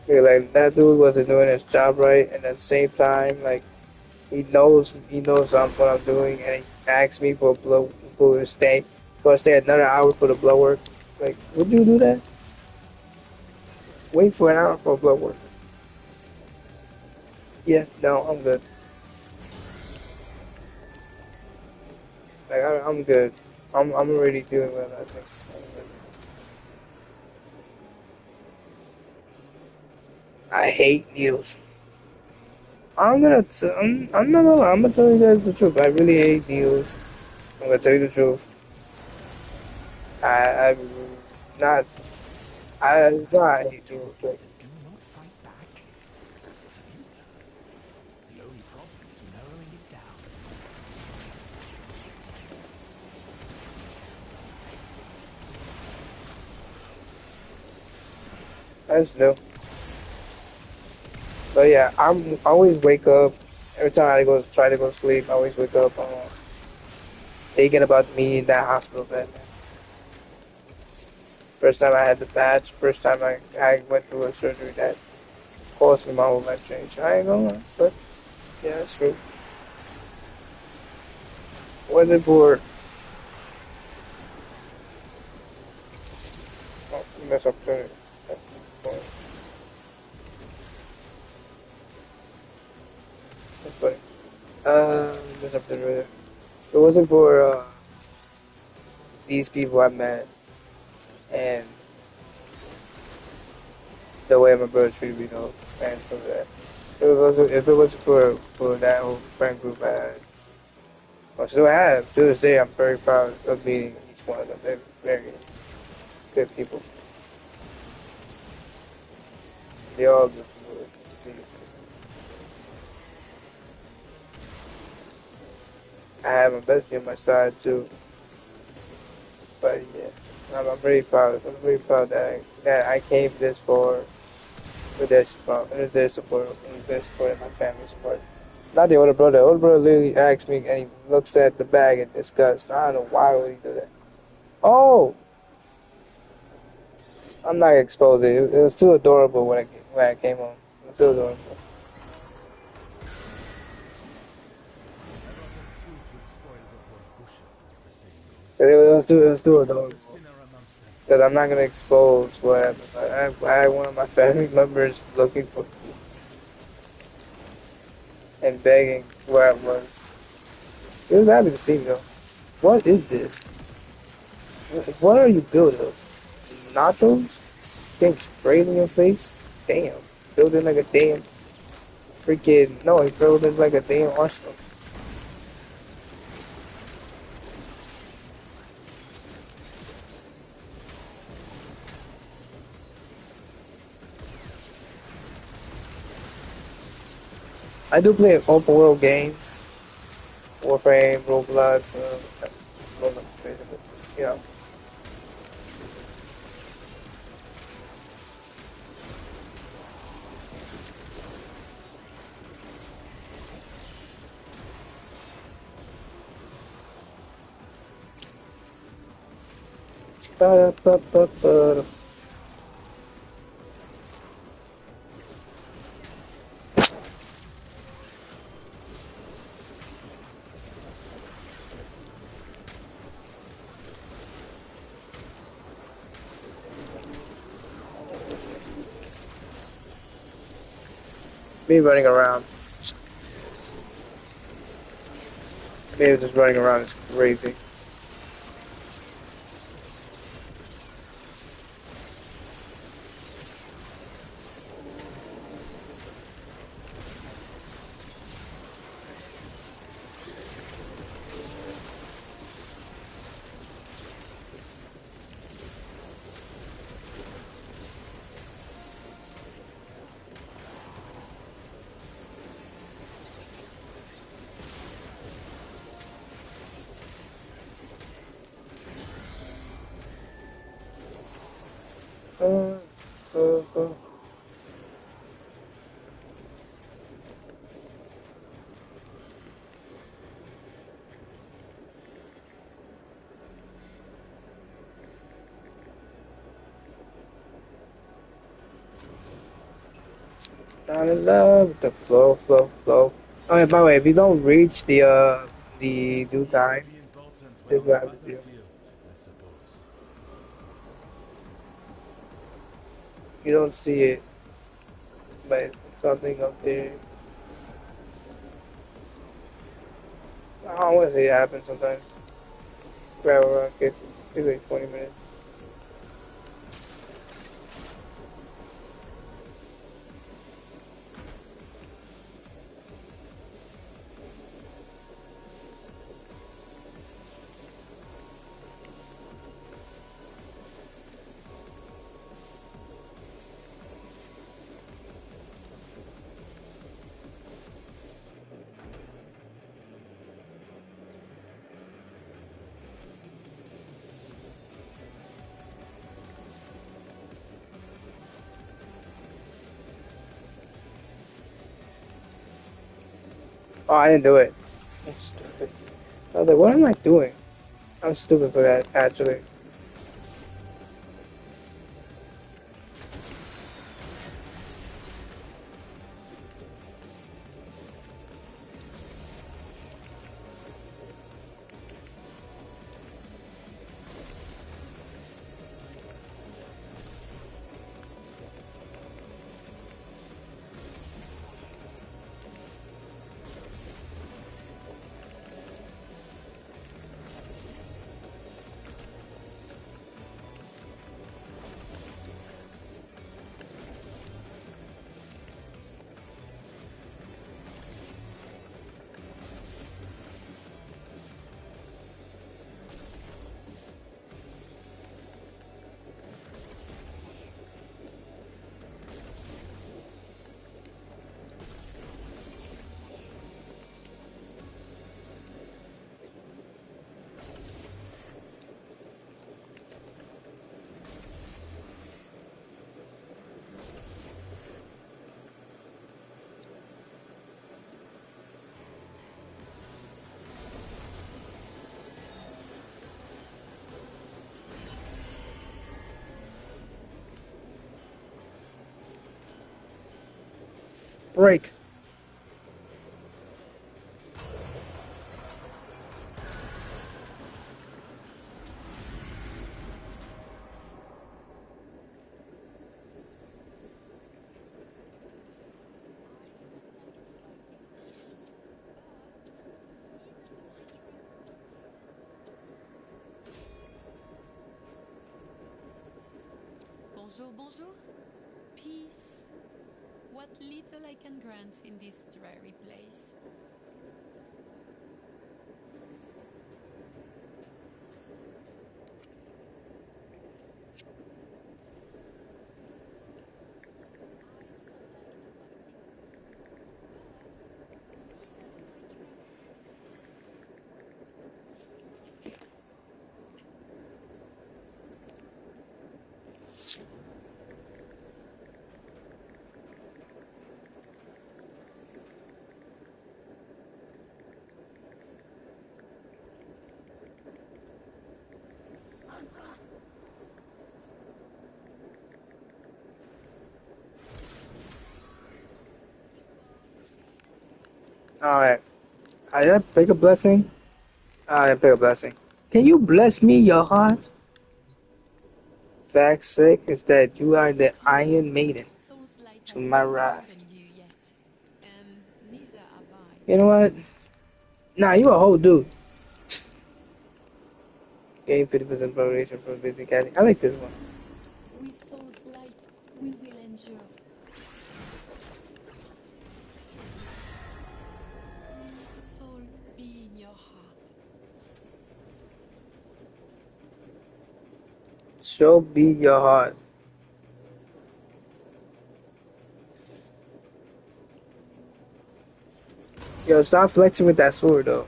Yeah, like that dude wasn't doing his job right, and at the same time, like he knows what I'm doing, and he asked me for to stay another hour for the blood work. Like, would you do that? Wait for an hour for blood work? Yeah, no, I'm good. Like, I'm good. I'm already doing well, I think. I hate needles. I'm not gonna lie, I'm gonna tell you guys the truth. I really hate needles. I'm gonna tell you the truth. I'm not. It's not I hate needles. Like, Do not fight back. Simpler. The only problem is narrowing it down. I just know. But yeah, I always wake up every time I try to go to sleep. I always wake up thinking about me in that hospital bed. Man. First time I had the patch. First time I went through a surgery that caused me my whole life change. I ain't gonna lie, but yeah, it's true. Was it for? Oh, mess up the. That's funny. Mess up the. It wasn't for these people I met and the way my brother treated me, though, and for that. If it wasn't for that whole friend group I had, or still have, to this day, I'm very proud of meeting each one of them. They're very good people. They all good people. I have my bestie on my side too, but yeah, I'm very proud. I'm very proud that I came this far with their support, and their support, and my family's support. Not the older brother. The older brother literally asks me, and he looks at the bag in disgust. I don't know why would he do that. Oh, I'm not exposed. It was too adorable when I came home. It was too adorable. A rotten fruit will spoil the whole bushel, as the saying goes. It was too Pick the adorable. sinner amongst them. Because I'm not gonna expose what happened. I had one of my family members looking for me and begging where I was. He was happy to see me though. What is this? What are you built of? Nachos? Getting sprayed in your face? Damn. Building like a damn freaking no, he building like a damn arsenal. I do play open world games, Warframe, Roblox, Roblox basically. You know. Ba-da-ba-ba-ba. Me running around. Me just running around is crazy. Uh, uh, uh. Not in love with the flow, flow, flow. Oh yeah, by the way, if you don't reach the due Soldiers will time, be important when here's on the what happens to you. battlefield, I suppose. You don't see it, but it's something up there. I want to say it happens sometimes. Grab a rocket, take like 20 minutes. Oh, I didn't do it. I'm stupid. I was like, what am I doing? I'm stupid for that, actually. Break. Bonjour, bonjour. Peace. What little I can grant in this dreary place. Alright. I pick a blessing. I pick a blessing. Can you bless me, your heart? Fact's sake is that you are the Iron Maiden Soul's light to has my not right. abandoned you yet, and neither have I. You know what? Nah, you a whole dude. Gain 50% variation from basic caddy. I like this one. With Soul's light, we will endure. Soul, be in your heart. So be your heart. Yo, stop flexing with that sword though.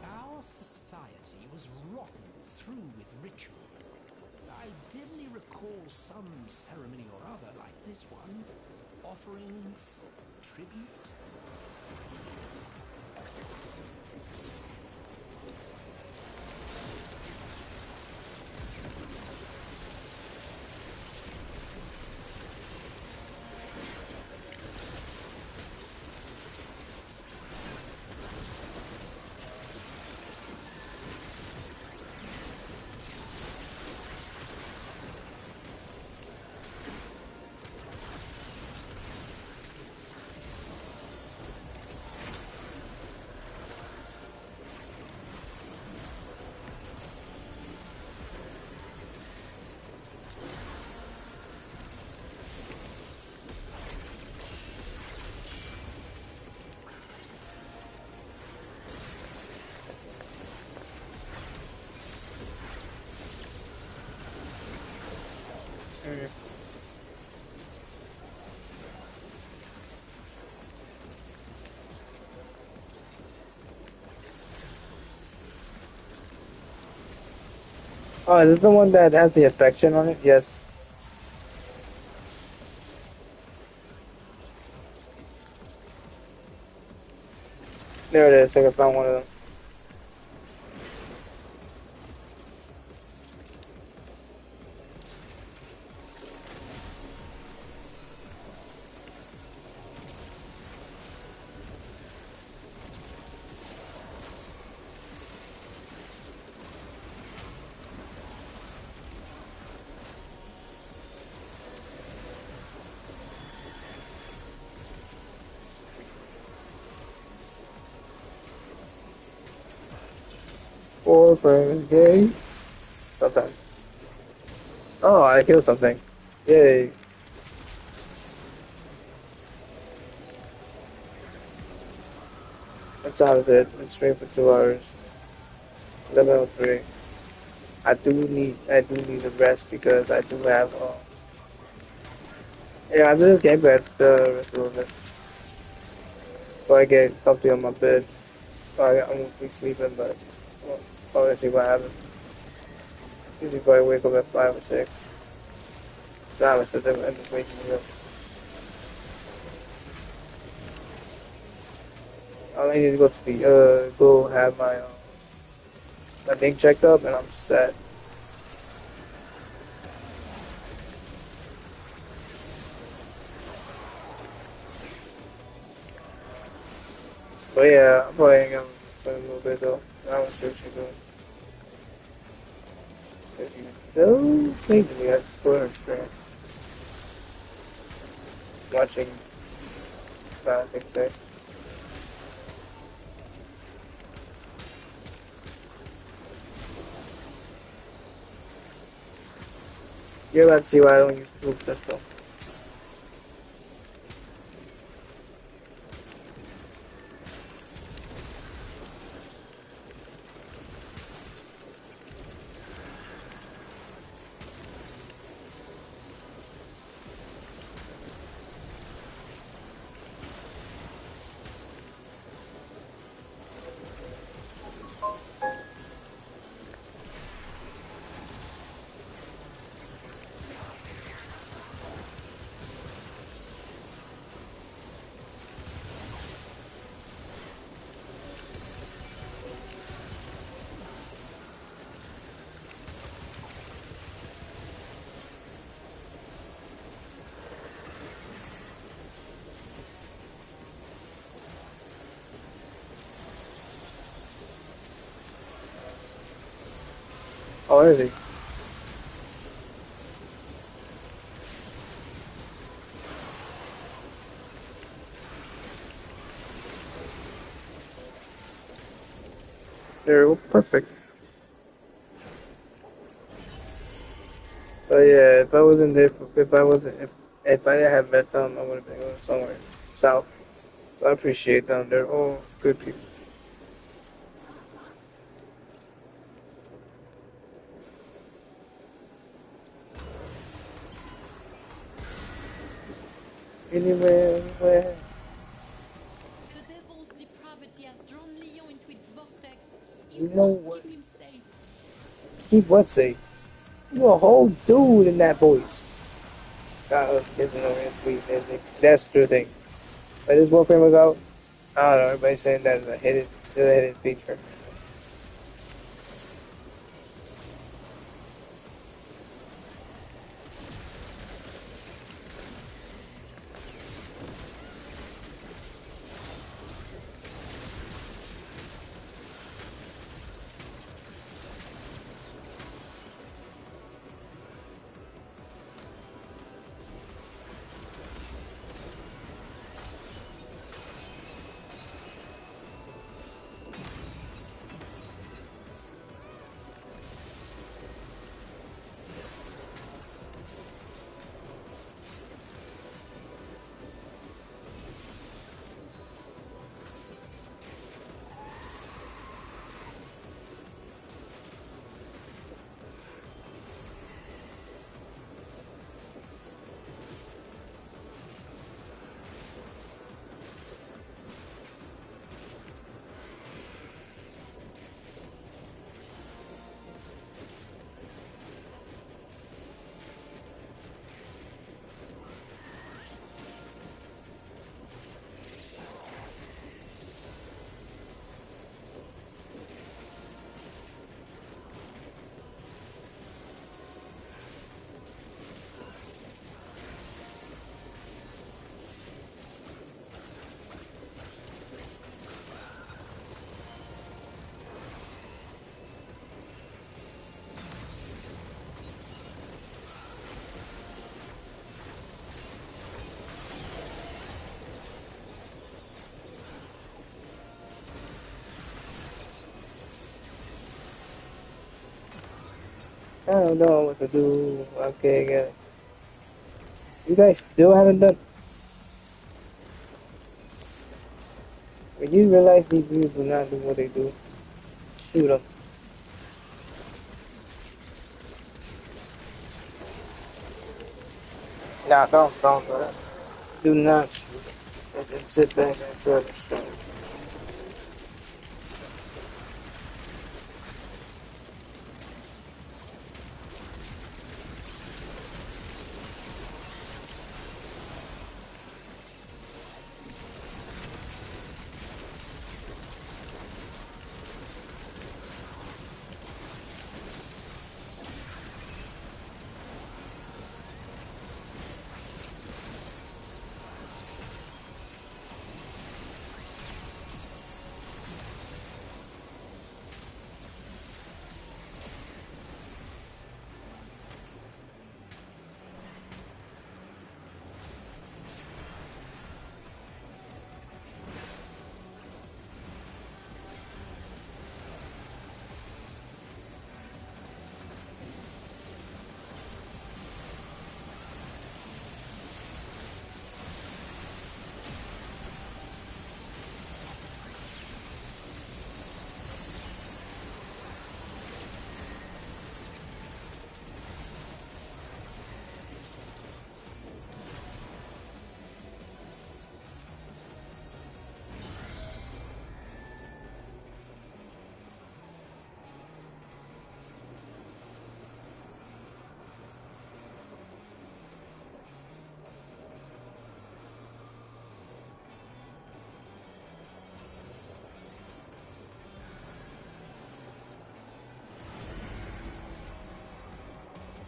Our society was rotten through with ritual. I dimly recall some ceremony or other like this one. Offerings, tribute. Mm. Oh, is this the one that has the affection on it? Yes. There it is. I think I found one of them. Warframe is gay. Sometimes. Oh, I killed something. Yay. What time is it? Been streaming for 2 hours. 11:03. I do need a rest because I do have yeah, after this game, I have to rest a little bit. So I get comfy on my bed. I won't be sleeping, but well, I'll see what happens. Usually probably wake up at 5 or 6. Nah, I said that end up waking me up. I only need to go to the go have my thing checked up and I'm set. But yeah, I'm probably gonna spend a little bit though. I don't see what you're doing. If you don't think me, I just put her stream. Watching things there. You're about to see why I don't use proof pistol. Oh, is he? There we go. Perfect. But yeah, if I wasn't there, if I didn't have met them, I would have been going somewhere south. So I appreciate them. They're all good people. Anywhere. The devil's depravity has drawn Leon into its vortex. You You know must what? keep him safe. Keep what safe? You a whole dude in that voice. God, those kids are really sweet, man. That's the true thing. But this Warframe was out. I don't know. Everybody's saying that is a hidden feature. I don't know what to do. Okay, I got it. You guys still haven't done. When you realize these dudes do not do what they do, shoot them. Nah, don't do that. Do not shoot them. Just sit back and try to shoot 'em.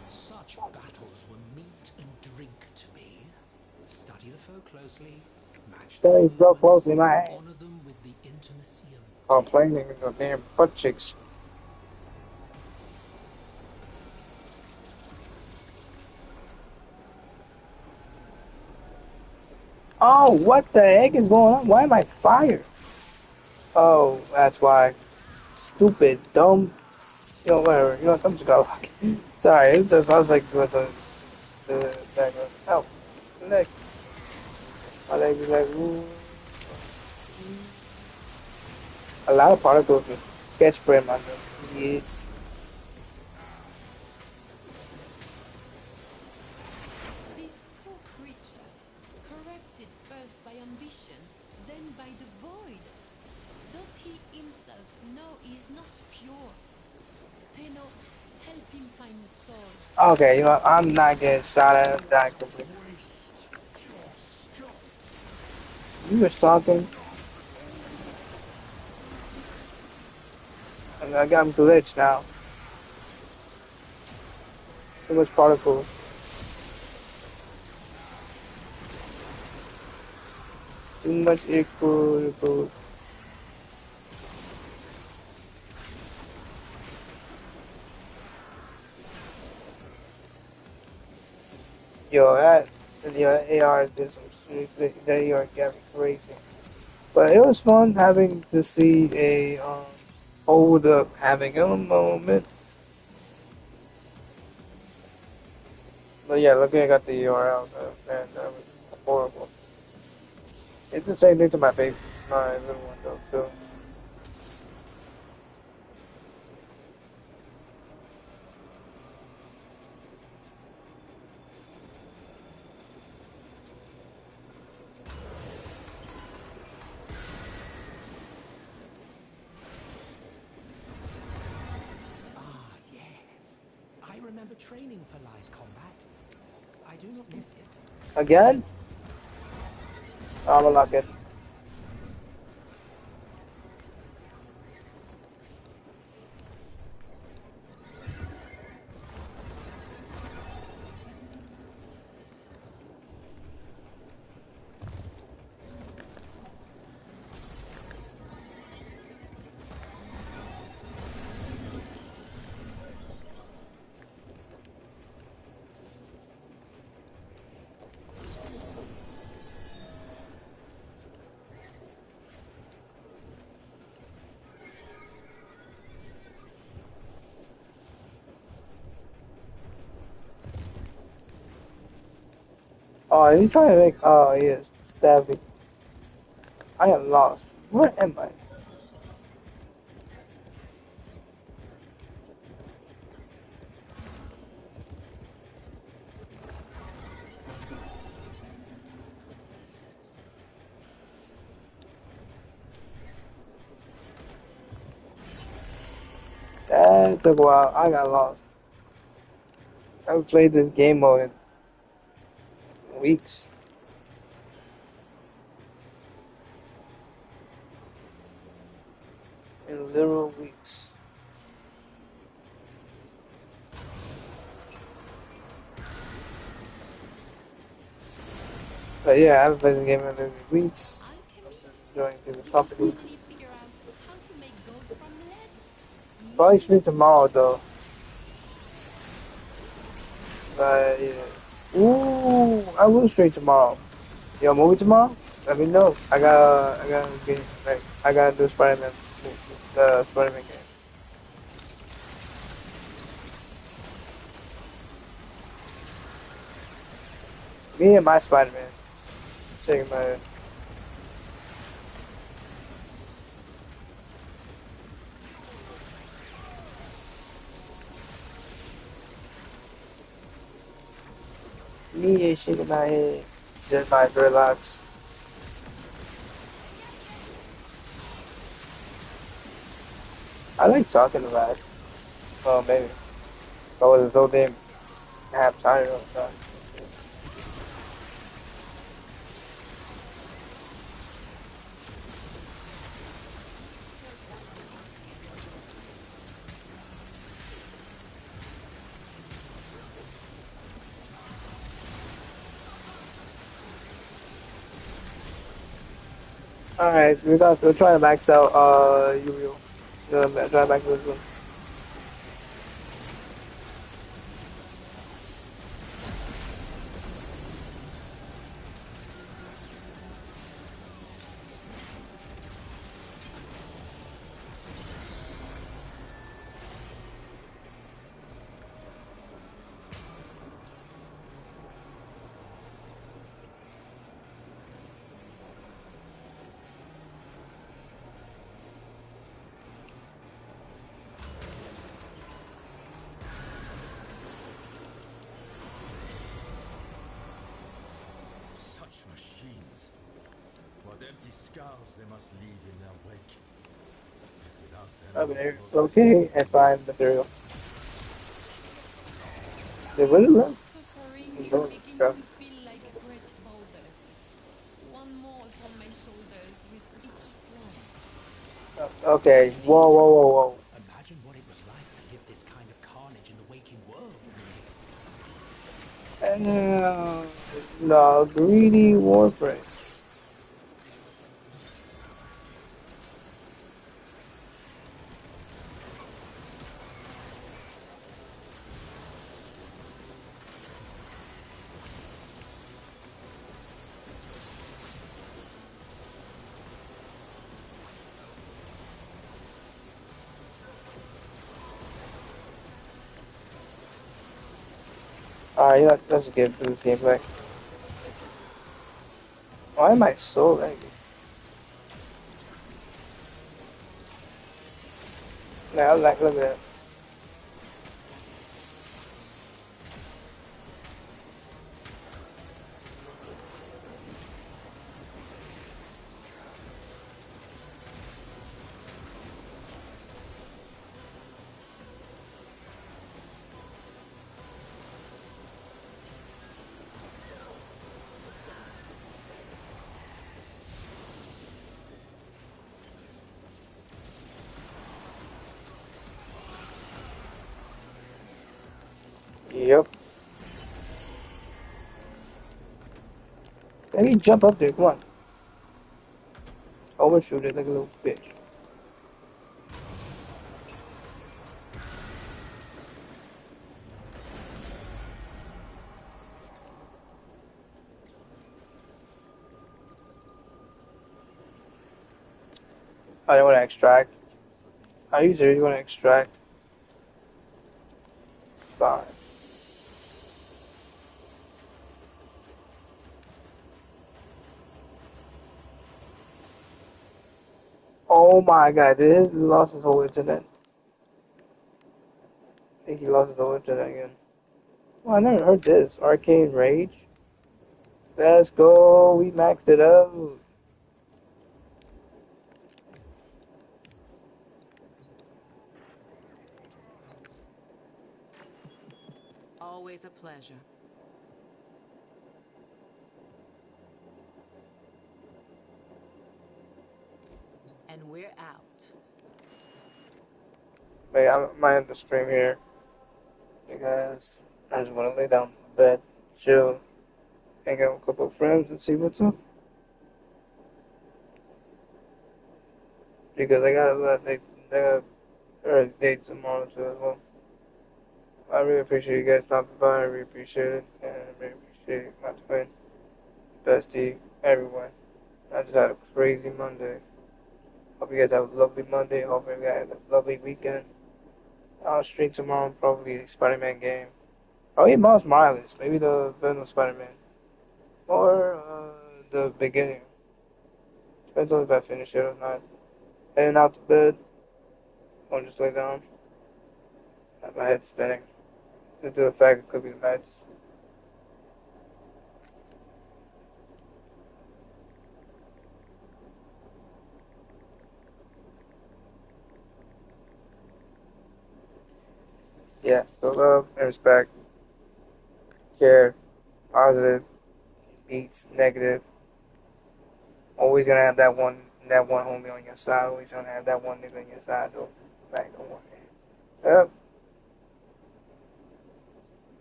Such battles were meat and drink to me. Study the foe closely, match their Stay so movements, closely, my ass. honor them with the intimacy of death. Complaining with your damn butt cheeks. Oh, what the heck is going on? Why am I fired? Oh, that's why. Stupid, dumb. You know, whatever. You know what? I'm just gonna lock it. Sorry, it just, I was like, what's the background? Oh, the neck. My leg is like, ooh. A lot of particles with get spray on them. Yes. This poor creature, corrupted first by ambition, then by the void. Does he himself know he's not pure? Tenno, help him find the soul. Okay, you know what? I'm not getting shot at that quickly. Waste your skill. You were talking, and I got him glitched now. Too much particles. Too much particles. Yo, that AR did some shit. That AR got me crazy. But it was fun having to see a hold up having a moment. But yeah, looking at the URL, man, that was horrible. It's the same thing to my little one though too. Ah, yes. I remember training for live combat. I do not miss it. Again? I'm gonna lock it. Oh, is he trying to make? Oh, he is. David. I am lost. Where am I? That took a while. I got lost. I haven't played this game mode in weeks. In literal weeks. But yeah, I haven't played this game in weeks. Alchemy? Enjoying people's Do you company. finally figure out how to make gold from lead? Probably Me? stream tomorrow though. But yeah. Ooh, I will stream tomorrow. Yo, movie tomorrow? Let me know. I gotta do Spider-Man, the Spider-Man game. Me and my Spider-Man. Shaking my head. Me is shaking my head. Just my dreadlocks. I like talking about it. Well, maybe. I wasn't so damn happy. I don't know. Alright, we're trying to max out Uriel. Try to max this one. empty scars they must leave in their wake. Yet without them, no Okay, progress is okay, to be and made. find material. They My really soul left. suffering No, begins crap. to feel like great boulders. One more upon my shoulders with each fall. Okay, whoa, whoa, whoa, whoa. Imagine what it was like to live this kind of carnage in the waking world, really. No, greedy Warframe. Alright, let's just get through this gameplay. Why am I so laggy? Now, like, look at that. Yep. Let me jump up there, come on. Overshoot it like a little bitch. I don't want to extract. I usually want to extract. Fine. Oh my god, this lost his whole internet. I think he lost his whole internet again. Well, I never heard this. Arcane Rage. Let's go. We maxed it out. Always a pleasure. And we're out. Wait, I might end the stream here because I just want to lay down in bed, chill, hang out with a couple of friends, and see what's up. Because I got a lot. They got early dates tomorrow too as well. I really appreciate you guys stopping by. I really appreciate it, and I really appreciate my twin, bestie, everyone. I just had a crazy Monday. Hope you guys have a lovely Monday. Hope you guys have a lovely weekend. I'll stream tomorrow, probably the Spider-Man game. Probably Miles Morales, maybe the Venom Spider-Man, or the beginning. Depends on if I finish it or not. Heading out to bed, or just lay down. Have my head spinning. Due to the fact it could be the meds. Yeah, so love and respect, care, positive, beats, negative. Always gonna have that one homie on your side. Always gonna have that one nigga on your side. So, like, don't worry. Yep.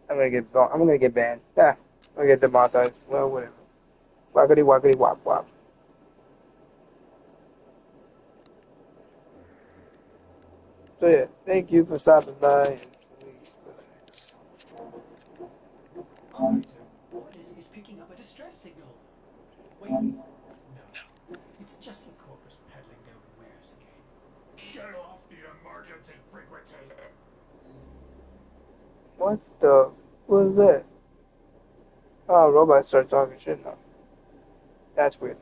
I'm gonna get banned. Yeah, I'm gonna get demonetized. Well, whatever. Wackety wackety wop wop. So yeah, thank you for stopping by and please relax. Operator, Ordis is picking up a distress signal. Wait, no. It's just the corpus peddling their wares again. Get off the emergency frequency! What the was that? Oh, robots start talking shit now. That's weird.